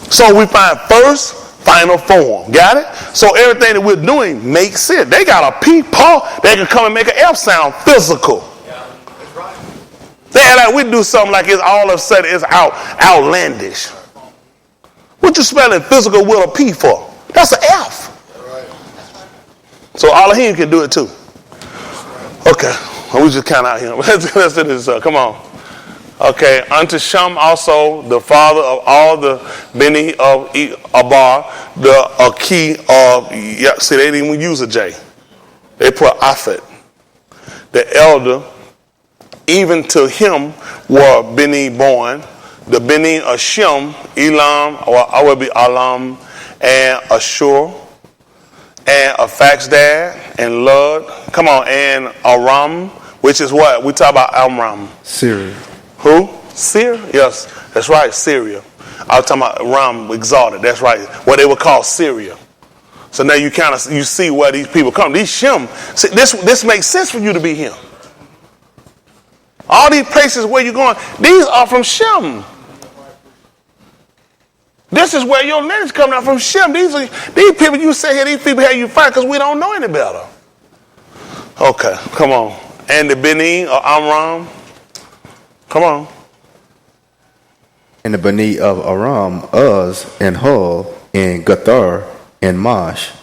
So we find first, final form. Got it? So everything that we're doing makes sense. They got a P, Paul, they can come and make an F sound physical. They act like we do something like it's all of a sudden it's outlandish. What you spelling physical with a P for? That's an F. So Elohim can do it too. Okay. Well, we just count out here. Let's do this. Come on. Okay. Unto Shem also, the father of all the Beni of Abar, the Aki of, see, they didn't even use a J. They put Aphet. The elder, even to him were Beni born. The Beni of Shem, Elam, or I will be Alam, and Ashur, and Afaxdad, and Lud. Come on, and Aram, which is what? We talk about Amram. Syria. Who? Syria? Yes, that's right, Syria. I was talking about Ram, exalted. That's right. What they would call Syria. So now you see where these people come. These Shem, see, this makes sense for you to be him. All these places where you're going, these are from Shem. This is where your lineage coming out from Shem. These people you say here, these people here you find because we don't know any better. Okay, come on. And the Beni or Amram. Come on. And the Bani of Aram, Uz, and Hul, and Gathar, and Mash,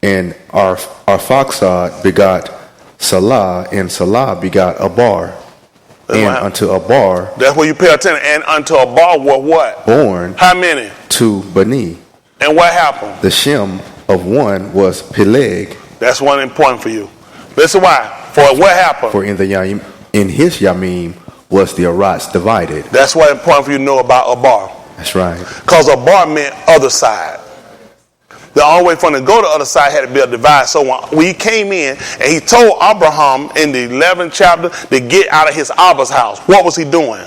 and Arphaxad begot Salah, and Salah begot Abar. And unto Abar. That's where you pay attention. And unto Abar were what? Born. How many? 2 Bani. And what happened? The Shem of one was Peleg. That's one important for you. Listen why. For what happened? For in his Yamim was the Arats divided. That's what's important for you to know about Abar. That's right. Because Abar meant other side. The only way for him to go to the other side had to be a divide. So when he came in and he told Abraham in the 11th chapter to get out of his Abba's house, what was he doing?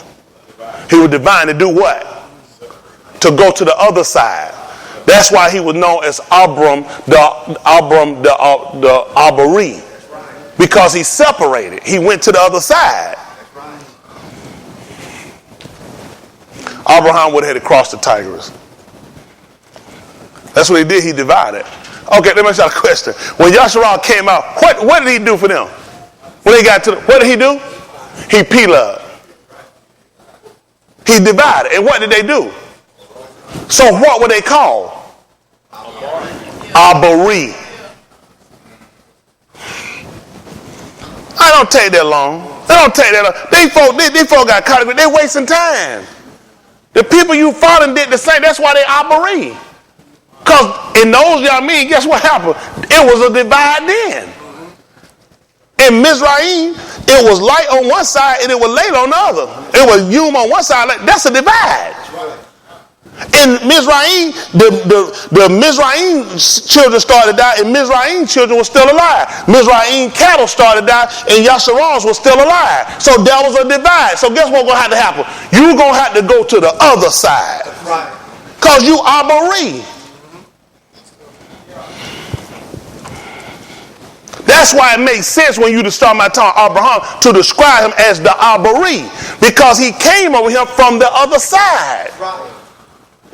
He was dividing to do what? To go to the other side. That's why he was known as Abram the Abari. Because he separated. He went to the other side. Abraham would have had to cross the Tigris. That's what he did. He divided. Okay, let me ask you a question. When Yasharal came out, what did he do for them? When they got to what did he do? He pillared. He divided. And what did they do? So what were they called? Abari. I don't take that long. They don't take that long. These folk got caught up. They wasting time. The people you fought and did the same. That's why they Abari. Because in those young men, guess what happened? It was a divide then. In Mizraim, it was light on one side and it was late on the other. It was Yum on one side. That's a divide. In Mizraim, the Mizraim children started to die, and Mizraim children were still alive. Mizraim cattle started to die, and Yasharons were still alive. So there was a divide. So guess what's going to have to happen? You're going to have to go to the other side. Because you are Abari. That's why it makes sense when you start my tongue, Abraham, to describe him as the Abari. Because he came over here from the other side.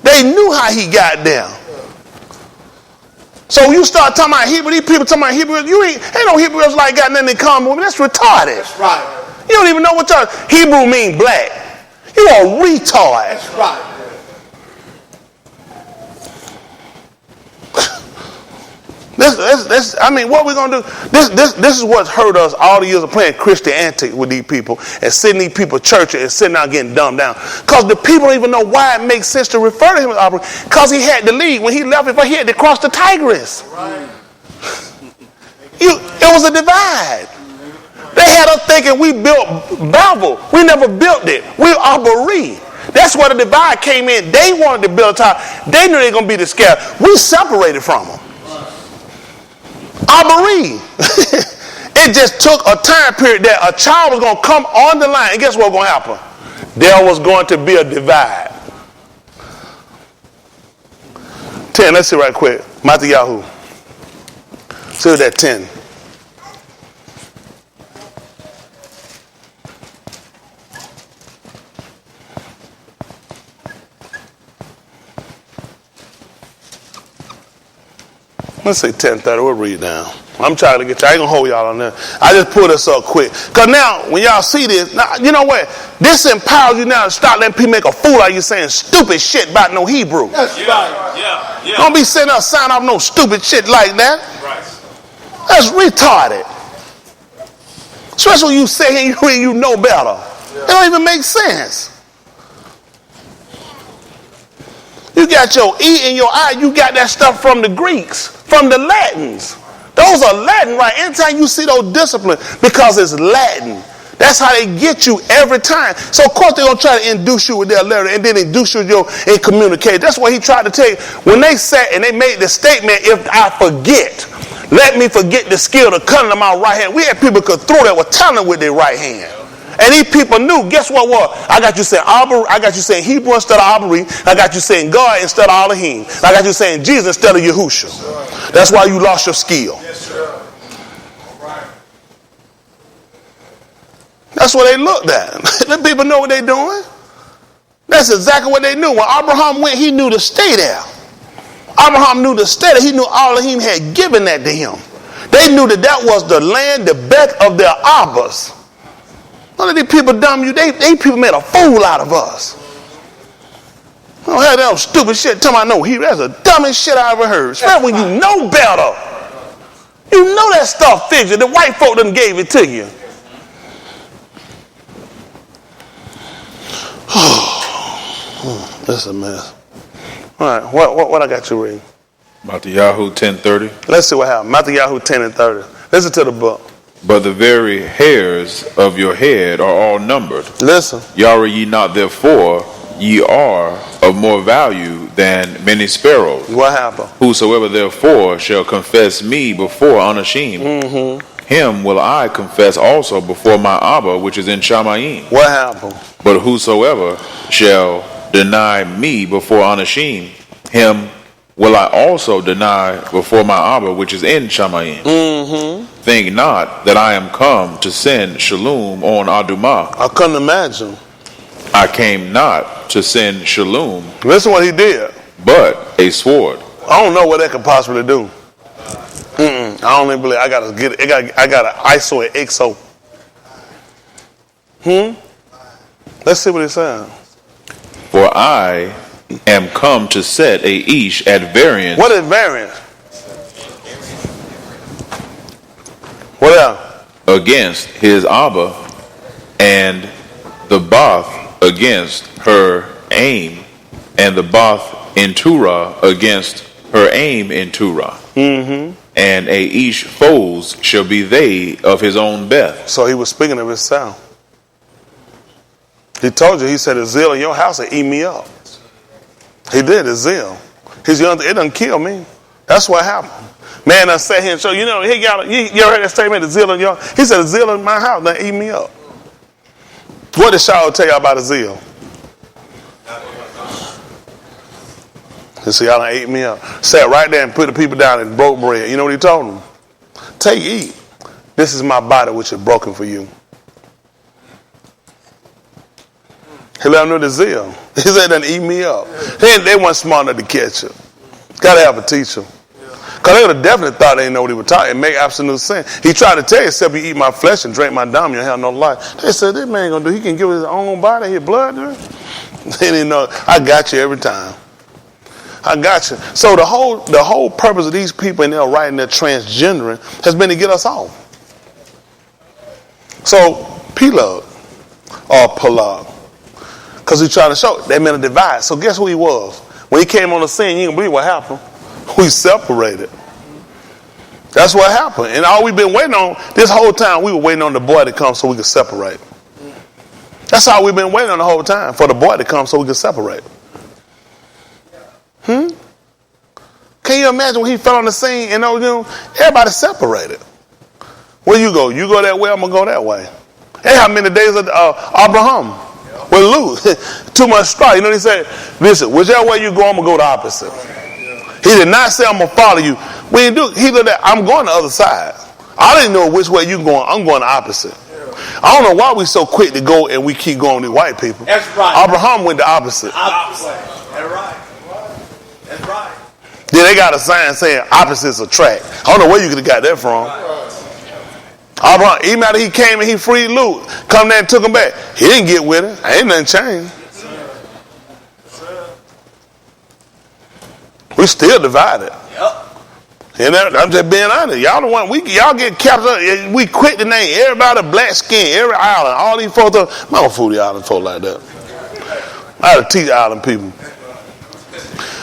They knew how he got there. So you start talking about Hebrew, these people talking about Hebrew, ain't no Hebrews like got nothing in common with me. That's retarded. That's right. You don't even know what Hebrew mean black. You a retard. That's right. I mean, what we're going to do, this is what's hurt us all the years of playing Christianity with these people and sitting these people churches and sitting out getting dumbed down. Because the people don't even know why it makes sense to refer to him as Abram. Because he had to leave. When he left, he had to cross the Tigris. Right. It was a divide. They had us thinking we built Babel. We never built it. We're Abari. That's where the divide came in. They wanted to build a tower. They knew they were going to be the scare. We separated from them. Abari. It just took a time period that a child was going to come on the line. And guess what was going to happen? There was going to be a divide. 10, let's see right quick. Matthew. See that 10. Let's say 10:30. We'll read down. I'm trying to get you. I ain't gonna hold y'all on there. I just pull this up quick. Cause now when y'all see this, now, you know what? This empowers you now to start letting people make a fool out of you saying stupid shit about no Hebrew. That's right. Yeah. Don't be sitting up signing off no stupid shit like that. Right. That's retarded. Especially when you say you know better. It don't even make sense. You got your E in your eye. You got that stuff from the Greeks, from the Latins. Those are Latin, right? Anytime you see those disciplines, because it's Latin. That's how they get you every time. So of course they're gonna try to induce you with their letter and then induce you in communicate. That's what he tried to tell you. When they said and they made the statement, if I forget, let me forget the skill of cutting them out right hand. We had people could throw that with talent with their right hand. And these people knew, guess what? I got you saying I got you saying Hebrew instead of Abari. I got you saying God instead of Elohim. I got you saying Jesus instead of Yahushua. That's why you lost your skill. Yes, sir. Right. That's what they looked at. The people know what they're doing. That's exactly what they knew. When Abraham went, he knew to stay there. Abraham knew to stay there. He knew Elohim had given that to him. They knew that was the land, the best of their Abbas. None of these people dumb you. They people made a fool out of us. I don't have that stupid shit. Tell me I know Hebrew. That's the dumbest shit I ever heard. Especially when you know better. You know that stuff fixed. The white folk done gave it to you. This is a mess. All right, what I got you reading? Matthew 10:30. Let's see what happened. Matthew 10:30. Listen to the book. But the very hairs of your head are all numbered. Listen. Yara ye not therefore, ye are of more value than many sparrows. What happened? Whosoever therefore shall confess me before unashamed, him will I confess also before my Abba which is in Shamayim. What happened? But whosoever shall deny me before unashamed, him will I also deny before my Abba which is in Shamayim. Think not that I am come to send shalom on Adumah. I couldn't imagine. I came not to send shalom, Listen what he did. but a sword. I don't know what that could possibly do. I don't even believe. I gotta get it. I gotta ISO and EXO. Let's see what it says. For I am come to set a ish at variance. What is variance? What else? Against his Abba, and the Bath against her aim, and the Bath in Turah against her aim in Turah. And a ish foes shall be they of his own Beth. So he was speaking of himself. He told you, he said, the zeal in your house will eat me up. He did, the zeal. It doesn't kill me. That's what happened. Man done sat here and showed, you ever heard that statement, the zeal in your, he said, the zeal in my house done eat me up. What did Shaul tell you about the zeal? He said, y'all done ate me up. Sat right there and put the people down and broke bread. You know what he told them? Take, eat. This is my body which is broken for you. He let them know the zeal. He said, done eat me up. They weren't smart enough to catch it. Got to have a teacher. Because they would have definitely thought they didn't know what he was talking. It made absolute sense. He tried to tell you, except you eat my flesh and drink my dam, you'll have no life. They said, this man going to do, he can give his own body, his blood to it. They didn't know. I got you every time. I got you. So the whole purpose of these people in there writing their transgendering has been to get us off. So Pelag or Pelag, because he's trying to show they meant a divide. So guess who he was? When he came on the scene, you can believe what happened. We separated. That's what happened. And all we've been waiting on, this whole time, we were waiting on the boy to come so we could separate. That's all we've been waiting on the whole time, for the boy to come so we could separate. Can you imagine when he fell on the scene and everybody separated? Where you go? You go that way, I'm going to go that way. Hey, how many days of Abraham with Luke? Too much strife. You know what he said? Listen, whichever way you go, I'm going to go the opposite. He did not say, I'm going to follow you. When he do, he looked at, I'm going the other side. I didn't know which way you going. I'm going the opposite. I don't know why we so quick to go and we keep going to white people. That's right. Abraham went the opposite. Opposite. That's right. That's right. Then they got a sign saying opposites attract. I don't know where you could have got that from. Abraham, even after he came and he freed Luke, come there and took him back. He didn't get with it. Ain't nothing changed. We still divided. Yep. And I'm just being honest. Y'all the one y'all get captured. We quit the name. Everybody black skin, every island, all these folks. I don't fool the island folk like that. I had to teach island people.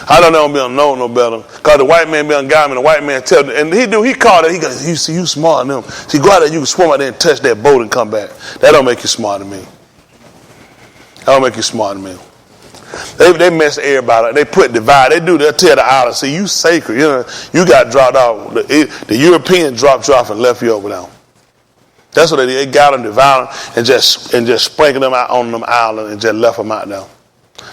I don't know no better. Because the white man be on God, and the white man tell them, and he called it, he goes, you see, you smart than them. See, go out there, you can swim out there and touch that boat and come back. That don't make you smart than me. That don't make you smart than me. They mess everybody up. They put divide. They'll tell the island, see, you sacred. You got dropped off. The European dropped you off and left you over there. That's what they did. They got them, divided them, and just sprinkled them out on them island and just left them out there.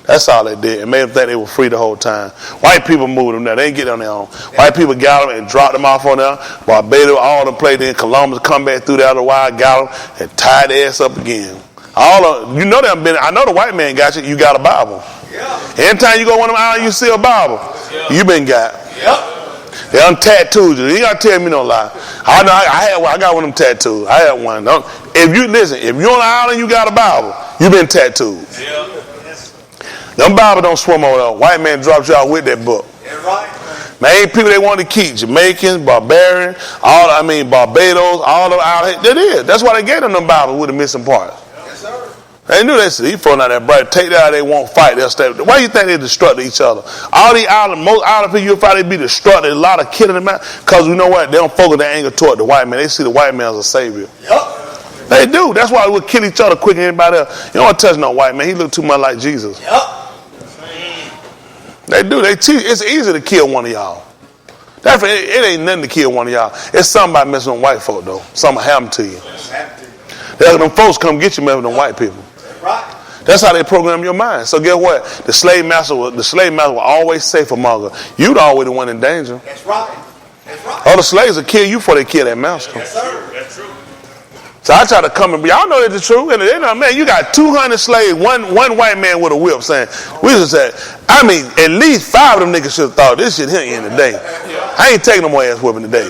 That's all they did. And made them think they were free the whole time. White people moved them there. They didn't get on their own. White people got them and dropped them off on there. Barbados, all them played in Columbus, come back through the other wide, got them, and tied their ass up again. I know the white man got you. You got a Bible. Yeah. Anytime you go one of them islands, you see a Bible. Yeah. You been got. Yep. They done tattooed you. You ain't got to tell me no lie. I know. I got one of them tattoos. I had one. If you're on the island, you got a Bible. You been tattooed. Yeah. Them Bible don't swim over there. White man dropped you out with that book. Yeah, right. Main people they want to keep, Jamaicans, Barbarians, Barbados, all of out here. That is. That's why they gave them Bibles with the missing parts. Yes, sir. They knew they said, he throwing out that bright, take that out, they won't fight, they'll stay. Why do you think they destruct each other? All these islands, most island people, you'll find they be destructed, a lot of killing them out. Because you know what? They don't focus their anger toward the white man. They see the white man as a savior. Yep. They do. That's why we'll kill each other quicker than anybody else. You don't want to touch no white man. He look too much like Jesus. Yep. They do. They teach. It's easy to kill one of y'all. It ain't nothing to kill one of y'all. It's somebody messing with white folk, though. Something happen to you. That's them folks come get you messing with them white people. Right. That's how they program your mind. So guess what? The slave master will always say for Margaret, you'd always the one in danger. That's right. That's right. All the slaves will kill you before they kill that master. Yes, sir. That's true. So I try to come and y'all know that's the truth. And they know, man, you got 200 slaves, one white man with a whip saying, we just said, I mean, at least 5 of them niggas should have thought this shit here in today. I ain't taking no more ass whooping today.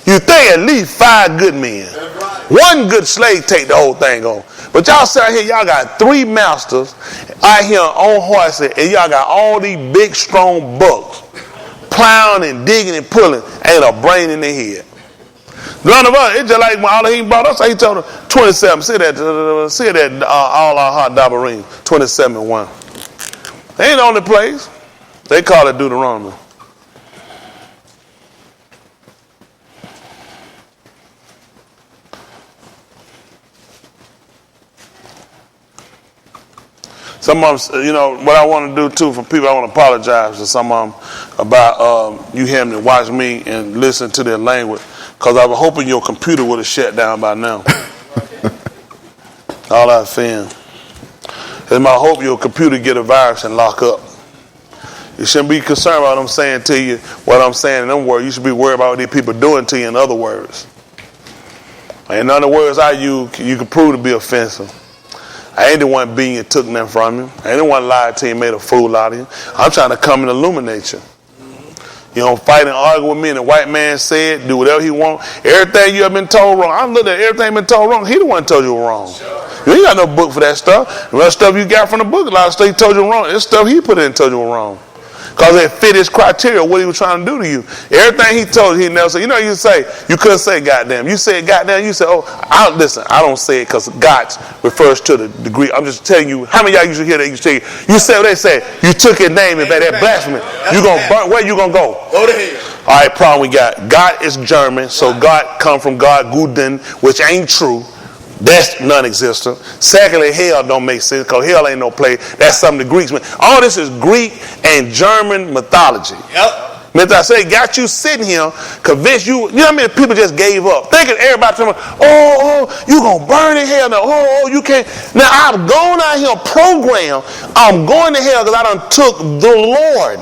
You think at least 5 good men. One good slave take the whole thing on. But y'all sit out here, y'all got 3 masters out here on horses, and y'all got all these big, strong bucks plowing and digging and pulling. Ain't a brain in their head. None of us, it's just like when Elohim brought us, he told them 27. See that all our heart Dabarim, 27:1. They ain't the only place. They call it Deuteronomy. Some of them, you know, what I want to do too for people, I want to apologize to some of them about you having to watch me and listen to their language, because I was hoping your computer would have shut down by now. All I fear. It's my hope your computer get a virus and lock up. You shouldn't be concerned about what I'm saying to you, what I'm saying in them words. You should be worried about what these people doing to you in other words. In other words I use, you can prove to be offensive. I ain't the one being you took nothing from you. I ain't the one lied to you and made a fool out of you. I'm trying to come and illuminate you. You don't fight and argue with me and the white man said, do whatever he want. Everything you have been told wrong. I looked at everything been told wrong. He the one told you wrong. You ain't got no book for that stuff. The rest stuff you got from the book, a lot of stuff he told you wrong. This stuff he put in and told you wrong. Because it fit his criteria, what he was trying to do to you. Everything he told you, he never said. You know, you say, you couldn't say goddamn. You said goddamn, you say, oh, listen, I don't say it because God refers to the degree. I'm just telling you, how many of y'all usually hear that? You say what they say. You took his name and that blasphemy. You going to burn, where you going to go? Go to hell. All right, problem we got. God is German, so God come from God, Guden, which ain't true. That's non-existent. Secondly, hell don't make sense because hell ain't no place. That's something the Greeks meant. All this is Greek and German mythology. Yep. Meant I say, got you sitting here, convinced you. You know how many people just gave up, thinking everybody told me, you gonna burn in hell now? You can't. Now I've gone out here programmed. I'm going to hell because I done took the Lord,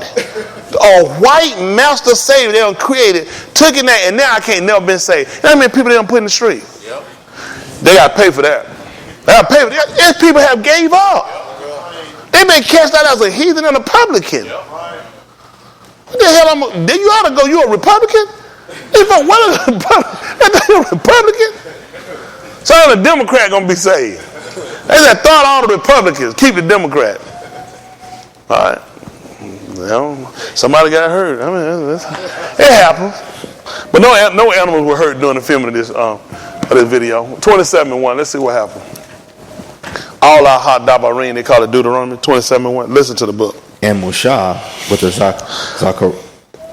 a white master savior they done created, took it there, and now I can't never been saved. You know how many people they done put in the street? Yep. They got to pay for that. They got to pay for that. These people have gave up. They've been cast out as a heathen and a publican. What the hell? You ought to go. You a Republican? What is a Republican? So the Democrat gonna be saved. They said thought all the Republicans keep the Democrat. All right. Well, somebody got hurt. I mean, it happens. But no animals were hurt during the filming of this video. 27:1. Let's see what happened. All our hot dabarim, they call it Deuteronomy 27:1. Listen to the book. And Moshe with the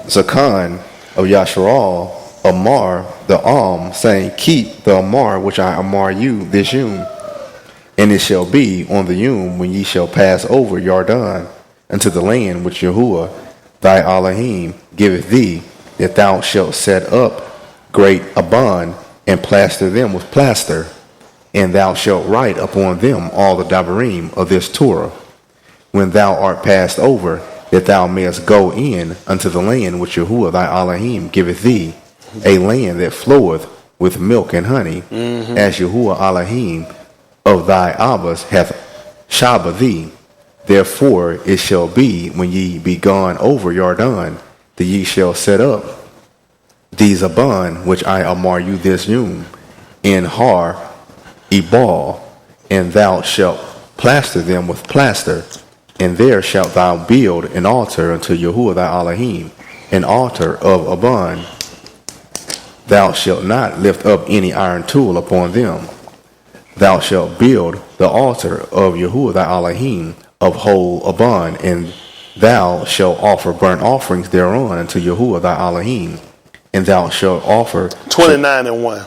Zakan of Yasharal, Amar the saying, keep the Amar which I Amar you this yom. And it shall be on the yom when ye shall pass over Yarden unto the land which Yahuwah thy Elohim giveth thee, that thou shalt set up great Aban and plaster them with plaster, and thou shalt write upon them all the dabarim of this Torah, when thou art passed over, that thou mayest go in unto the land which Yahuwah thy Elohim giveth thee, a land that floweth with milk and honey, as Yahuwah Elohim of thy Abbas hath shabba thee. Therefore it shall be, when ye be gone over Yarden, that ye shall set up these Aban, which I amar you this yom, in Har Ebal, and thou shalt plaster them with plaster, and there shalt thou build an altar unto Yahuwah thy Elohim, an altar of Aban. Thou shalt not lift up any iron tool upon them. Thou shalt build the altar of Yahuwah thy Elohim of whole Aban, and thou shalt offer burnt offerings thereon unto Yahuwah thy Elohim, and thou shalt offer 29:1.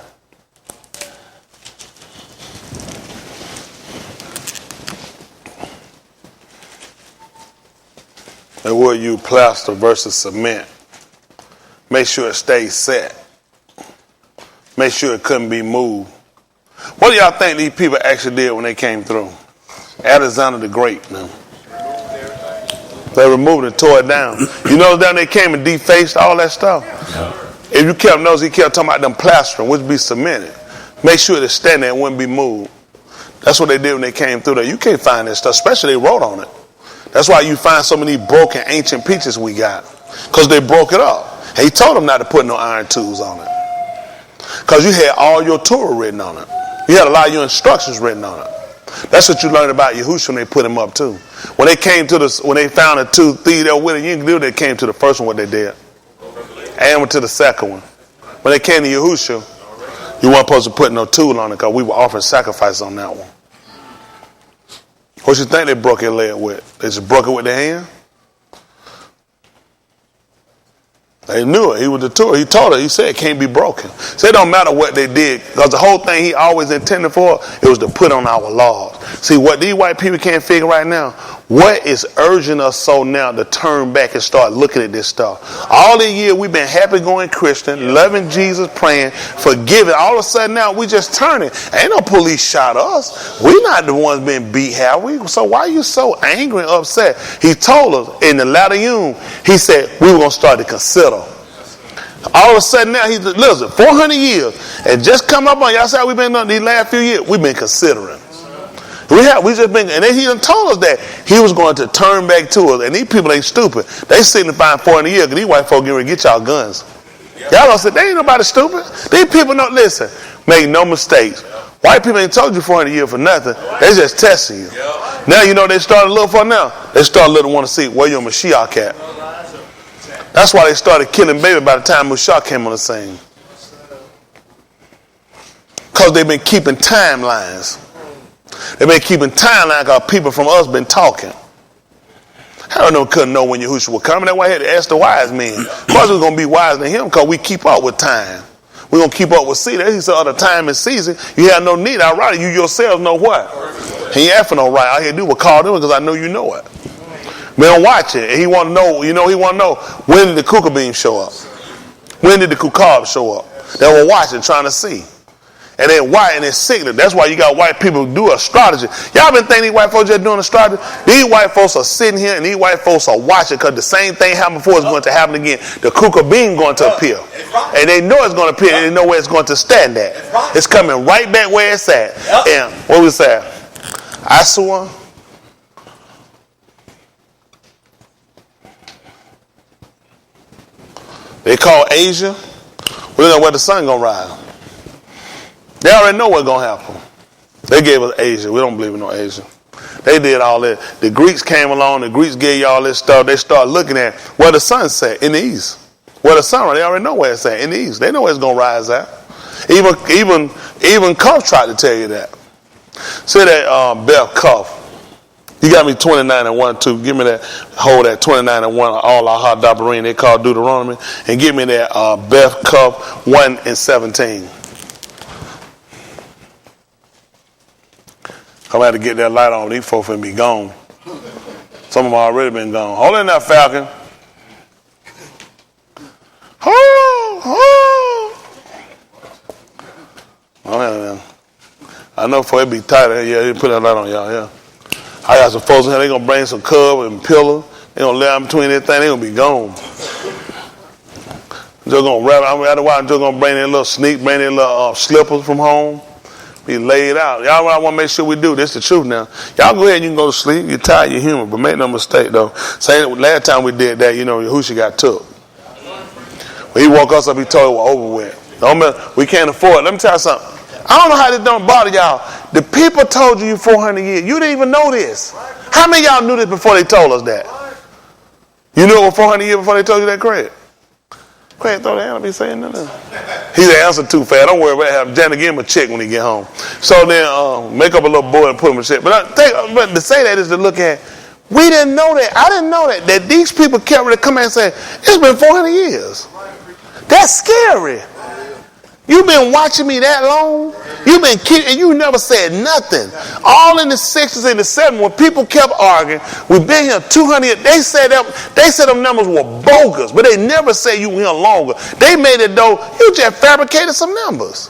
And where you plaster versus cement, make sure it stays set. Make sure it couldn't be moved. What do y'all think these people actually did when they came through? Alexander the Great. Now. They removed it, tore it down. You know, down they came and defaced all that stuff. Yeah. If you kept noticing, he kept talking about them plastering, which be cemented. Make sure it stand there and wouldn't be moved. That's what they did when they came through there. You can't find that stuff, especially they wrote on it. That's why you find so many broken ancient pictures we got. Because they broke it up. And he told them not to put no iron tools on it. Because you had all your Torah written on it. You had a lot of your instructions written on it. That's what you learned about Yahushua when they put him up too. When they found the two thieves that were with him, you can do they came to the first one what they did. And went to the second one. When they came to Yahushua, you weren't supposed to put no tool on it because we were offering sacrifice on that one. What you think they broke your leg with? They just broke it with their hand? They knew it. He was the Torah. He told her. He said it can't be broken. So it don't matter what they did, because the whole thing he always intended for, it was to put on our laws. See, what these white people can't figure right now, what is urging us so now to turn back and start looking at this stuff? All the year we've been happy going Christian, loving Jesus, praying, forgiving. All of a sudden now we just turning. Ain't no police shot us. We not the ones being beat, have we? So why are you so angry and upset? He told us in the latter Yom, he said we were going to start to consider. All of a sudden now, listen, 400 years, and just come up on y'all say we've been on these last few years, we've been considering. We just been, and then he done told us that he was going to turn back to us, and these people ain't stupid. They signifying 400 years, because these white folk getting ready to get y'all guns. Y'all don't say, they ain't nobody stupid. These people don't, listen, make no mistakes. White people ain't told you 400 years for nothing. They just testing you. Now you know they started looking for now. They started looking want to see where your Mashiach at. That's why they started killing baby by the time Mashiach came on the scene. Because they've been keeping timelines. They've been keeping timelines because people from us been talking. Herod couldn't know when Yahushua was coming. That's why he had to ask the wise men. Of course we're going to be wiser than him because we keep up with time. We're going to keep up with season. He said, other time and season, you have no need. I'd rather you yourselves know what. He ain't asking no right. All he do was call them because I know you know it. We don't watch it. He want to know, he want to know, when did the Kuka beam show up? When did the Kukab show up? They were watching, trying to see. And they're white and they're sickly. That's why you got white people who do astrology. Y'all been thinking these white folks just doing astrology? These white folks are sitting here and these white folks are watching because the same thing happened before is going to happen again. The Kuka beam going to appear. And they know it's going to appear and they know where it's going to stand at. It's coming right back where it's at. And what was that? Aswan? They call Asia. We don't know where the sun gonna rise. They already know what's gonna happen. They gave us Asia. We don't believe in no Asia. They did all that. The Greeks came along. The Greeks gave you all this stuff. They started looking at where the sun set in the east. Where the sun, they already know where it's at in the east. They know where it's gonna rise at. Even Cuff tried to tell you that. Say that Beth Cuff. You got me 29 and 1, 2. Give me that, hold that 29 and 1, all our hot dabarim they call Deuteronomy. And give me that Beth Cup 1 and 17. I'm going to have to get that light on. These folks finna be gone. Some of them already been gone. Hold in there, Falcon. I know for it be tight. Yeah, you put that light on, y'all. Yeah. I got some folks in here, they going to bring some cover and pillow. They going to lay out between everything, they going to be gone. Just going to wrap, after a while, just going to bring their little bring their little slippers from home. Be laid out. Y'all I want to make sure we do. This is the truth now. Y'all go ahead and you can go to sleep. You're tired, you're human, but make no mistake though. Same last time we did that, Yahushua got took. When he woke us up, he told it was over with. We can't afford it. Let me tell you something. I don't know how this don't bother y'all. The people told you 400 years. You didn't even know this. How many of y'all knew this before they told us that? You knew it was 400 years before they told you that, Craig? Craig, throw the hand up, be saying nothing. He's the answer too fast. Don't worry about it. Janet, give him a check when he get home. So then make up a little boy and put him a check. But to say that is to look at, we didn't know that. I didn't know that these people kept to come in and say, it's been 400 years. That's scary. You've been watching me that long. You've been kidding, and you never said nothing. All in the 60s and the 70s, when people kept arguing, we've been here 200 years. They said them numbers were bogus, but they never said you were here longer. They made it though you just fabricated some numbers.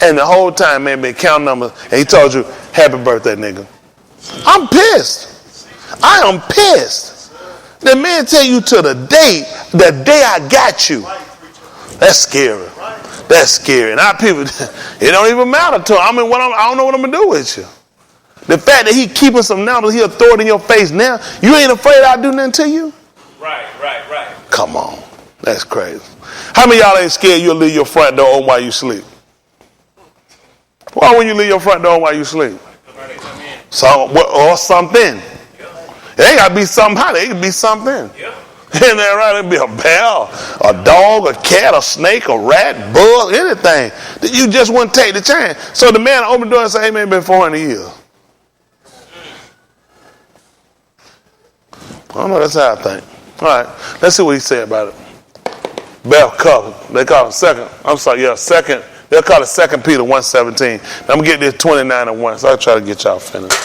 And the whole time, man, been counting numbers, and he told you, happy birthday, nigga. I'm pissed. I am pissed. The man tell you to the day I got you. That's scary. That's scary. And our people, it don't even matter to them. I don't know what I'm going to do with you. The fact that he keeping some numbers, he'll throw it in your face now. You ain't afraid I'll do nothing to you? Right. Come on. That's crazy. How many of y'all ain't scared you'll leave your front door open while you sleep? Why wouldn't you leave your front door while you sleep? Or something. It ain't got to be something hot. It can be something. Isn't that right? It can be a bear, a dog, a cat, a snake, a rat, bug, anything. That you just wouldn't take the chance. So the man opened the door and said, hey, man, been 400 years. I don't know. That's how I think. All right. Let's see what he said about it. Bell cover. They call it second. I'm sorry. Yeah, second. They'll call it 2 Peter 1:17. I'm going to get this 29 and 1. So I'll try to get y'all finished.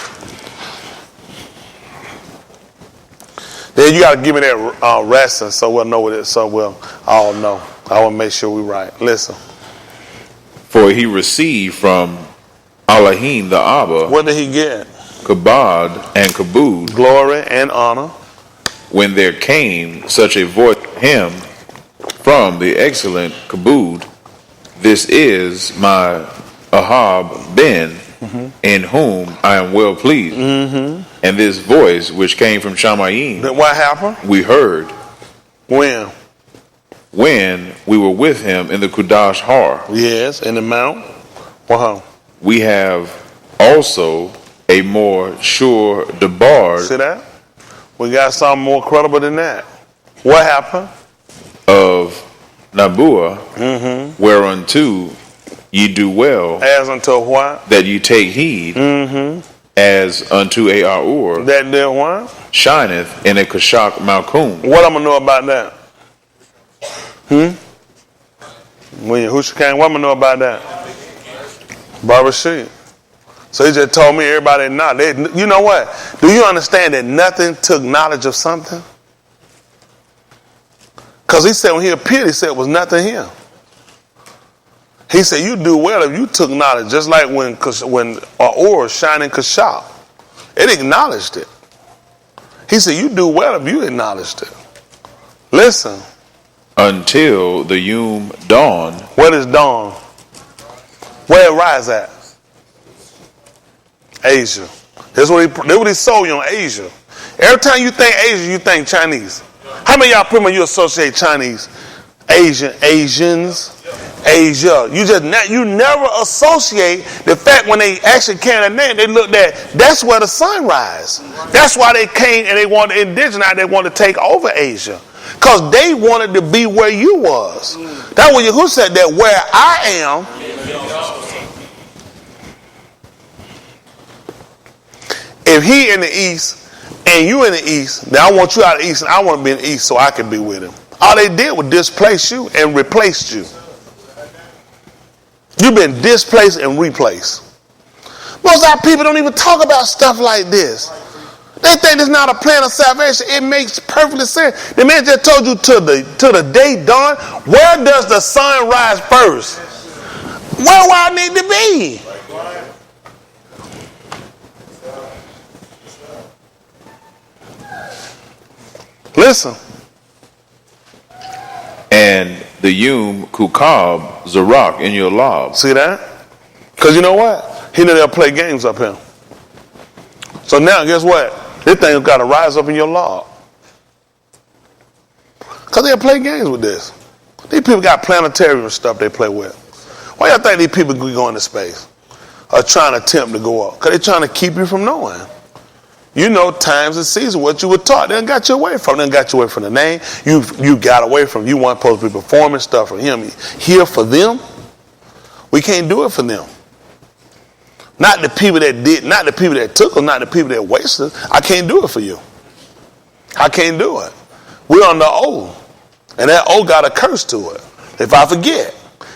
Then you got to give me that lesson so we'll know what it is. So we'll all know. I want to make sure we're right. Listen. For he received from Elohim the Abba What did he get? kabod and kabod Glory and honor. when there came such a voice to him from the excellent kabod, this is my Ahab Ben, in whom I am well pleased. And this voice which came from Shamayim Then what happened? we heard When? when we were with him in the Kudash Har. Yes, in the mount. Wow. We have also a more sure debar See that? We got something more credible than that. What happened? of Nabuah, whereunto ye do well As until what? that you take heed, as unto a Aur That did what? shineth in a Kashak Malkum. What I'm going to know about that? When Yahushua came, what I'm going to know about that? Barbara Sheep. So he just told me everybody not. You know what? Do you understand that nothing took knowledge of something? Because he said when he appeared, he said it was nothing here. He said you do well if you took knowledge, just like when Aur shined in Kashaf. It acknowledged it. He said you do well if you acknowledged it. Listen. Until the Yom dawn, What is dawn? Where it rise at? Asia. That's what he sold you on Asia. Every time you think Asia, you think Chinese. How many of y'all pretty much you associate Chinese, Asians, Asia? You never associate the fact when they actually came to name, they looked at that's where the sun rise. That's why they came and they wanted to indigenize. They wanted to take over Asia because they wanted to be where you was. That's what Yahushua said that where I am. If he in the east and you in the east, then I want you out of the east and I want to be in the east so I can be with him. All they did was displace you and replaced you. You've been displaced and replaced. Most of our people don't even talk about stuff like this. They think it's not a plan of salvation. It makes perfect sense. The man just told you to the day dawn. Where does the sun rise first? Where do I need to be? Listen. and the Yom Kukab Zarak in your lob. See that? Because you know what? He knew they'll play games up here. So now, guess what? This thing's got to rise up in your log. Because they'll play games with this. These people got planetarium stuff they play with. Why y'all think these people go into space? Or trying to attempt to go up? Because they're trying to keep you from knowing. You know times and seasons, what you were taught. They done got you away from. They done got you away from the name. You got away from. You weren't supposed to be performing stuff for him. Here for them. We can't do it for them. Not the people that did, not the people that took them, not the people that wasted. I can't do it for you. I can't do it. We're on the O. And that O got a curse to it. If I forget.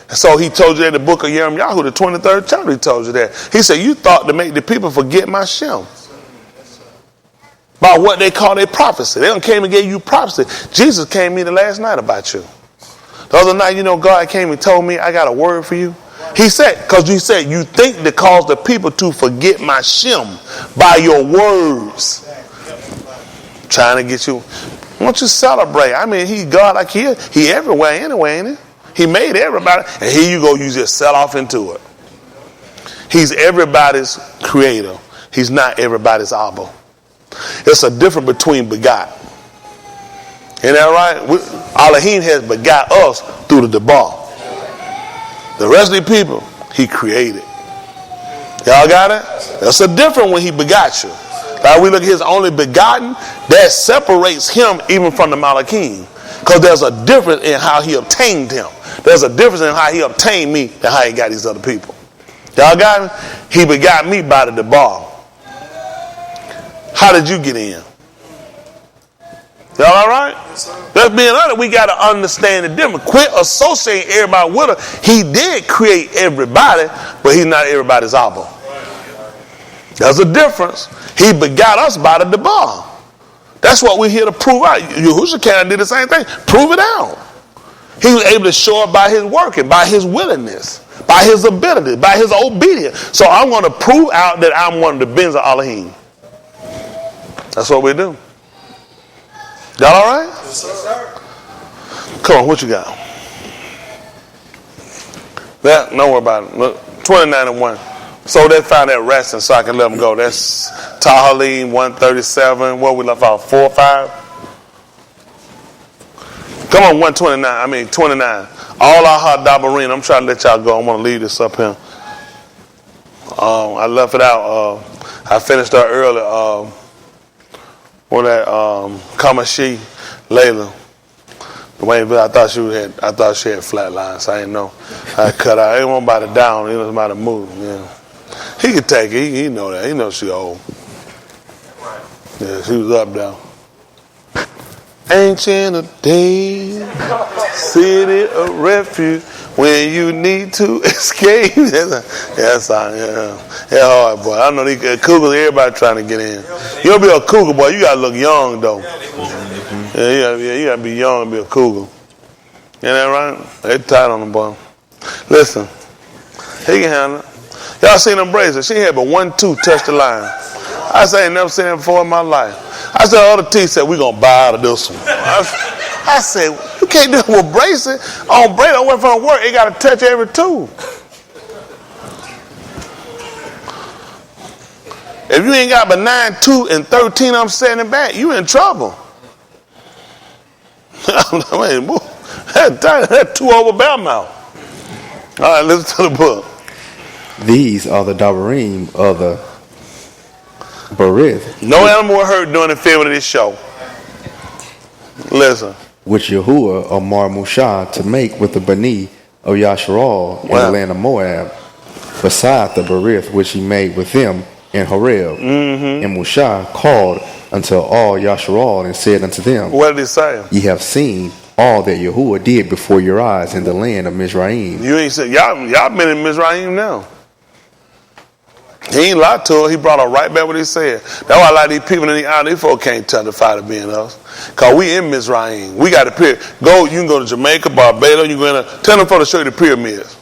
And so he told you that in the book of Jeremiah, the 23rd chapter, he told you that. He said, you thought to make the people forget my Shem. About what they call their prophecy. They done came and gave you prophecy. Jesus came to me the last night about you. The other night, you know, God came and told me, I got a word for you. He said, because you said, you think to cause the people to forget my Shem by your words. Trying to get you. Why don't you celebrate? I mean, he God like he everywhere anyway, ain't he? He made everybody. And here you go, you just sell off into it. He's everybody's creator. He's not everybody's Abba. It's a difference between begot. Isn't that right? Elohim has begot us through the Debar. The rest of the people, he created. Y'all got it? That's a different when he begot you. Like we look at his only begotten, that separates him even from the Malachim. Because there's a difference in how he obtained him. There's a difference in how he obtained me than how he got these other people. Y'all got it? He begot me by the Debar. How did you get in? Y'all all right? Let's be honest, we got to understand the difference. Quit associating everybody with her. He did create everybody, but he's not everybody's Abba. There's a difference. He begot us by the Debar. That's what we're here to prove out. Yahushua kind of did the same thing. Prove it out. He was able to show it by his working, by his willingness, by his ability, by his obedience. So I'm going to prove out that I'm one of the bins of Elohim. That's what we do. Y'all all right? Yes, sir. Come on, what you got? That, don't worry about it. Look, 29 and 1. So they found that resting so I can let them go. That's Tahalim 137. What we left out? 4 or 5? Come on, 29. All our hot dabarin. I'm trying to let y'all go. I'm going to leave this up here. I left it out. I finished up early. Kamashi Layla. I thought she had flat lines. I didn't know. I cut out. Ain't one about it down. It was about to move. Yeah. He could take it. He know that. He knows she old. Yeah, she was up there. Ancient of days, city of refuge, when you need to escape. Yeah, hard boy. I know these cougars, everybody trying to get in. You'll be a cougar, boy. You gotta look young though. Yeah, you gotta be young and be a cougar. Ain't that right? They tight on them, boy. Listen, he can handle it. Y'all seen them bracelets? She had but 1 tooth touch the line. I say I ain't never seen that before in my life. I said, other teeth said, we gonna buy out of this one. I said, you can't do it with bracelet. On bracelet, I went from work, it got to touch every tooth. If you ain't got but 9 tooth and 13 I'm setting it back, you in trouble. I mean, that 2 over bare mouth. All right, listen to the book. These are the dabarim of the Berith. No animal were hurt during the film of this show. Listen. Which Yahuwah of Mar Mushah to make with the Bani of Yasharal in the land of Moab, beside the Berith which he made with them in Horeb. And Mushah called unto all Yasharal and said unto them, what did he say? Ye have seen all that Yahuwah did before your eyes in the land of Mizraim. You ain't said y'all been in Mizraim now. He ain't lied to her. He brought her right back what he said. That's why a lot of these people in the island, these folks can't testify to being us. Because we in Mizraim. We got to pier. You can go to Jamaica, Barbados. You go in there. Tell them to show you the pyramids.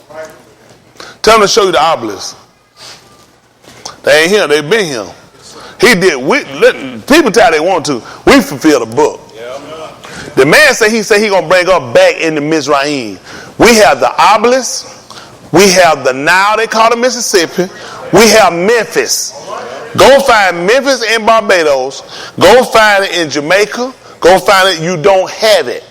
Tell them to show you the obelisk. They ain't here. They been here. He did. People tell they want to. We fulfill the book. The man said he going to bring us back into Mizraim. We have the obelisk. We have the Nile, they call it Mississippi. We have Memphis. Go find Memphis in Barbados. Go find it in Jamaica. Go find it. You don't have it.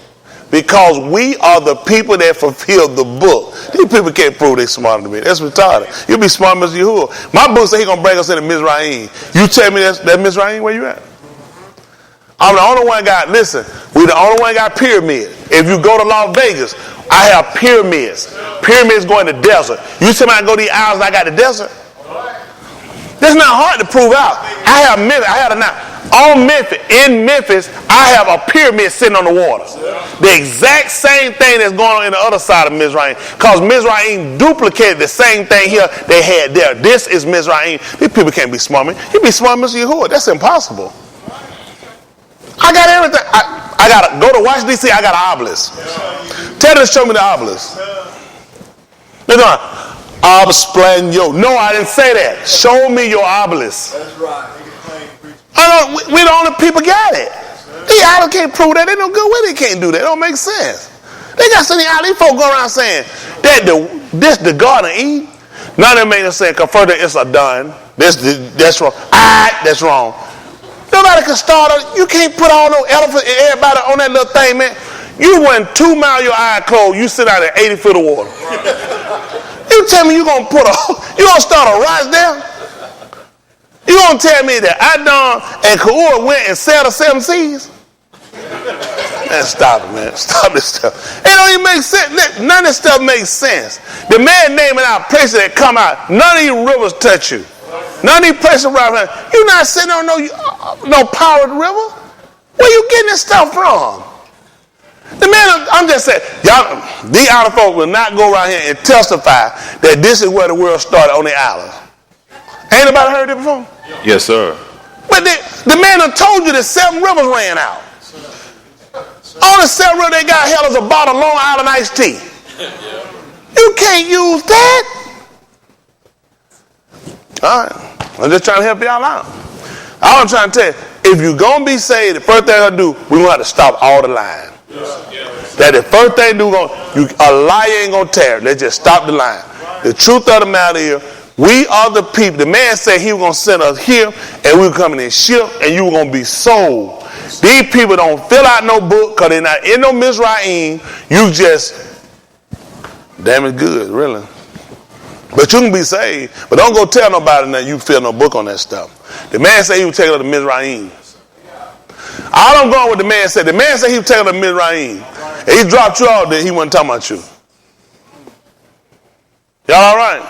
Because we are the people that fulfill the book. These people can't prove they're smarter than me. That's retarded. You'll be smart, Mr. Yahuwah. My book said he's going to bring us into Mizraim. You tell me that Mizraim, where you at? I'm the only one listen, we the only one got pyramids. If you go to Las Vegas, I have pyramids. Pyramids go in the desert. You tell me I go to the islands and I got the desert? That's not hard to prove out. I have Memphis. In Memphis, I have a pyramid sitting on the water. The exact same thing that's going on in the other side of Mizraim. Because Mizraim duplicated the same thing here they had there. This is Mizraim. These people can't be smart, man. You be smart, Mr. Yahuwah. That's impossible. I got everything. I got to go to Washington, D.C. I got an obelisk. Tell them to show me the obelisk. They're going, Obsplanio. No, I didn't say that. Show me your obelisk. That's right. We the only people got it. These islands can't prove that. They no good way they can't do that. It don't make sense. They got some of these folks go around saying that this the Garden of Eden. None of them make no sense. Because further, it's a done. That's wrong. That's wrong. Nobody can start. You can't put all those elephants and everybody on that little thing, man. You went 2 miles, your eye closed. You sit out at 80 feet of water. You tell me you gonna start a rise there? You gonna tell me that Adon and Korah went and sailed the 7 seas? Man, stop it, man. Stop this stuff. It don't even make sense. None of this stuff makes sense. The man naming out places that come out, none of these rivers touch you. None of these places around here. You're not sitting on no powered river. Where you getting this stuff from? The man, I'm just saying, y'all, these island folks will not go around here and testify that this is where the world started on the island. Ain't nobody heard it before? Yes, sir. But the man done told you that 7 rivers ran out. Only 7 rivers they got hell is a bottle of Long Island iced tea. You can't use that. All right. I'm just trying to help y'all out. All I'm trying to tell you, if you're going to be saved, the first thing I do, we're going to have to stop all the lying. That the first thing a liar ain't going to tear. Let's just stop the lying. The truth of the matter is, we are the people. The man said he was going to send us here, and we were coming in ship, and you were going to be sold. These people don't fill out no book because they're not in no Mizraim. You just, damn it good, really. But you can be saved. But don't go tell nobody that you fill no book on that stuff. The man said he was taking us to Mizraim. I don't go with the man said. The man said he was taking us to Mizraim. And he dropped you out there. He wasn't talking about you. Y'all all right?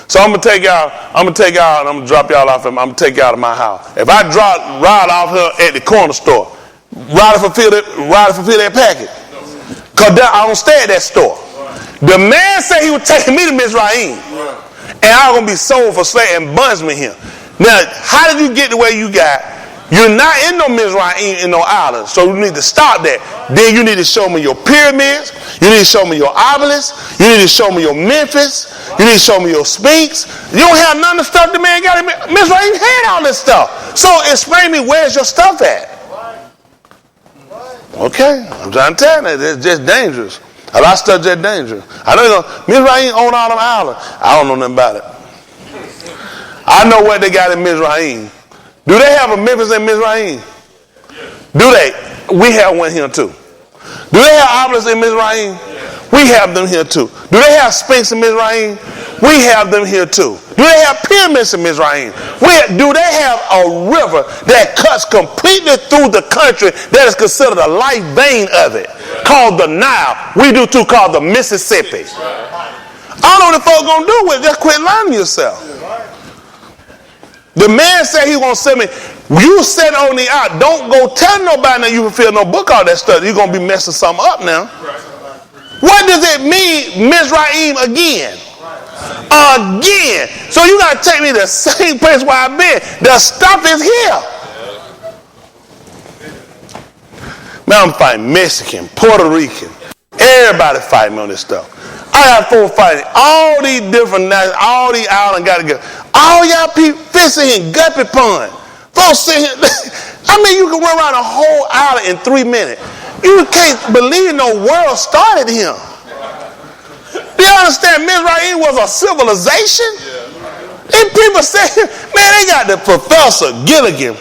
So I'm gonna take y'all, and I'm gonna drop y'all off, and I'm gonna take y'all to my house. If I ride off here at the corner store, Ryder fulfill that packet. Cause I don't stay at that store. The man said he was taking me to Mizraim. And I'm gonna be sold for slave and bondsman here. Now, how did you get the way you got? You're not in no Mizraim in no island, so you need to stop that. Then you need to show me your pyramids. You need to show me your obelisks. You need to show me your Memphis. You need to show me your Sphinx. You don't have none of the stuff the man got in Mizraim. Had all this stuff. So explain me, where's your stuff at? Okay, I'm trying to tell you that it's just dangerous. A lot of stuff just dangerous. I know Mizraim own all them islands. I don't know nothing about it. I know what they got in Mizraim. Do they have a Memphis in Mizraim? Do they? We have one here too. Do they have obelisks in Mizraim? We have them here too. Do they have Sphinx in Mizraim? We have them here too. Do they have pyramids in Mizraim? Do they have a river that cuts completely through the country that is considered a life vein of it, called the Nile? We do too, called the Mississippi. I don't know what the folks gonna do with it. Just quit lying to yourself. The man said he gonna send me. You said on the out, don't go tell nobody that you fulfill no book, all that stuff. You're gonna be messing something up now. What does it mean, Mizraim again? Again. So you gotta take me to the same place where I've been. The stuff is here. Man, I'm fighting Mexican, Puerto Rican. Everybody fighting me on this stuff. I got folks fighting all these different nations, all these islands got together. All y'all people fishing in Guppy Pond. Folks sitting here. I mean, you can run around a whole island in 3 minutes. You can't believe no world started here. Do you understand? Mizraim was a civilization? And people say, man, they got the Professor Gilligan.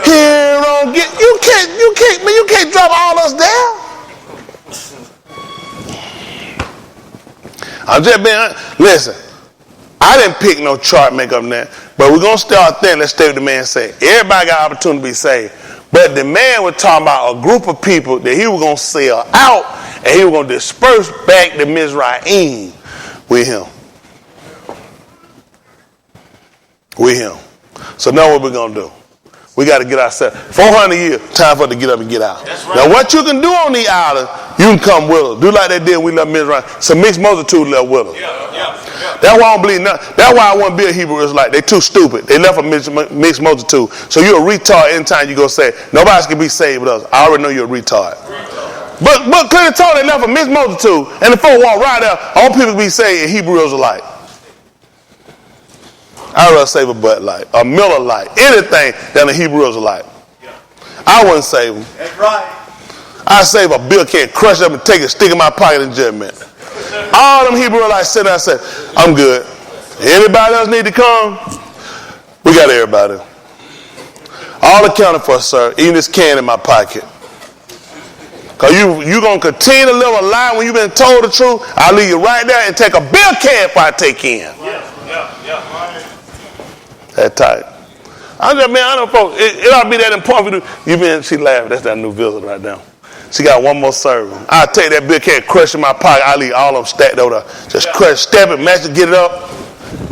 Here on you can't drop all us there. I'm just being, listen, I didn't pick no chart make up there, but we're going to start there. Let's stay with the man say. Everybody got opportunity to be saved. But the man was talking about a group of people that he was going to sell out and he was going to disperse back to Mizraim with him. With him. So now what we're going to do? We got to get ourselves. 400 years, time for us to get up and get out. Right. Now what you can do on the island, you can come with us. Do like they did when we left Mizraim. Some mixed multitude left with us. That's why I don't believe nothing. That's why I wouldn't be a Hebrew Israelite. They too stupid. They left a mixed multitude. So you're a retard anytime you go say, nobody can be saved with us. I already know you're a retard. But clearly told they left a mixed multitude, and the folk walk right there, all people be saved a Hebrew Israelite. I'd rather save a Bud Light, a Miller Light, anything than a Hebrew Israelite. I wouldn't save them. That's right. I'd save a bill can, crush up and take it, stick in my pocket in judgment. All them Hebrew Israelites sitting there and said, I'm good. Anybody else need to come? We got everybody. All accounted for, sir. Even this can in my pocket. Because you going to continue to live a lie when you've been told the truth. I'll leave you right there and take a bill can before I take in. That tight. I know, folks, it ought to be that important for you. She laughing. That's that new visitor right now. She got one more serving. I'll take that bill can, crush in my pocket. I'll leave all of them stacked over there. Just crush, step it, match it, get it up.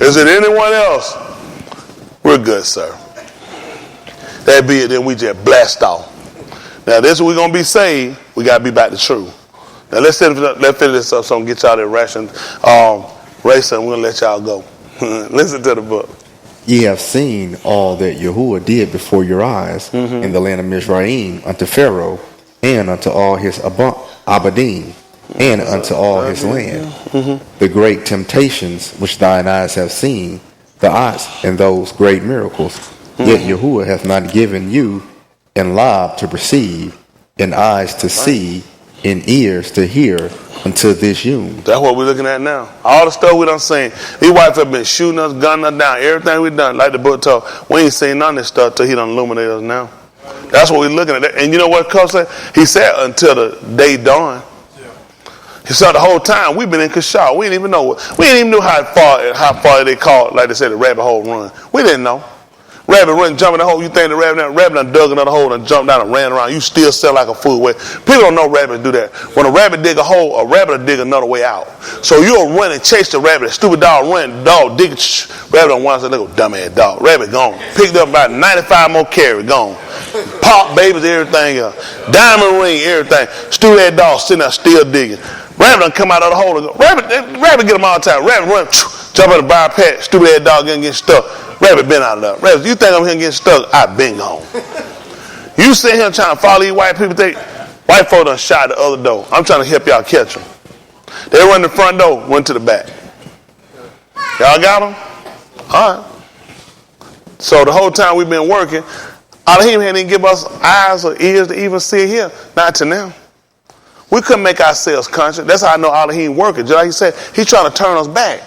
Is it anyone else? We're good, sir. That be it, then we just blast off. Now, this is what we're going to be saved. We got to be back to truth. Now, let's finish this up so I can get y'all that ration. Racing, we're going to let y'all go. Listen to the book. Ye have seen all that Yahuwah did before your eyes in the land of Mizraim unto Pharaoh and unto all his Abadim and unto all his land. The great temptations which thine eyes have seen, the odds and those great miracles. Yet Yahuwah hath not given you in lob to perceive, in eyes to see, in ears to hear, until this yom. That's what we're looking at now. All the stuff we done seen. These whites have been shooting us, gunning us down. Everything we done, like the book told, we ain't seen none of this stuff till he done illuminate us now. That's what we're looking at. And you know what Cub said? He said until the day dawn. He said the whole time we've been in Kashar. We didn't even know. We didn't even know how far they called, like they said, the rabbit hole run. We didn't know. Rabbit run, jump in the hole. You think the rabbit done dug another hole and jumped down and ran around. You still sell like a fool. People don't know rabbits do that. When a rabbit dig a hole, a rabbit will dig another way out. So you'll run and chase the rabbit. Stupid dog run, dog dig, rabbit on one side, little dumbass dog. Rabbit gone. Picked up about 95 more carry, gone. Pop babies, everything else. Diamond ring, everything. Stupid that dog sitting there still digging. Rabbit done come out of the hole and go. Rabbit get them all the time. Rabbit run, jump in the bar patch. Stupid that dog getting stuck. Rabbit been out of there. Rabbit, you think I'm here getting stuck? I been gone. You sit here trying to follow these white people. White folk done shot the other door. I'm trying to help y'all catch them. They run the front door, went to the back. Y'all got them? All right. So the whole time we've been working, Elohim didn't give us eyes or ears to even see here. Not to now. We couldn't make ourselves conscious. That's how I know Elohim working. Just like he said, he's trying to turn us back.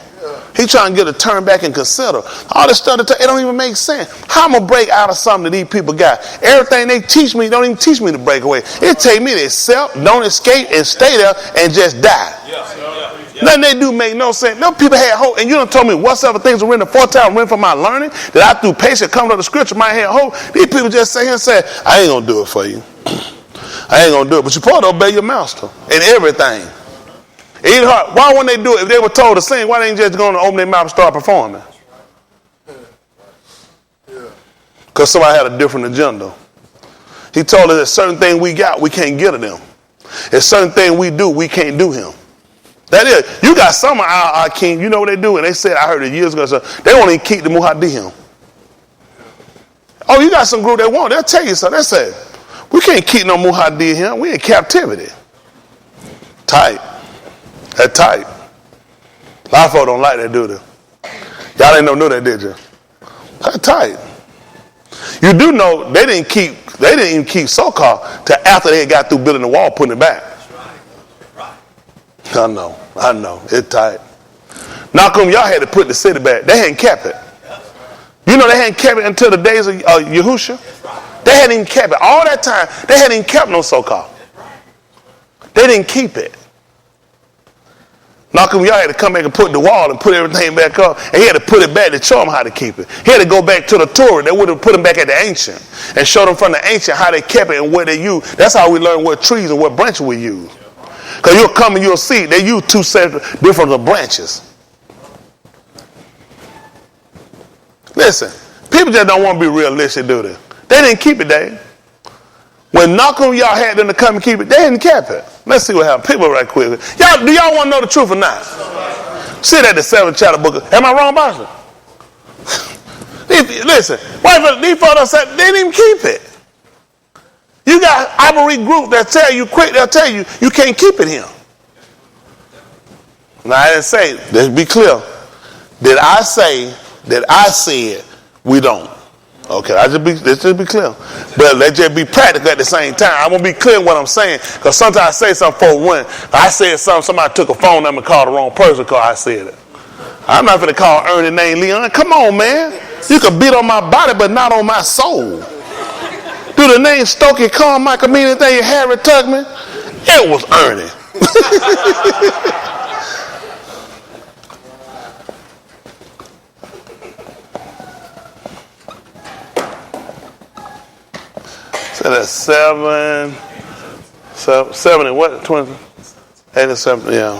He's trying to get a turn back and consider. All this stuff, it don't even make sense. How am I going to break out of something that these people got? Everything they teach me, don't even teach me to break away. It take me to accept, don't escape, and stay there and just die. Nothing they do make no sense. No people had hope. And you done told me whatsoever things are written the 4 times written for my learning, that I through patience come to the scripture might have hope. These people just sit here and say, I ain't going to do it for you. I ain't going to do it. But you're supposed to obey your master in everything. It ain't hard. Why wouldn't they do it? If they were told to sing, why they ain't just going to open their mouth and start performing? Because somebody had a different agenda. He told us that certain things we got, we can't get to them. There's certain things we do, we can't do him. That is, you got some of our king, you know what they do? And they said, I heard it years ago, so they won't even keep the Muhadim. Oh, you got some group that won't. They'll tell you something. They say, we can't keep no Muhadim. We in captivity. Tight. That tight. A lot of folks don't like that, do they? Y'all ain't know that, did you? That tight. You do know they didn't even keep so-called till after they got through building the wall, putting it back. I know. It's tight. Malcolm, y'all had to put the city back. They hadn't kept it. You know they hadn't kept it until the days of Yahusha. They hadn't even kept it. All that time, they hadn't even kept no so-called. They didn't keep it. Malcolm, y'all had to come back and put the wall and put everything back up. And he had to put it back to show them how to keep it. He had to go back to the Torah. They would have put them back at the ancient and show them from the ancient how they kept it and what they used. That's how we learn what trees and what branches we use. Because you'll come and you'll see they use 2 separate different branches. Listen, people just don't want to be realistic, do they? They didn't keep it, Dave. When Malcolm y'all had them to come and keep it, they hadn't kept it. Let's see what happened. People right quick. Do y'all want to know the truth or not? Sit at the 7th chapter book. Am I wrong, Pastor? Listen, these folks said they didn't even keep it. You got Ivory group that tell you quick, they'll tell you you can't keep it here. Now I didn't say, let's be clear. Did I say that I said we don't? Okay, let's just be clear. But let's just be practical at the same time. I'm going to be clear in what I'm saying. Because sometimes I say something for one. I said something, somebody took a phone number and called the wrong person because I said it. I'm not going to call Ernie name Leon. Come on, man. You can beat on my body, but not on my soul. Do the name Stokey Carmichael mean anything? Harry Tubman? It was Ernie. So that's 7 and what? 20? 87, yeah.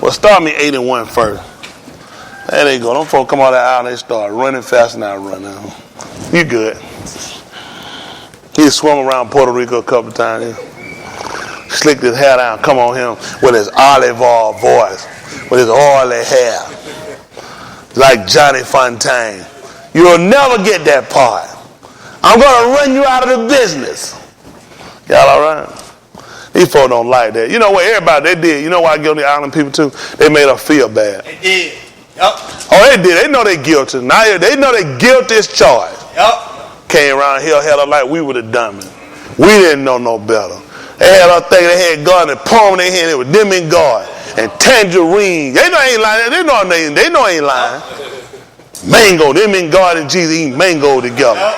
Well, start me 81 first. There they go. Them folks come out of the aisle and they start running fast and I run now. You good. He swum around Puerto Rico a couple of times. Slicked his hair down, come on him with his olive oil voice, with his oily hair. Like Johnny Fontaine. You'll never get that part. I'm going to run you out of the business. Y'all all right? These folks don't like that. You know what? Everybody, they did. You know why I give the island people too? They made us feel bad. They did. Yep. Oh, they did. They know they guilty. Now they know they guilty as charged. Yep. Came around here, held up like we were the dummies. We didn't know no better. They had us thinking they had God and palm in their hand. It was them and God. And tangerine. They know ain't lying. They know ain't lying. Mango. Them and God and Jesus eat mango together. Yep.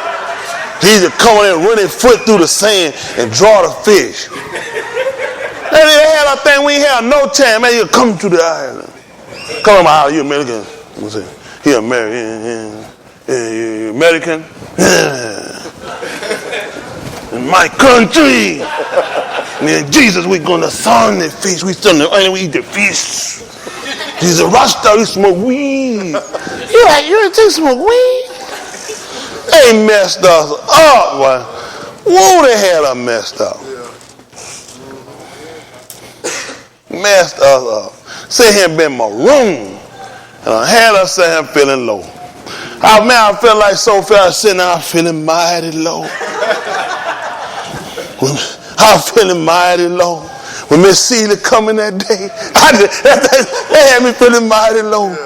Jesus coming in, running foot through the sand and draw the fish. They had a thing we ain't had no time. Man, you come to the island. Come on, my island. You American? He American. You American? In my country. And then Jesus, we gonna sun the fish. We sun the island. We eat the fish. He's a Rasta. We smoke weed. You take smoke weed? They messed us up, boy. Whoa, they had us messed up. Messed us up. Sit here and been marooned. And I had us sit here feeling low. Oh, man, I felt like so fast sitting there feeling mighty low. I was feeling mighty low. When Miss Celia coming that day, they had me feeling mighty low.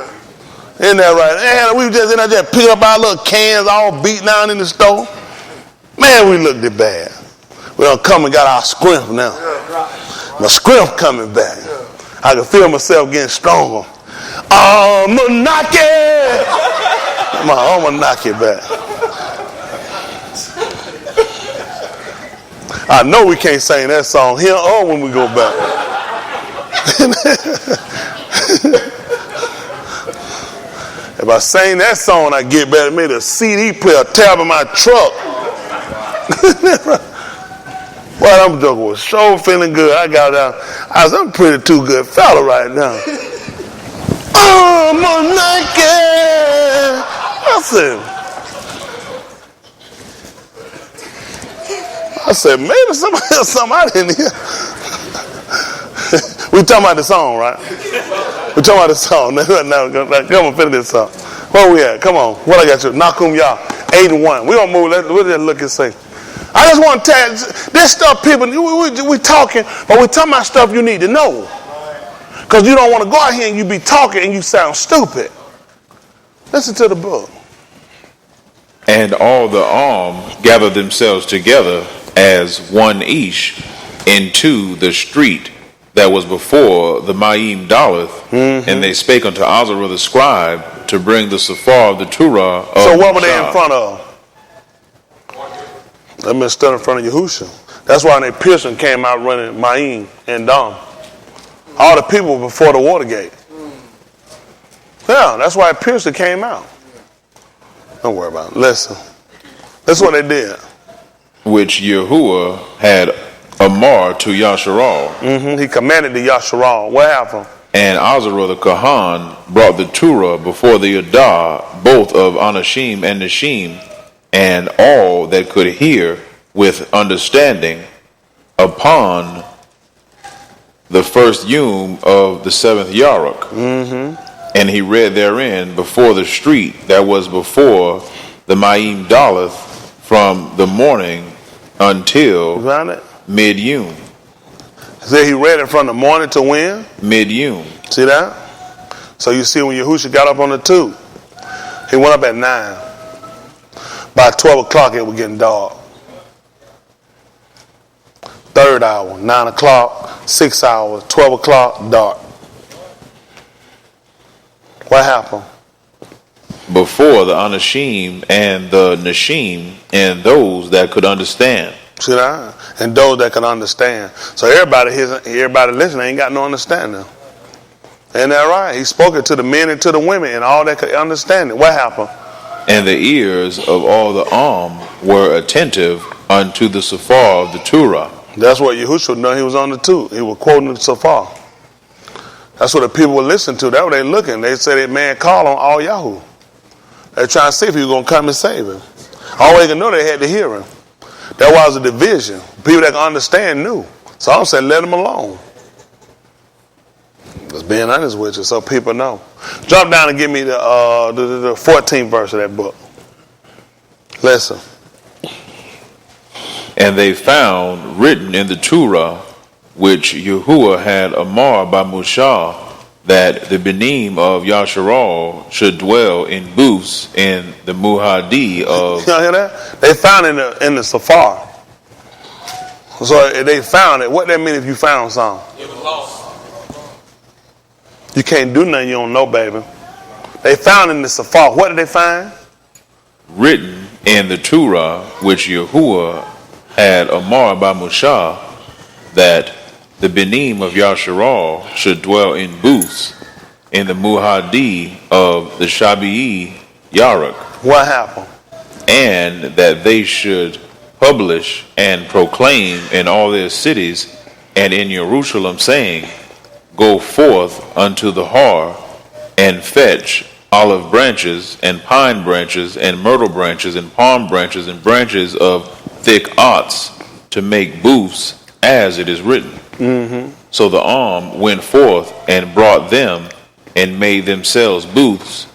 Isn't that right? And we just in there just picking up our little cans all beat down in the store. Man, we looked it bad. We done come and got our scrimp now. My scrimp coming back. I can feel myself getting stronger. I'm gonna knock it. I'm gonna knock it back. I know we can't sing that song here or when we go back. If I sing that song, I get better. Made a CD player tab in my truck. Well, I'm joking. Was so feeling good. I got down. I'm pretty too good fella right now. I'm a naked. I said, maybe somebody else something I didn't hear. We talking about the song, right? We talking about the song. Now, come on, finish this song. Where we at? Come on. What I got you? Nakum Yah, 81. We don't move. We'll just look and see. I just want to tell you, this stuff, people, we talking, but we talking about stuff you need to know. Because you don't want to go out here and you be talking and you sound stupid. Listen to the book. And all the gathered themselves together as one Ish into the street that was before the Ma'im Daleth, and they spake unto Azarah the scribe to bring the Safar of the Torah of So what were they Mushah. in front of? They've been stood in front of Yahusha. That's why when they Pearson came out running Ma'im and Dom. All the people before the Watergate. Yeah, that's why Pearson came out. Don't worry about it. Listen. That's what they did. Which Yahuwah had Amar to Yasharal. He commanded the Yasharal. What happened? And Azarah the Kahan brought the Torah before the Adah, both of Anashim and Nashim, and all that could hear with understanding upon the first yom of the 7th Yaruk. And he read therein before the street that was before the Ma'im Daleth from the morning until Found it? mid-yom. See, he read it from the morning to when? Mid-yom. See that? So you see when Yahusha got up on the tube, he went up at 9. By 12 o'clock, it was getting dark. Third hour, 9 o'clock, 6 hours, 12 o'clock, dark. What happened? Before the Anashim and the Nashim and those that could understand. See that? And those that can understand. So everybody listening ain't got no understanding. Ain't that right? He spoke it to the men and to the women and all that could understand it. What happened? And the ears of all the were attentive unto the Safar of the Torah. That's what Yahushua knew. He was on the two. He was quoting the Safar. That's what the people would listen to. That's what they looking. They said that man called on all Yahoo. They're trying to see if he was going to come and save him. All they could know, they had to hear him. That was a division. People that can understand knew. So I'm saying let them alone. Just being honest with you so people know. Jump down and give me the 14th verse of that book. Listen. And they found written in the Torah, which Yahuwah had amar by Mushah, that the Benim of Yasharal should dwell in booths in the Muhadi of... You hear that? They found it in the Safar. So they found it. What that mean if you found something? It was lost. You can't do nothing you don't know, baby. They found it in the Safar. What did they find? Written in the Torah, which Yahuwah had amar by Mushah, that the Benim of Yasharal should dwell in booths in the Muhadi of the Shabii Yarak. What happened? And that they should publish and proclaim in all their cities and in Jerusalem, saying, Go forth unto the Har and fetch olive branches and pine branches and myrtle branches and palm branches and branches of thick ots to make booths, as it is written. Mm-hmm. So the went forth and brought them and made themselves booths,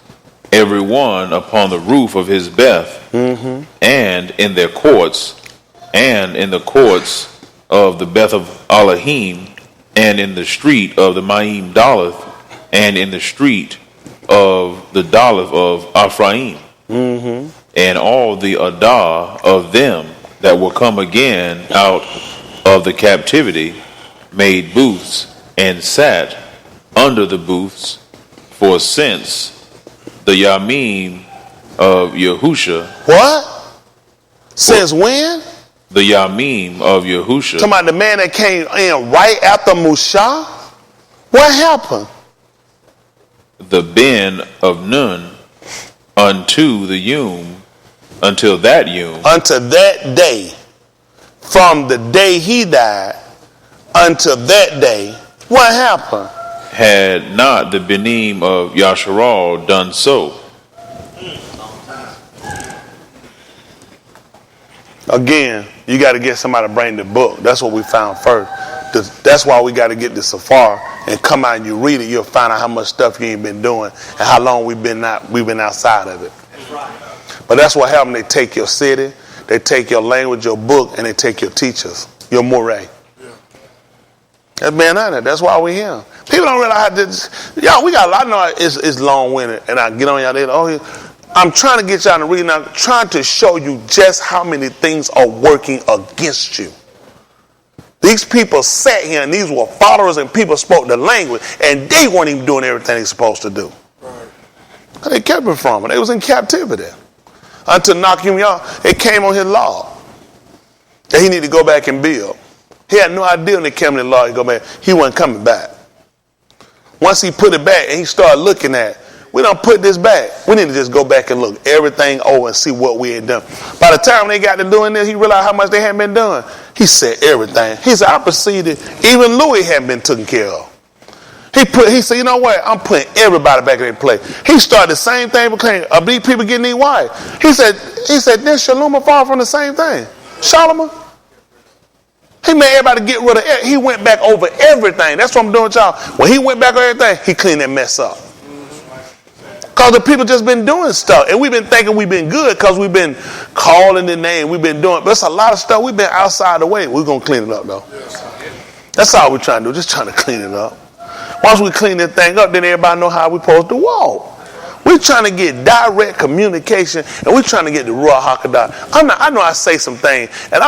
every one upon the roof of his beth, mm-hmm. and in their courts, and in the courts of the Beth of Elohim, and in the street of the Maim Daleth, and in the street of the Daleth of Ephraim, mm-hmm. and all the Adah of them that will come again out of the captivity made booths and sat under the booths, for since the Yamim of Yahusha. What? Since when? The Yamim of Yahusha. Talking about the man that came in right after Mushah? What happened? The Ben of Nun unto the Yum, until that Yum. Unto that day. From the day he died until that day. What happened? Had not the Benim of Yasharal done so. Again, you got to get somebody to bring the book. That's what we found first. That's why we got to get the Safar and come out and you read it. You'll find out how much stuff you ain't been doing and how long we've been outside of it. That's right. But that's what happened. They take your city, they take your language, your book, and they take your teachers, your moray. That's being honest. That's why we're here. People don't realize how this. Y'all, we got a lot. I know it's long-winded, and I get on y'all. I'm trying to get y'all to read now, trying to show you just how many things are working against you. These people sat here, and these were followers, and people spoke the language, and they weren't even doing everything they're supposed to do. Right. They kept it from it. They was in captivity until Nakim Yah. It came on his law that he needed to go back and build. He had no idea when it came to the law, he wasn't coming back. Once he put it back and he started looking at, we don't put this back. We need to just go back and look everything over and see what we had done. By the time they got to doing this, he realized how much they hadn't been done. He said everything. He said, I perceived it. Even Louis hadn't been taken care of. He said, you know what? I'm putting everybody back in their place. He started the same thing between these people getting their wife. He said, then Shalom will fall from the same thing. Shalom. He made everybody get rid of it. He went back over everything. That's what I'm doing with y'all. When he went back over everything, he cleaned that mess up. Because the people just been doing stuff. And we've been thinking we've been good because we've been calling the name. We've been doing. But it's a lot of stuff. We've been outside the way. We're going to clean it up, though. That's all we're trying to do. Just trying to clean it up. Once we clean that thing up, then everybody know how we're supposed to walk. We're trying to get direct communication, and we're trying to get the Ruach HaKodesh. I know I say some things, and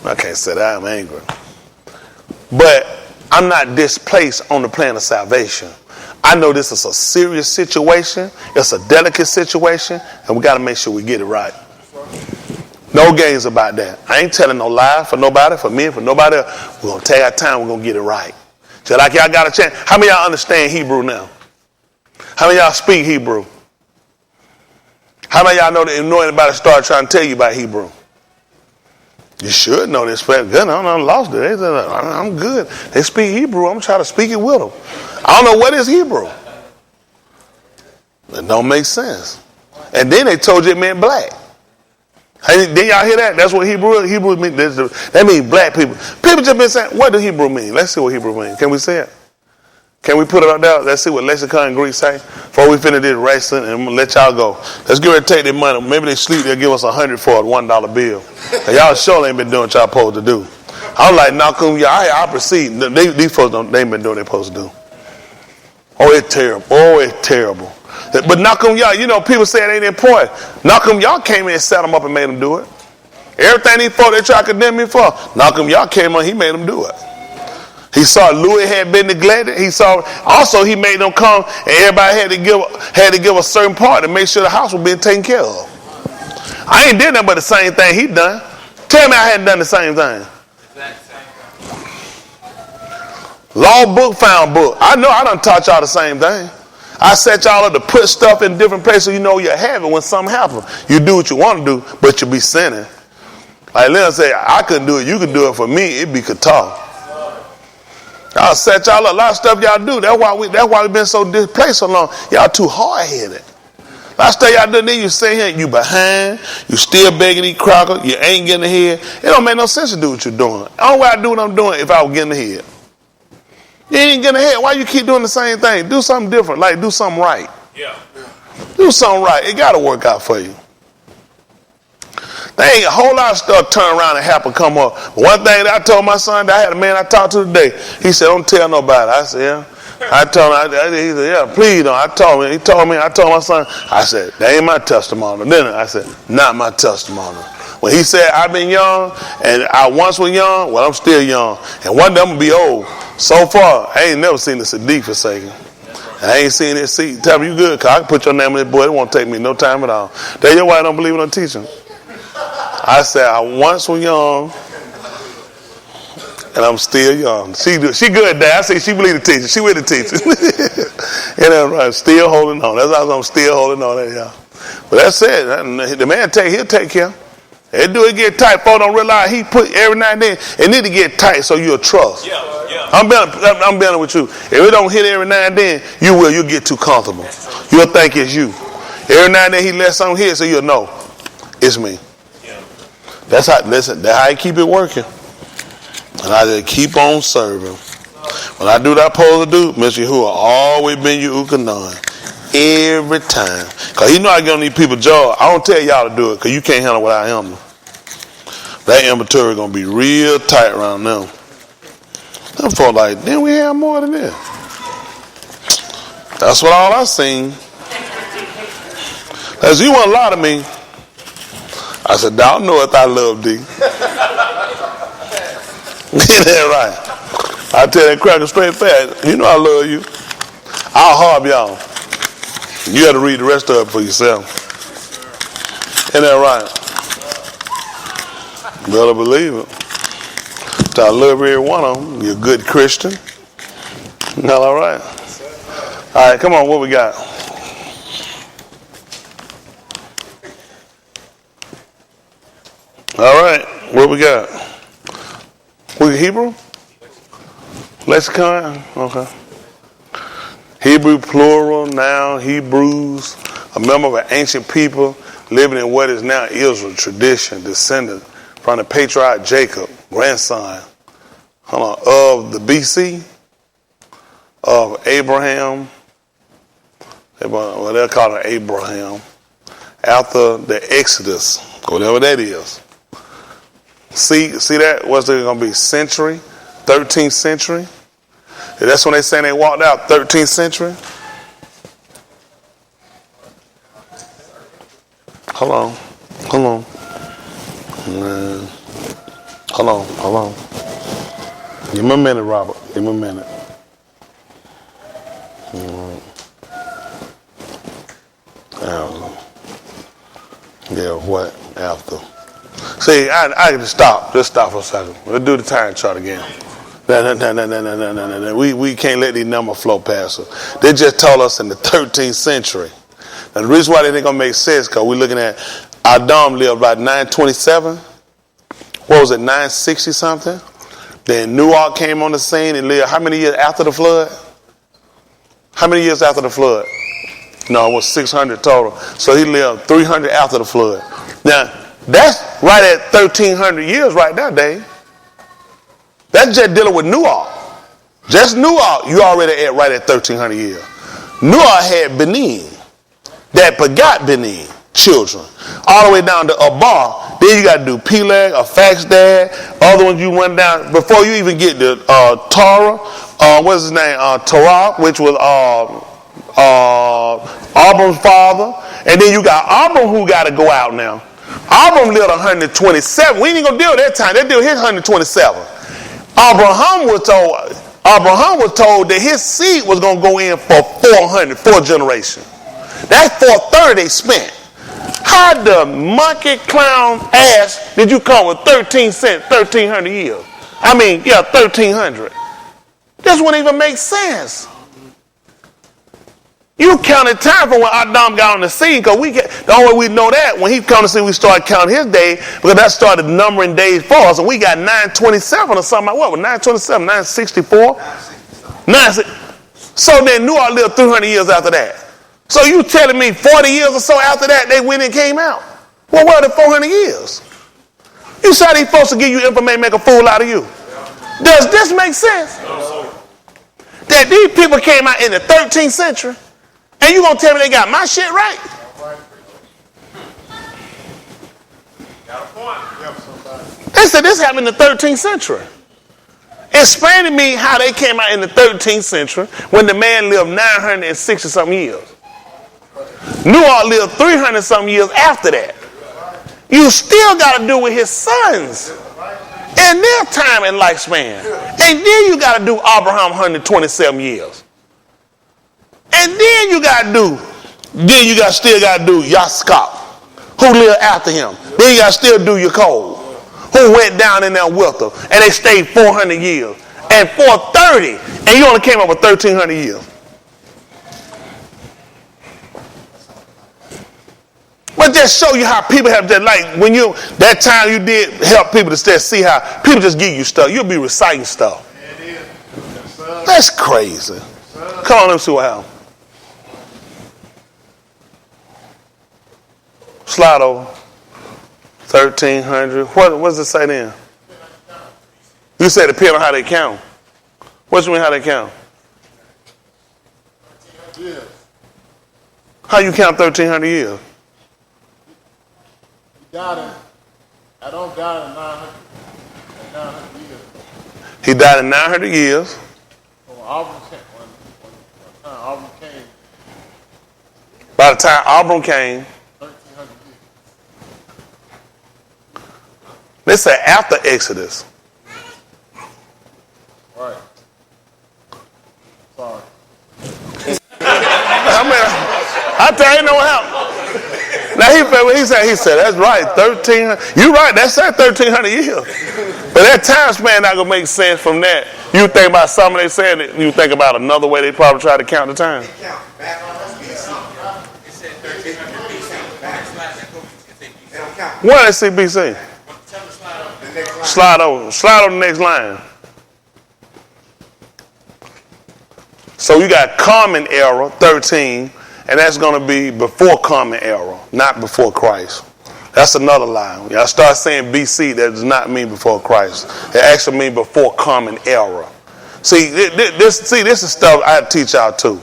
I can't say that I'm angry. But I'm not displaced on the plan of salvation. I know this is a serious situation. It's a delicate situation, and we got to make sure we get it right. No games about that. I ain't telling no lie for nobody, for me, for nobody else. We're going to take our time. We're going to get it right. Just like y'all got a chance. How many of y'all understand Hebrew now? How many of y'all speak Hebrew? How many of y'all know anybody start trying to tell you about Hebrew? You should know this. Good. I lost it. I'm good. They speak Hebrew. I'm trying to speak it with them. I don't know what is Hebrew. It don't make sense. And then they told you it meant black. Hey, did y'all hear that? That's what Hebrew is. Hebrew means, that means black people. People just been saying, what does Hebrew mean? Let's see what Hebrew means. Can we say it? Can we put it up there? Let's see what lexicon and Greek say before we finish this racing, and I'm gonna let y'all go. Let's get ready to take their money. Maybe they sleep. They'll give us $100 for a $1 bill. And y'all sure ain't been doing what y'all supposed to do. I'm like, Nakum, I proceed. These folks they ain't been doing what they supposed to do. Oh, it's terrible. Oh, it's terrible. But Nakum, y'all, people say it ain't important. Nakum, y'all came in and set them up and made them do it. Everything these folks they try to condemn me for, Nakum, y'all came on, he made them do it. He saw Louis had been neglected. He saw also he made them come, and everybody had to give a certain part to make sure the house was being taken care of. I ain't did nothing but the same thing he done. Tell me I hadn't done the same thing. Law book, found book. I know I done taught y'all the same thing. I set y'all up to put stuff in different places so you know you have it when something happens. You do what you want to do, but you be sinning. Like Leon said, I couldn't do it. You could do it for me. It'd be Qatar. I'll set y'all up. A lot of stuff y'all do. That's why we've been so displaced so long. Y'all too hard-headed. A lot of stuff y'all do, then you sit here, you behind, you still begging eat cracker, you ain't getting ahead. It don't make no sense to do what you're doing. The only way I do what I'm doing if I was getting ahead. You ain't getting ahead. Why you keep doing the same thing? Do something different. Like do something right. Yeah. Do something right. It got to work out for you. There ain't a whole lot of stuff turn around and happen come up. One thing that I told my son, that I had a man I talked to today. He said, don't tell nobody. I said, yeah. I told him, he said, yeah, please don't. I told my son, I said, that ain't my testimony. Then I said, not my testimony. When he said, I've been young, and I once was young, well, I'm still young. And one day I'm going to be old. So far, I ain't never seen the Sadiq forsaken. I ain't seen it. See, tell me you good, because I can put your name in this boy. It won't take me no time at all. That's why I don't believe it on teaching. I said, I once was young, and I'm still young. She good, Dad. I say she believe the teacher. She with the teacher. And I'm right, still holding on. That's how I'm still holding on. Y'all. But that's it. The man he'll take care. It do it get tight. Folks don't realize he put every now and then. It need to get tight so you'll trust. Yeah. I'm better with you. If it don't hit every now and then, you'll get too comfortable. You'll think it's you. Every now and then he let something hit so you'll know it's me. That's how I keep it working. And I just keep on serving. When I do what I'm supposed to do, Mr. Yahuwah always been you Ukanon. Every time. Because he know I get on these people's jaw. I don't tell y'all to do it because you can't handle what I handle. That inventory going to be real tight around them. Them folks like, then we have more than this. That's what all I seen. As you want a lot of me. I said, thou knowest I love thee. Get that right. I tell that cracker straight fast. You know I love you. I'll harp y'all. You got to read the rest of it for yourself. Ain't that right? Better believe it. So I love every one of them. You're a good Christian. All right. All right, come on. What we got? All right, what we got? We Hebrew? Lexicon? Okay. Hebrew plural, noun, Hebrews, a member of an ancient people living in what is now Israel, tradition, descendant from the patriarch Jacob, grandson of the BC, of Abraham, well, they'll call it Abraham, after the Exodus, whatever that is. See that? What's there going to be? Century? 13th century? That's when they say they walked out, 13th century. Hold on. Man. Hold on. Give me a minute, Robert. Give me a minute. Yeah, what after? See, I can stop. Just stop for a second. Let's do the time chart again. No. We can't let these numbers flow past us. They just told us in the 13th century. Now, the reason why they ain't going to make sense because we're looking at Adam lived about 927. What was it, 960 something? Then Noah came on the scene and lived how many years after the flood? How many years after the flood? No, it was 600 total. So he lived 300 after the flood. Now, that's right at 1,300 years right now, Dave. That's just dealing with Noah. Just Noah, you already at right at 1,300 years. Noah had Benin. That begot Benin, children. All the way down to Abar. Then you got to do Peleg, Arphaxad. Other ones you went down. Before you even get to Torah. What's his name? Torah, which was Abram's father. And then you got Abram who got to go out now. Abram lived 127. We ain't going to deal with that time. They deal with his 127. Abraham was told that his seed was going to go in for 4 generations. That's 430 they spent. How the monkey clown ass did you come with 1,300 years? 1,300. This wouldn't even make sense. You counted time from when Adam got on the scene, because the only way we know that when he come to see, we started counting his day, because that started numbering days for us, and we got 927 or something. What was 927? 964? 960. So then Noah lived 300 years after that. So you telling me 40 years or so after that they went and came out? Well, what are the 400 years? You said these folks to give you information, make a fool out of you. Does this make sense? That these people came out in the 13th century, and you gonna tell me they got my shit right? They said this happened in the 13th century. Explain to me how they came out in the 13th century when the man lived 960 something years. Noah lived 300 something years after that. You still got to do with his sons and their time and lifespan. And then you got to do Abraham 127 years. And then you got to still got to do Yaskop, who lived after him. Then you got to still do Yaakov, who went down in there with them. And they stayed 400 years. And 430, and you only came up with 1,300 years. But just show you how people have that, like when that time you did help people to see how people just give you stuff. You'll be reciting stuff. That's crazy. Come on, let me see what happened. Slide over. 1,300. What does it say then? You said it depends on how they count. What do you mean how they count? How you count 1,300 years? Adam died in 900 years. He died in 900 years. By the time Abram came, 1,300 years. They say after Exodus. Right. Sorry. I tell you, know what happened. Now he said that's right, 1,300. You're right, that's that 1,300 years. But that time span not gonna make sense from that. You think about something they said, you think about another way they probably try to count the time. It said 1,300 BC. They don't count. What is CBC? Slide over the next line. So you got common era, 13. And that's going to be before common era, not before Christ. That's another lie. Y'all start saying BC, that does not mean before Christ. It actually means before common era. See, this is stuff I teach y'all too.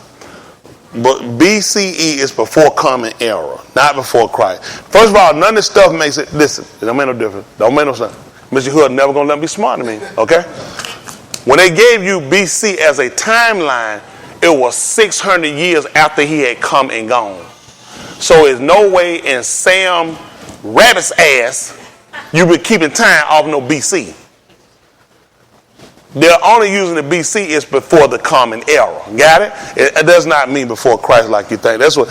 But BCE is before common era, not before Christ. First of all, none of this stuff makes it, listen, it don't make no difference. Don't make no sense. Mr. Hood never going to let me be smart to me, okay? When they gave you BC as a timeline, it was 600 years after he had come and gone. So there's no way in Sam Rabbit's ass you be keeping time off no BC. They're only using the BC is before the common era. Got it? It does not mean before Christ like you think. That's what.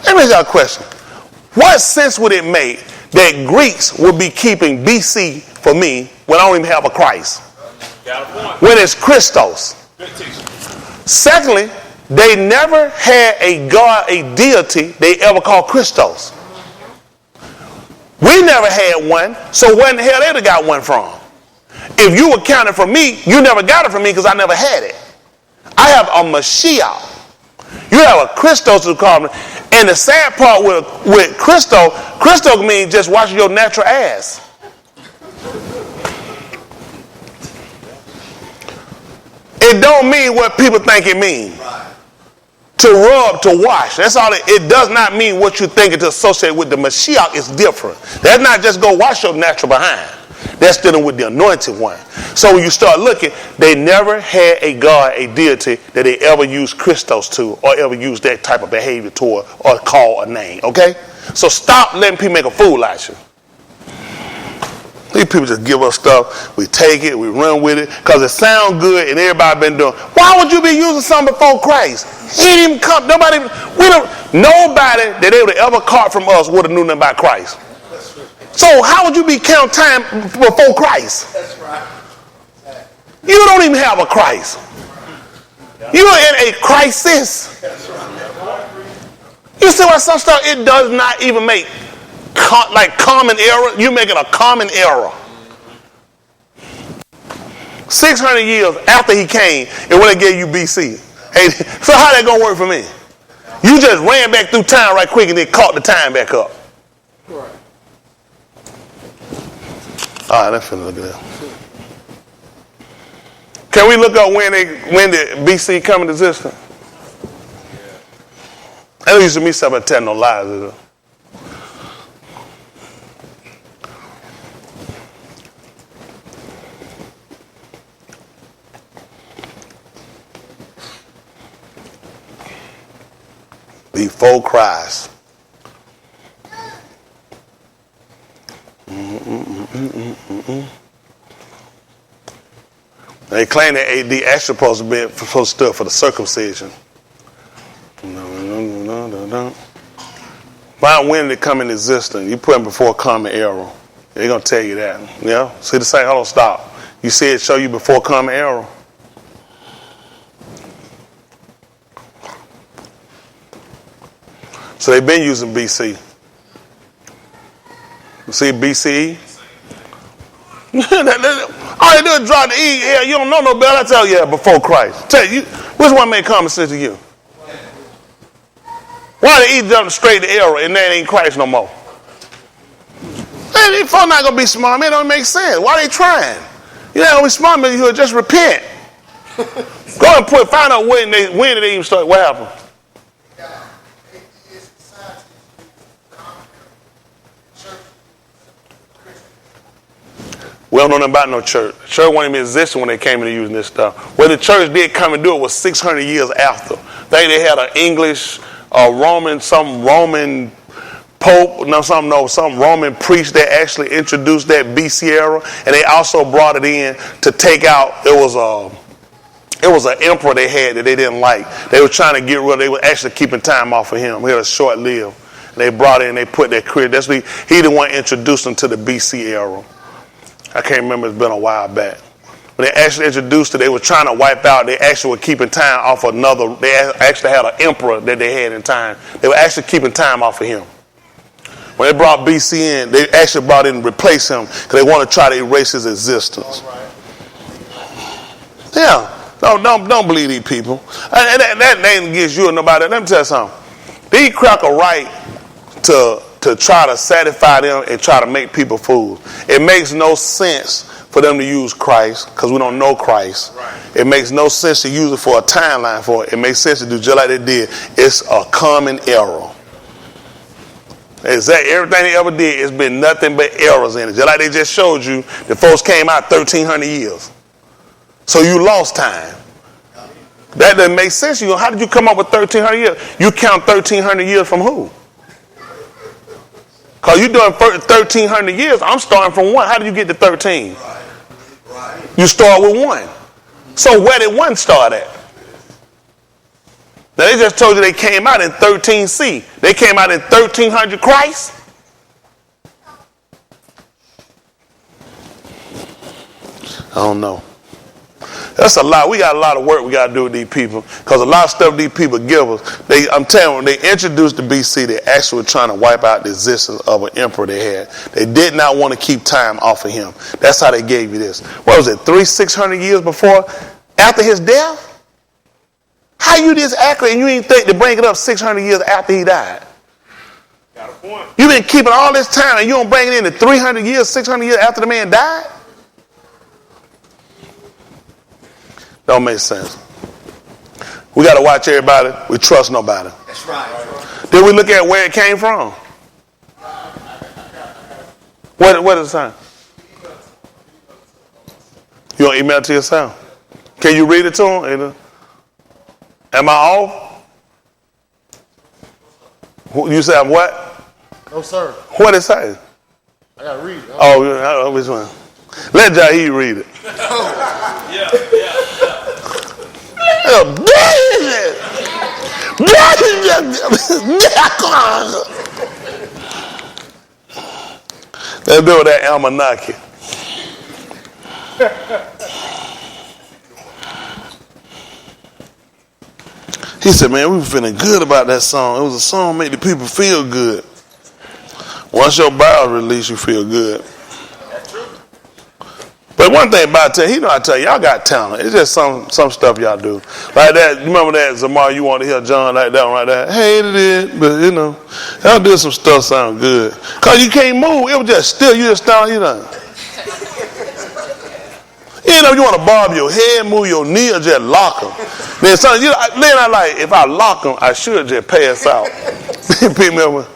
Let me ask y'all a question. What sense would it make that Greeks would be keeping BC for me when I don't even have a Christ? When it's Christos. Secondly, they never had a God, a deity they ever called Christos. We never had one, so where in the hell they got one from? If you accounted for me, you never got it from me because I never had it. I have a Mashiach. You have a Christos to call me. And the sad part with Christos means just washing your natural ass. It don't mean what people think it means. To rub, to wash. That's all it does not mean what you think it associated with the Mashiach is different. That's not just go wash your natural behind. That's dealing with the anointed one. So when you start looking, they never had a God, a deity that they ever used Christos to or ever used that type of behavior toward or call a name. Okay? So stop letting people make a fool out of you. These people just give us stuff, we take it, we run with it, because it sounds good and everybody been doing. Why would you be using something before Christ? He didn't even come, nobody that they would have ever caught from us would have knew nothing about Christ. So how would you be count time before Christ? That's right. You don't even have a Christ. You're in a crisis. That's right. You see why some stuff, it does not even make like common error. You're making a common error. 600 years after he came, and when they gave you BC. Hey, so how that gonna work for me? You just ran back through time right quick and then caught the time back up. Right. All right, let's look at that. Can we look up when did BC come into existence? That used to me something telling no lies, is it? Before Christ. They claim that AD actually supposed to stood for the circumcision. By when did it come into existence? You put them before common era. They're going to tell you that. Yeah? See the same? Hold on, stop. You see it show you before common era. So they've been using BC. You see BCE? All they do is drop the E. Yeah, you don't know no better. I tell you, yeah, before Christ. Tell you, which one made common sense to you? Why the E jump straight to error and that ain't Christ no more? Man, these folks not gonna be smart. Man, it don't make sense. Why they trying? You're not gonna be smart, man. You just repent. Go and find out when did they even start. What happened? We don't know nothing about no church. The church wasn't even existing when they came into using this stuff. When the church did come and do it was 600 years after. They had an English, some Roman Pope, some Roman priest that actually introduced that BC era, and they also brought it in to take out. It was an emperor they had that they didn't like. They were trying to get rid of. They were actually keeping time off of him. He had a short lived. They brought it in. They put that creed. That's he the one introduced them to the BC era. I can't remember, it's been a while back. When they actually introduced it, they were trying to wipe out, they actually were keeping time off another, they actually had an emperor that they had in time. They were actually keeping time off of him. When they brought BC in, they actually brought in and replaced him because they want to try to erase his existence. Yeah, don't believe these people. And that name gives you nobody. Let me tell you something. These crack a right to try to satisfy them and try to make people fools. It makes no sense for them to use Christ because we don't know Christ. Right. It makes no sense to use it for a timeline for it. It makes sense to do just like they did. It's a common error. Everything they ever did has been nothing but errors in it. Just like they just showed you, the folks came out 1,300 years. So you lost time. That doesn't make sense. How did you come up with 1,300 years? You count 1,300 years from who? Because you're doing 1,300 years. I'm starting from 1. How did you get to 13? You start with 1. So where did 1 start at? Now they just told you they came out in 13C. They came out in 1300 Christ. I don't know. That's a lot. We got a lot of work we got to do with these people, because a lot of stuff these people give us. I'm telling you, when they introduced the BC, they actually were trying to wipe out the existence of an emperor they had. They did not want to keep time off of him. That's how they gave you this. What was it, 600 years before, after his death? How you this accurate and you ain't think to bring it up 600 years after he died? Got a point. You've been keeping all this time and you don't bring it in to 300 years, 600 years after the man died? Don't make sense. We got to watch everybody. We trust nobody. That's right. Did we look at where it came from? What is the sign? You want to email it to yourself? Can you read it to him? Am I off? You said what? No, sir. What it say? I got to read it. Oh, which one? Let Jaheed read it. Let's do that almanac. He said, man, we were feeling good about that song. It was a song that made the people feel good. Once your Bible release, you feel good. But one thing about it, I tell you, y'all got talent. It's just some stuff y'all do. Like that, you remember that, Zamar, you want to hear John like that one right there? Hated it, but y'all did some stuff sound good. Because you can't move. It was just still, you just stand, you want to bob your head, move your knee, or just lock them. Then I like, if I lock them, I should just pass out. Pick me up.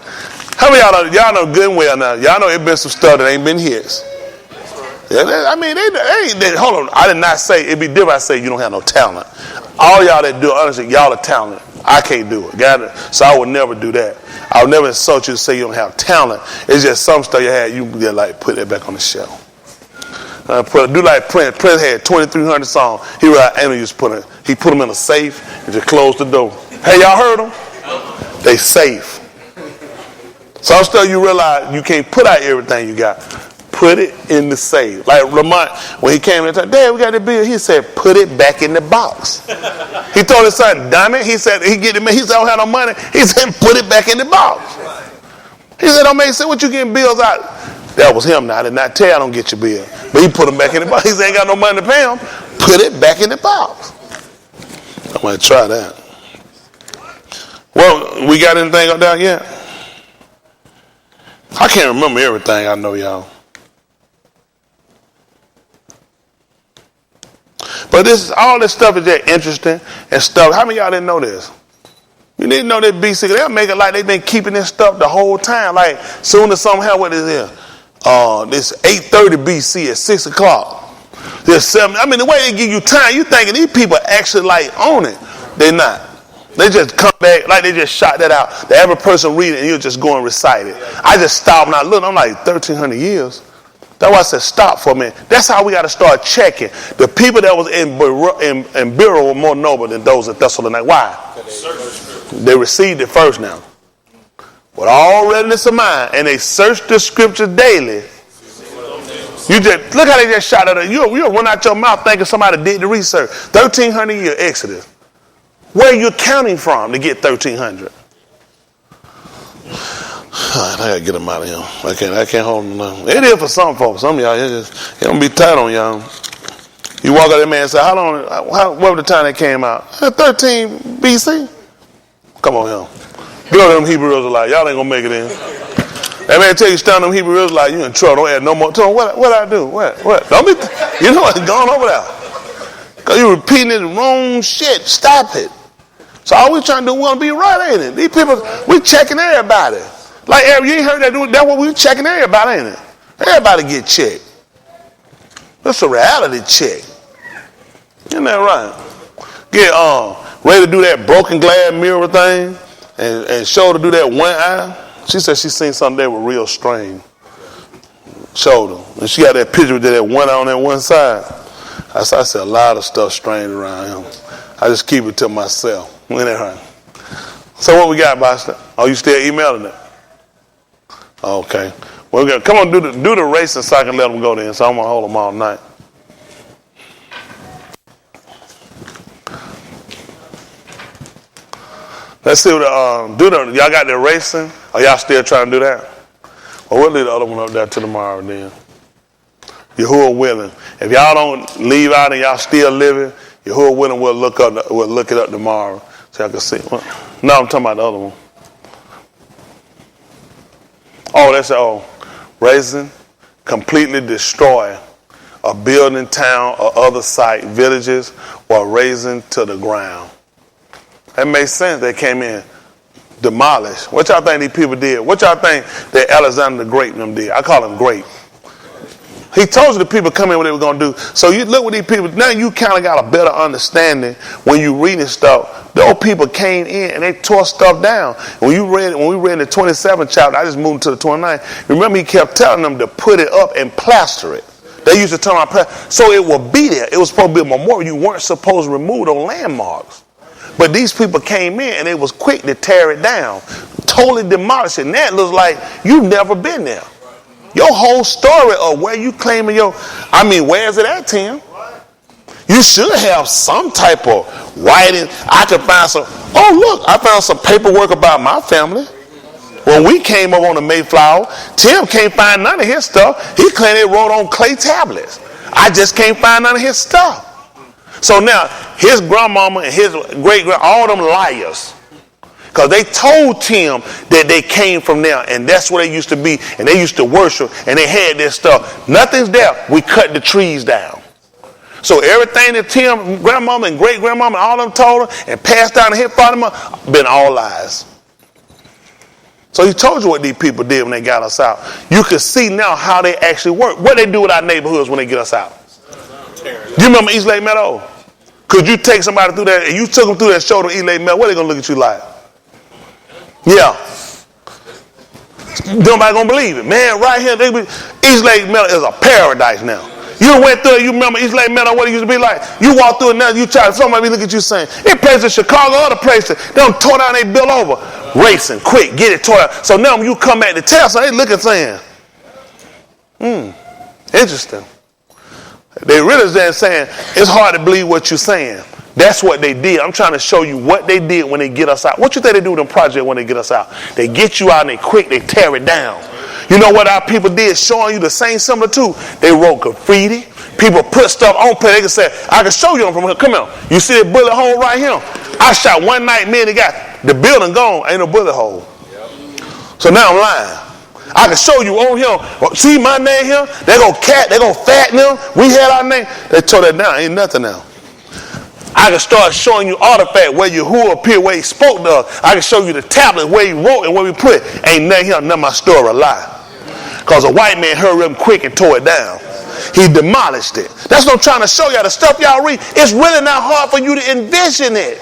How many y'all know good and well now? Y'all know it been some stuff that ain't been hits. Yeah, hold on. I did not say, it'd be different. I say you don't have no talent. All y'all that do it, honestly, y'all are talented. I can't do it. Got it? So I would never do that. I would never insult you to say you don't have talent. It's just some stuff you had, you just like put that back on the shelf. Do like Prince. Prince had 2,300 songs. He put them in a safe and just closed the door. Hey, y'all heard them? They safe. Some stuff you realize you can't put out everything you got. Put it in the safe. Like Lamont, when he came in and said, Dad, we got the bill. He said, put it back in the box. He told his son, dumb it. He said, he said, I don't have no money. He said, put it back in the box. He said, don't make sense. What you getting bills out? That was him now. I did not tell you I don't get your bill. But he put them back in the box. He said, ain't got no money to pay him. Put it back in the box. I might try that. Well, we got anything up there yet? I can't remember everything I know, y'all. But all this stuff is just interesting and stuff. How many of y'all didn't know this? You didn't know that BC. They'll make it like they've been keeping this stuff the whole time. Like soon as something happened, what is this? This 8:30 BC at 6 o'clock. There's 7. I mean, the way they give you time, you thinking these people actually like own it. They're not. They just come back like they just shot that out. The average person read it and you'll just go and recite it. I just stopped and I looked. I'm like 1,300 years. That's why I said stop for a minute. That's how we got to start checking. The people that was in Berea were more noble than those at Thessalonica. Why? They received it first now. With all readiness of mind, and they searched the scriptures daily. You just look how they just shot at it. You'll run out your mouth thinking somebody did the research. 1,300 year Exodus. Where are you counting from to get 1,300? I gotta get them out of here. I can't hold them now. It is for some folks. Some of y'all, it don't be tight on y'all. You walk out that man and say, what was the time they came out? 13 BC. Come on, y'all. Go to them Hebrew Israelites. Y'all ain't gonna make it in. That man tell you stand them Hebrew Israelites, you in trouble. Don't add no more. Tell them what I do? What? Don't be. You know what's going over there? Cause you repeating the wrong shit. Stop it. So all we trying to do, we want to be right, ain't it? These people, we checking everybody. Like, you ain't heard that? That's what we checking everybody, ain't it? Everybody get checked. That's a reality check. Isn't that right? Get ready to do that broken glass mirror thing and show her to do that one eye. She said she seen something there with real strain. Showed her. And she got that picture with that one eye on that one side. I said a lot of stuff strained around him. I just keep it to myself. Isn't that right? So what we got, Boston? Oh, you still emailing it? Okay. Well, we're gonna come on, do the racing so I can let them go then. So I'm gonna hold them all night. Let's see what y'all got the racing? Or y'all still trying to do that? Well, we'll leave the other one up there till tomorrow then. Yahuwah willing. If y'all don't leave out and y'all still living, Yahuwah willing, we'll look it up tomorrow so y'all can see. No, I'm talking about the other one. Oh, that's raising, completely destroy a building, town, or other site, villages, while raising to the ground. That makes sense. They came in, demolished. What y'all think these people did? What y'all think that Alexander the Great and them did? I call him great. He told you the people come in what they were going to do. So you look with these people. Now you kind of got a better understanding when you reading stuff. Those people came in and they tore stuff down. When we read the 27th chapter, I just moved to the 29th. Remember, he kept telling them to put it up and plaster it. They used to turn around plaster, so it would be there. It was supposed to be a memorial. You weren't supposed to remove those landmarks. But these people came in and they was quick to tear it down, totally demolish it. And that looks like you've never been there. Your whole story of where you claiming where's it at, Tim? You should have some type of writing. I could find I found some paperwork about my family. When we came up on the Mayflower, Tim can't find none of his stuff. He claimed it wrote on clay tablets. I just can't find none of his stuff. So now, his grandmama and his great-grand, all them liars. Because they told Tim that they came from there, and that's where they used to be, and they used to worship, and they had this stuff. Nothing's there. We cut the trees down. So everything that Tim, grandmama and great-grandmama, all of them told her and passed down to his father, been all lies. So he told you what these people did when they got us out. You can see now how they actually work. What they do with our neighborhoods when they get us out. You remember East Lake Meadow? Could you take somebody through that, and you took them through that and showed them East Lake Meadow, what are they going to look at you like? Yeah. Nobody going to believe it. Man, right here, East Lake Meadow is a paradise now. You went through it, you remember East Lake Meadow, what it used to be like. You walk through it now, you try, somebody look at you saying, it places in Chicago, other places, they don't tore down, they built over. Racing, quick, get it tore down. So now when you come back to tell, so they looking saying, interesting. They really saying, it's hard to believe what you're saying. That's what they did. I'm trying to show you what they did when they get us out. What you think they do with them project when they get us out? They get you out and they quick, they tear it down. You know what our people did showing you the same similar too? They wrote graffiti. People put stuff on play. They can say, I can show you them from here. Come here. You see that bullet hole right here? I shot one night, man, they got the building gone. Ain't no bullet hole. So now I'm lying. I can show you on here. See my name here? They go cat, they go fatten them. We had our name. They tore that down. Ain't nothing now. I can start showing you artifact where Yahuwah appeared, where he spoke to us. I can show you the tablet where he wrote and where we put it. Ain't nothing here, none of my story a lie. Because a white man hurried up quick and tore it down. He demolished it. That's what I'm trying to show y'all. The stuff y'all read, it's really not hard for you to envision it.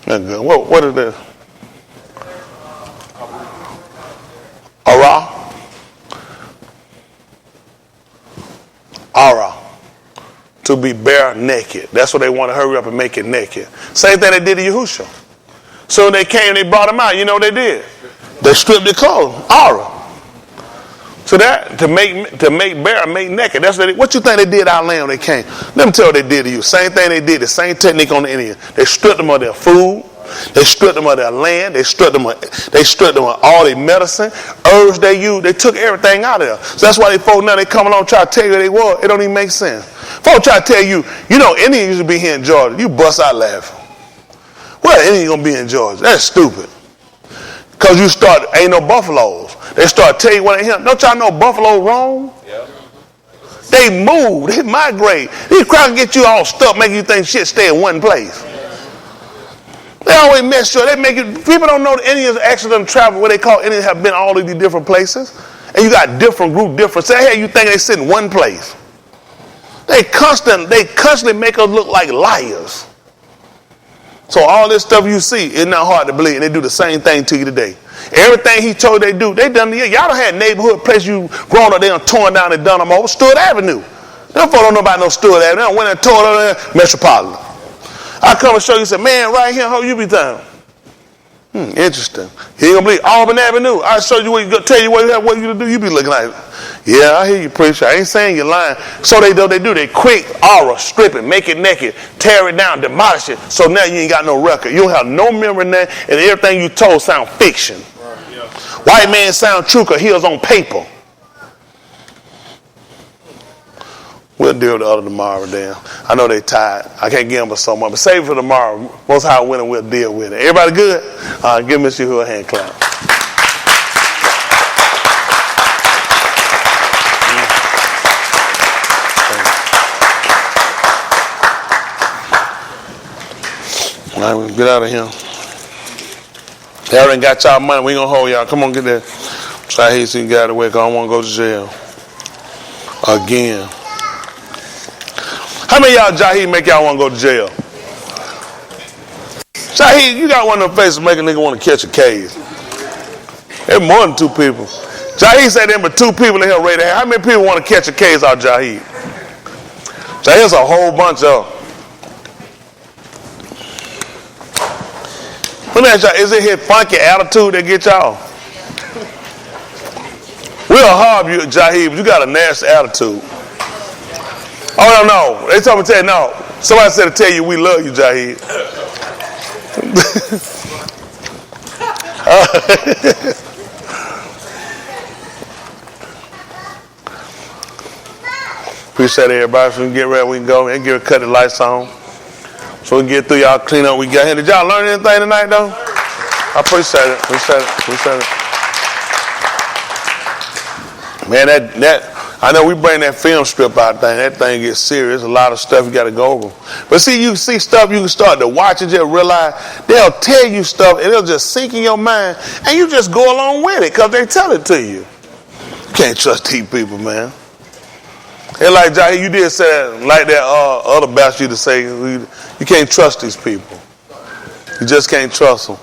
What is this? Ara. To be bare naked. That's what they want to hurry up and make it naked. Same thing they did to Yahushua. So they came, they brought him out. You know what they did? They stripped their clothes. Ara. So that to make bare, make naked. That's what you think they did our land when they came. Let me tell you what they did to you. Same thing they did. The same technique on the Indian. They stripped them of their food. They stripped them of their land. They stripped them of all their medicine, herbs they used. They took everything out of there. So that's why they folks now they come along try to tell you they were. It don't even make sense. Folks try to tell you, Indians used to be here in Georgia. You bust out laughing. Well, Indians gonna be in Georgia. That's stupid. Cause ain't no buffaloes. They start telling you what they here. Don't y'all know buffalo roam? Yeah. They move. They migrate. These crowds get you all stuck, making you think shit stay in one place. They always mess sure. They make it. People don't know the Indians actually done travel where they call Indians have been all of these different places. And you got different group, different. Say, hey, you think they sit in one place? They constantly make us look like liars. So all this stuff you see, it's not hard to believe. And they do the same thing to you today. Everything he told they do, they done. Y'all done had neighborhood place you grown up, they done torn down and done them over. Stewart Avenue. Them folk don't know about no Stewart Avenue. They done went and tore it up there, Metropolitan. I come and show you, say, man, right here, how you be down? Interesting. You ain't gonna believe Auburn Avenue. I show you what you tell you what you do. You be looking like, yeah, I hear you, preacher. I ain't saying you're lying. So they do. They quick aura, strip it, make it naked, tear it down, demolish it. So now you ain't got no record. You don't have no memory in that, and everything you told sound fiction. Right, yeah. White man sound true because he was on paper. We'll deal with the other tomorrow, Dan. I know they tired. I can't give them so much, but save it for tomorrow. Most High willing, we'll deal with it. Everybody good? Give Mr. Hugh a hand clap. All right, we get out of here. Y'all ain't got y'all money. We ain't gonna hold y'all. Come on, get there. Try here so you can get out of the way, because I don't want to go to jail again. How many of y'all, Jaheed, make y'all want to go to jail? Jaheed, you got one of them faces make a nigga want to catch a case. There's more than 2 people. Jaheed said there were 2 people in here ready to have. How many people want to catch a case out Jaheed? Jaheed's a whole bunch of them. Let me ask y'all, is it his funky attitude that get y'all? We'll harm you, Jaheed, but you got a nasty attitude. Oh, no. They told me to tell you, no. Somebody said to tell you we love you, Jaheed. Appreciate everybody. So we can get ready, we can go and get cut the lights on. So we can get through y'all clean up we got here. Did y'all learn anything tonight, though? I appreciate it. Appreciate it. Man, that I know we bring that film strip out thing. That thing gets serious. There's a lot of stuff you got to go over. But see, you see stuff you can start to watch and just realize they'll tell you stuff and it'll just sink in your mind and you just go along with it because they tell it to you. You can't trust these people, man. And like Jaheed, you did say that, like that other bastard used to say, you can't trust these people. You just can't trust them.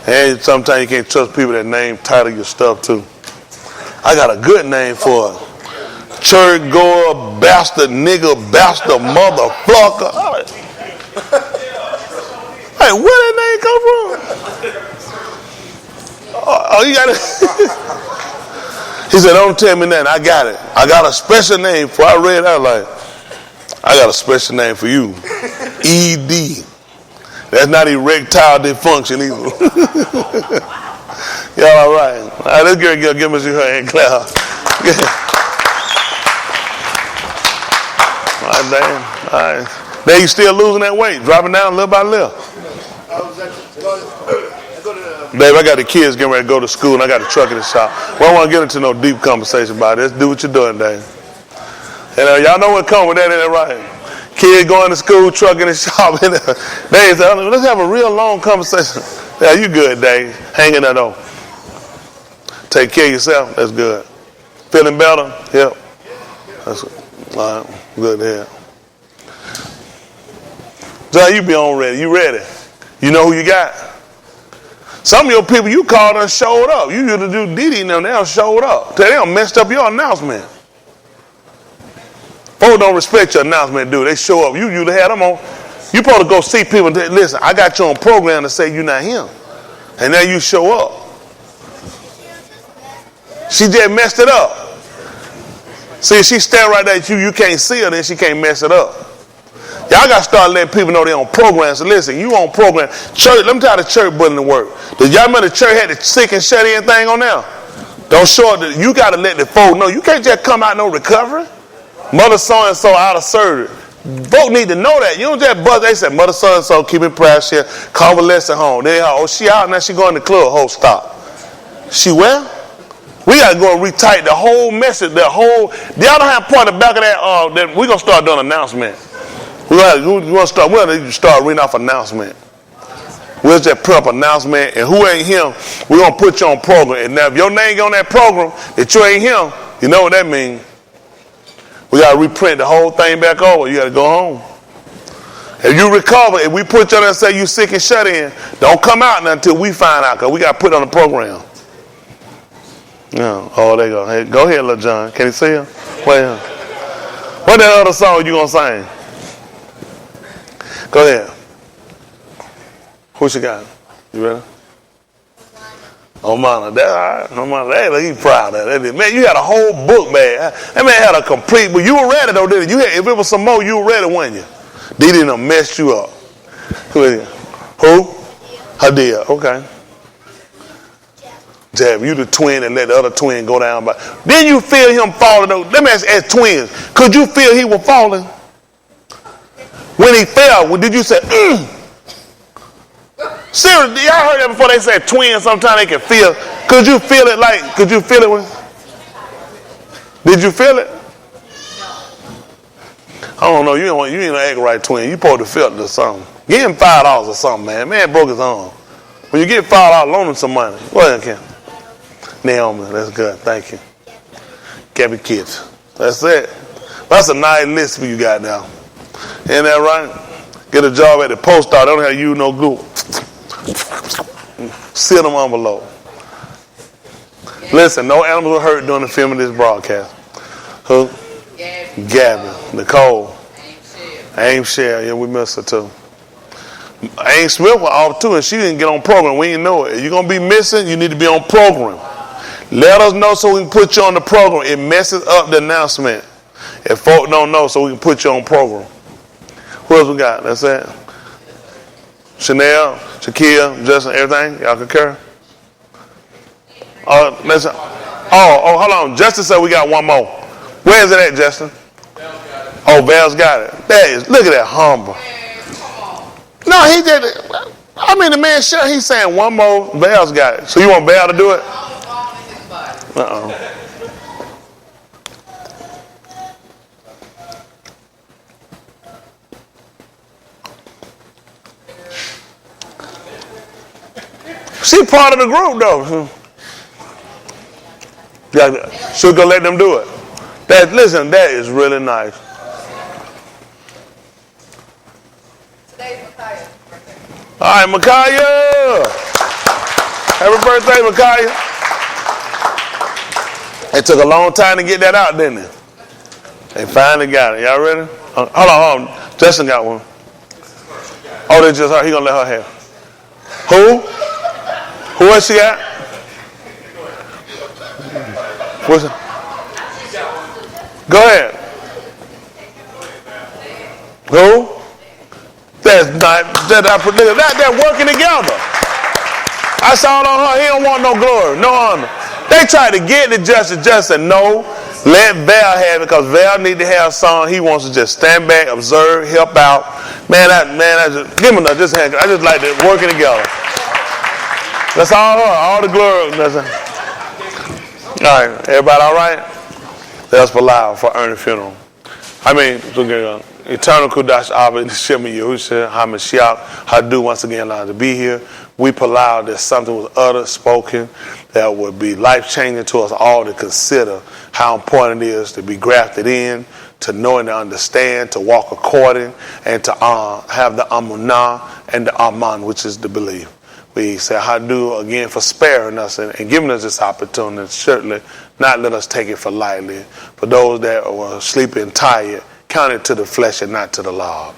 And sometimes you can't trust people that name title your stuff too. I got a good name for it. Church goer, bastard, nigga, bastard, motherfucker. Hey, where that name come from? Oh, you got it. He said, don't tell me nothing. I got it. I got a special name for. I read out like, I got a special name for you. ED. That's not erectile dysfunction either. Y'all all right? All right, let's give me her hand clap. All right, damn. All right. Then you still losing that weight, dropping down little by little. Babe, I got the kids getting ready to go to school, and I got a truck in the shop. We don't want to get into no deep conversation about this. Do what you're doing, Dave. And y'all know what comes with that, ain't it right? Kids going to school, truck in the shop. And Dave said, let's have a real long conversation. Yeah, you good, Dave. Hanging that on. Take care of yourself. That's good. Feeling better? Yep. That's all right. Good to hear. John, you be on ready. You ready? You know who you got? Some of your people you called and showed up. You used to do Didi and them, they showed up. They done messed up your announcement. Folks don't respect your announcement, dude. They show up. You usually had them on. You supposed to go see people and listen, I got you on program to say you're not him. And then you show up. She just messed it up. See, she stand right there at you can't see her, then she can't mess it up. Y'all got to start letting people know they on program. So listen, you on program. Church, let me tell you how the church building work. Did y'all remember the church had the sick and shut in thing on there? Don't show up. You got to let the folk know. You can't just come out no recovery. Mother so-and-so out of surgery. Folk need to know that. You don't just buzz. They said, Mother so-and-so keeping prayer here. Convalescent home. They oh, she out now. She going to the club. Oh, stop. She well? We got to go and retight the whole message. The whole. Y'all don't have part in the back of that. We're going to start doing an announcement. We're going to start reading off announcement. We'll just put up an announcement, and who ain't him, we're going to put you on program. And now if your name on that program, that you ain't him, you know what that means. We got to reprint the whole thing back over. You got to go home. If you recover, if we put you on there and say you sick and shut in, don't come out until we find out, because we got to put it on the program. Yeah. Oh, there you go. Hey, go ahead, little John. Can you see him? Well, what that other song you going to sing? Go ahead. Who she got? You ready? Omana. That's all right. Omana. Hey, he's proud of that. Man, you had a whole book, man. That man had a complete, but you were ready though, didn't you? If it was some more, you were ready, weren't you? They didn't mess you up. Who? Hadia. Okay. Jab, you the twin and let the other twin go down. But then you feel him falling. Let me ask as twins, could you feel he was falling? When he fell, did you say, Seriously, y'all heard that before? They said twins sometimes they can feel. Could you feel it could you feel it did you feel it? I don't know, you ain't an act right twin. You supposed to feel it or something. Give him $5 or something, man. Man broke his arm. When you get $5, loan him some money. Go ahead, Ken. Naomi, that's good. Thank you. Gabby Kids. That's it. That's a nice list for you got now. Ain't that right? Get a job at the post office. They don't have to use no glue. Seal them envelope. Listen, no animals were hurt during the film of this broadcast. Who? Gabby. Nicole. Aim Shell. Yeah, we miss her too. Aim Smith was off too, and she didn't get on program. We didn't know it. If you're going to be missing, you need to be on program. Let us know so we can put you on the program. It messes up the announcement. If folk don't know, so we can put you on program. Who else we got? That's it. Chanel, Shaquille, Justin, everything. Y'all concur? Listen. Oh, hold on. Justin said we got one more. Where is it at, Justin? Oh, Val's got it. Look at that humble. No, he did it. I mean, the man, sure, he's saying one more. Val's got it. So you want Val to do it? Uh-oh. She part of the group, though. Yeah, she'll go let them do it. Listen, that is really nice. Today's Micaiah's birthday. All right, Micaiah. Happy birthday, Micaiah. It took a long time to get that out, didn't it? They finally got it. Y'all ready? Hold on. Justin got one. Oh, they just her. He gonna let her have. Who? Who else she got? What's it? Go ahead. Who? That's not they're working together. I saw it on her. He don't want no glory, no honor. They tried to get the Justin. Justin, no. Let Val have it because Val need to have some. He wants to just stand back, observe, help out. I just give him another. I just like to working together. That's all her. All the glory. All right, everybody all right? Let's allow for Ernie funeral. Eternal Kudash Abba Shema Yahusha HaMashiach Hadu once again allowed to be here. We allow that something was uttered, spoken, that would be life-changing to us all to consider how important it is to be grafted in, to know and to understand, to walk according, and to have the amunah and the aman, which is the belief. We say Hadu again for sparing us and giving us this opportunity. Certainly not let us take it for lightly. For those that were sleeping tired, count it to the flesh and not to the law.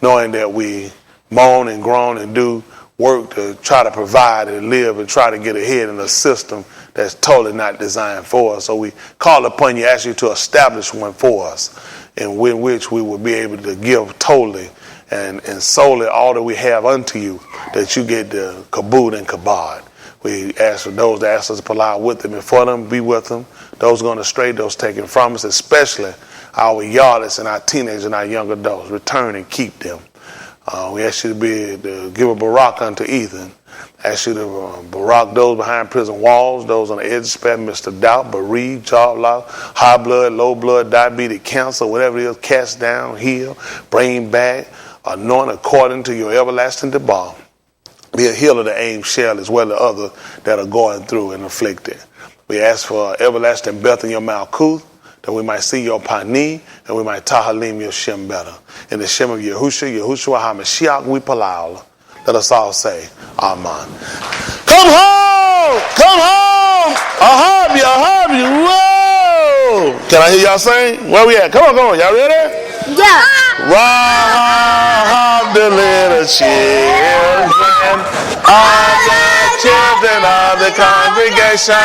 Knowing that we moan and groan and do work to try to provide and live and try to get ahead in a system that's totally not designed for us. So we call upon you, ask you to establish one for us in which we will be able to give totally and solely all that we have unto you, that you get the kabod and kabod. We ask for those that ask us to pull out with them and for them, be with them. Those going astray, those taken from us, especially our yardists and our teenagers and our young adults. Return and keep them. We ask you to give a barak unto Ethan. Ask you to barak those behind prison walls, those on the edge of spectrum, Mr. Doubt, bereaved, job loss, high blood, low blood, diabetes, cancer, whatever it is, cast down, heal, bring back, anoint according to your everlasting debar. Be a healer to Aim Shell as well as others that are going through and afflicted. We ask for everlasting breath in your Malkuth, that we might see your Pani, and we might Tahalim your Shem better. In the Shem of Yahushua HaMashiach, we palal. Let us all say, Amen. Come home! Come home! I hug you! Whoa! Can I hear y'all sing? Where we at? Come on. Y'all ready? Yeah. Rob the little children, all the children of the congregation,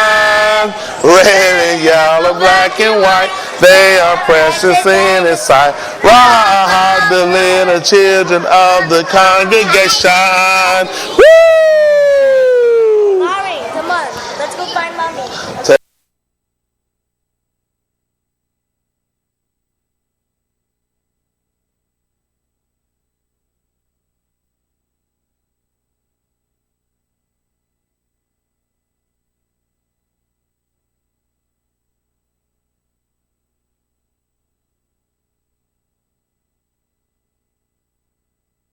red and yellow, black and white, they are precious in His sight. Rob the little children of the congregation. Woo!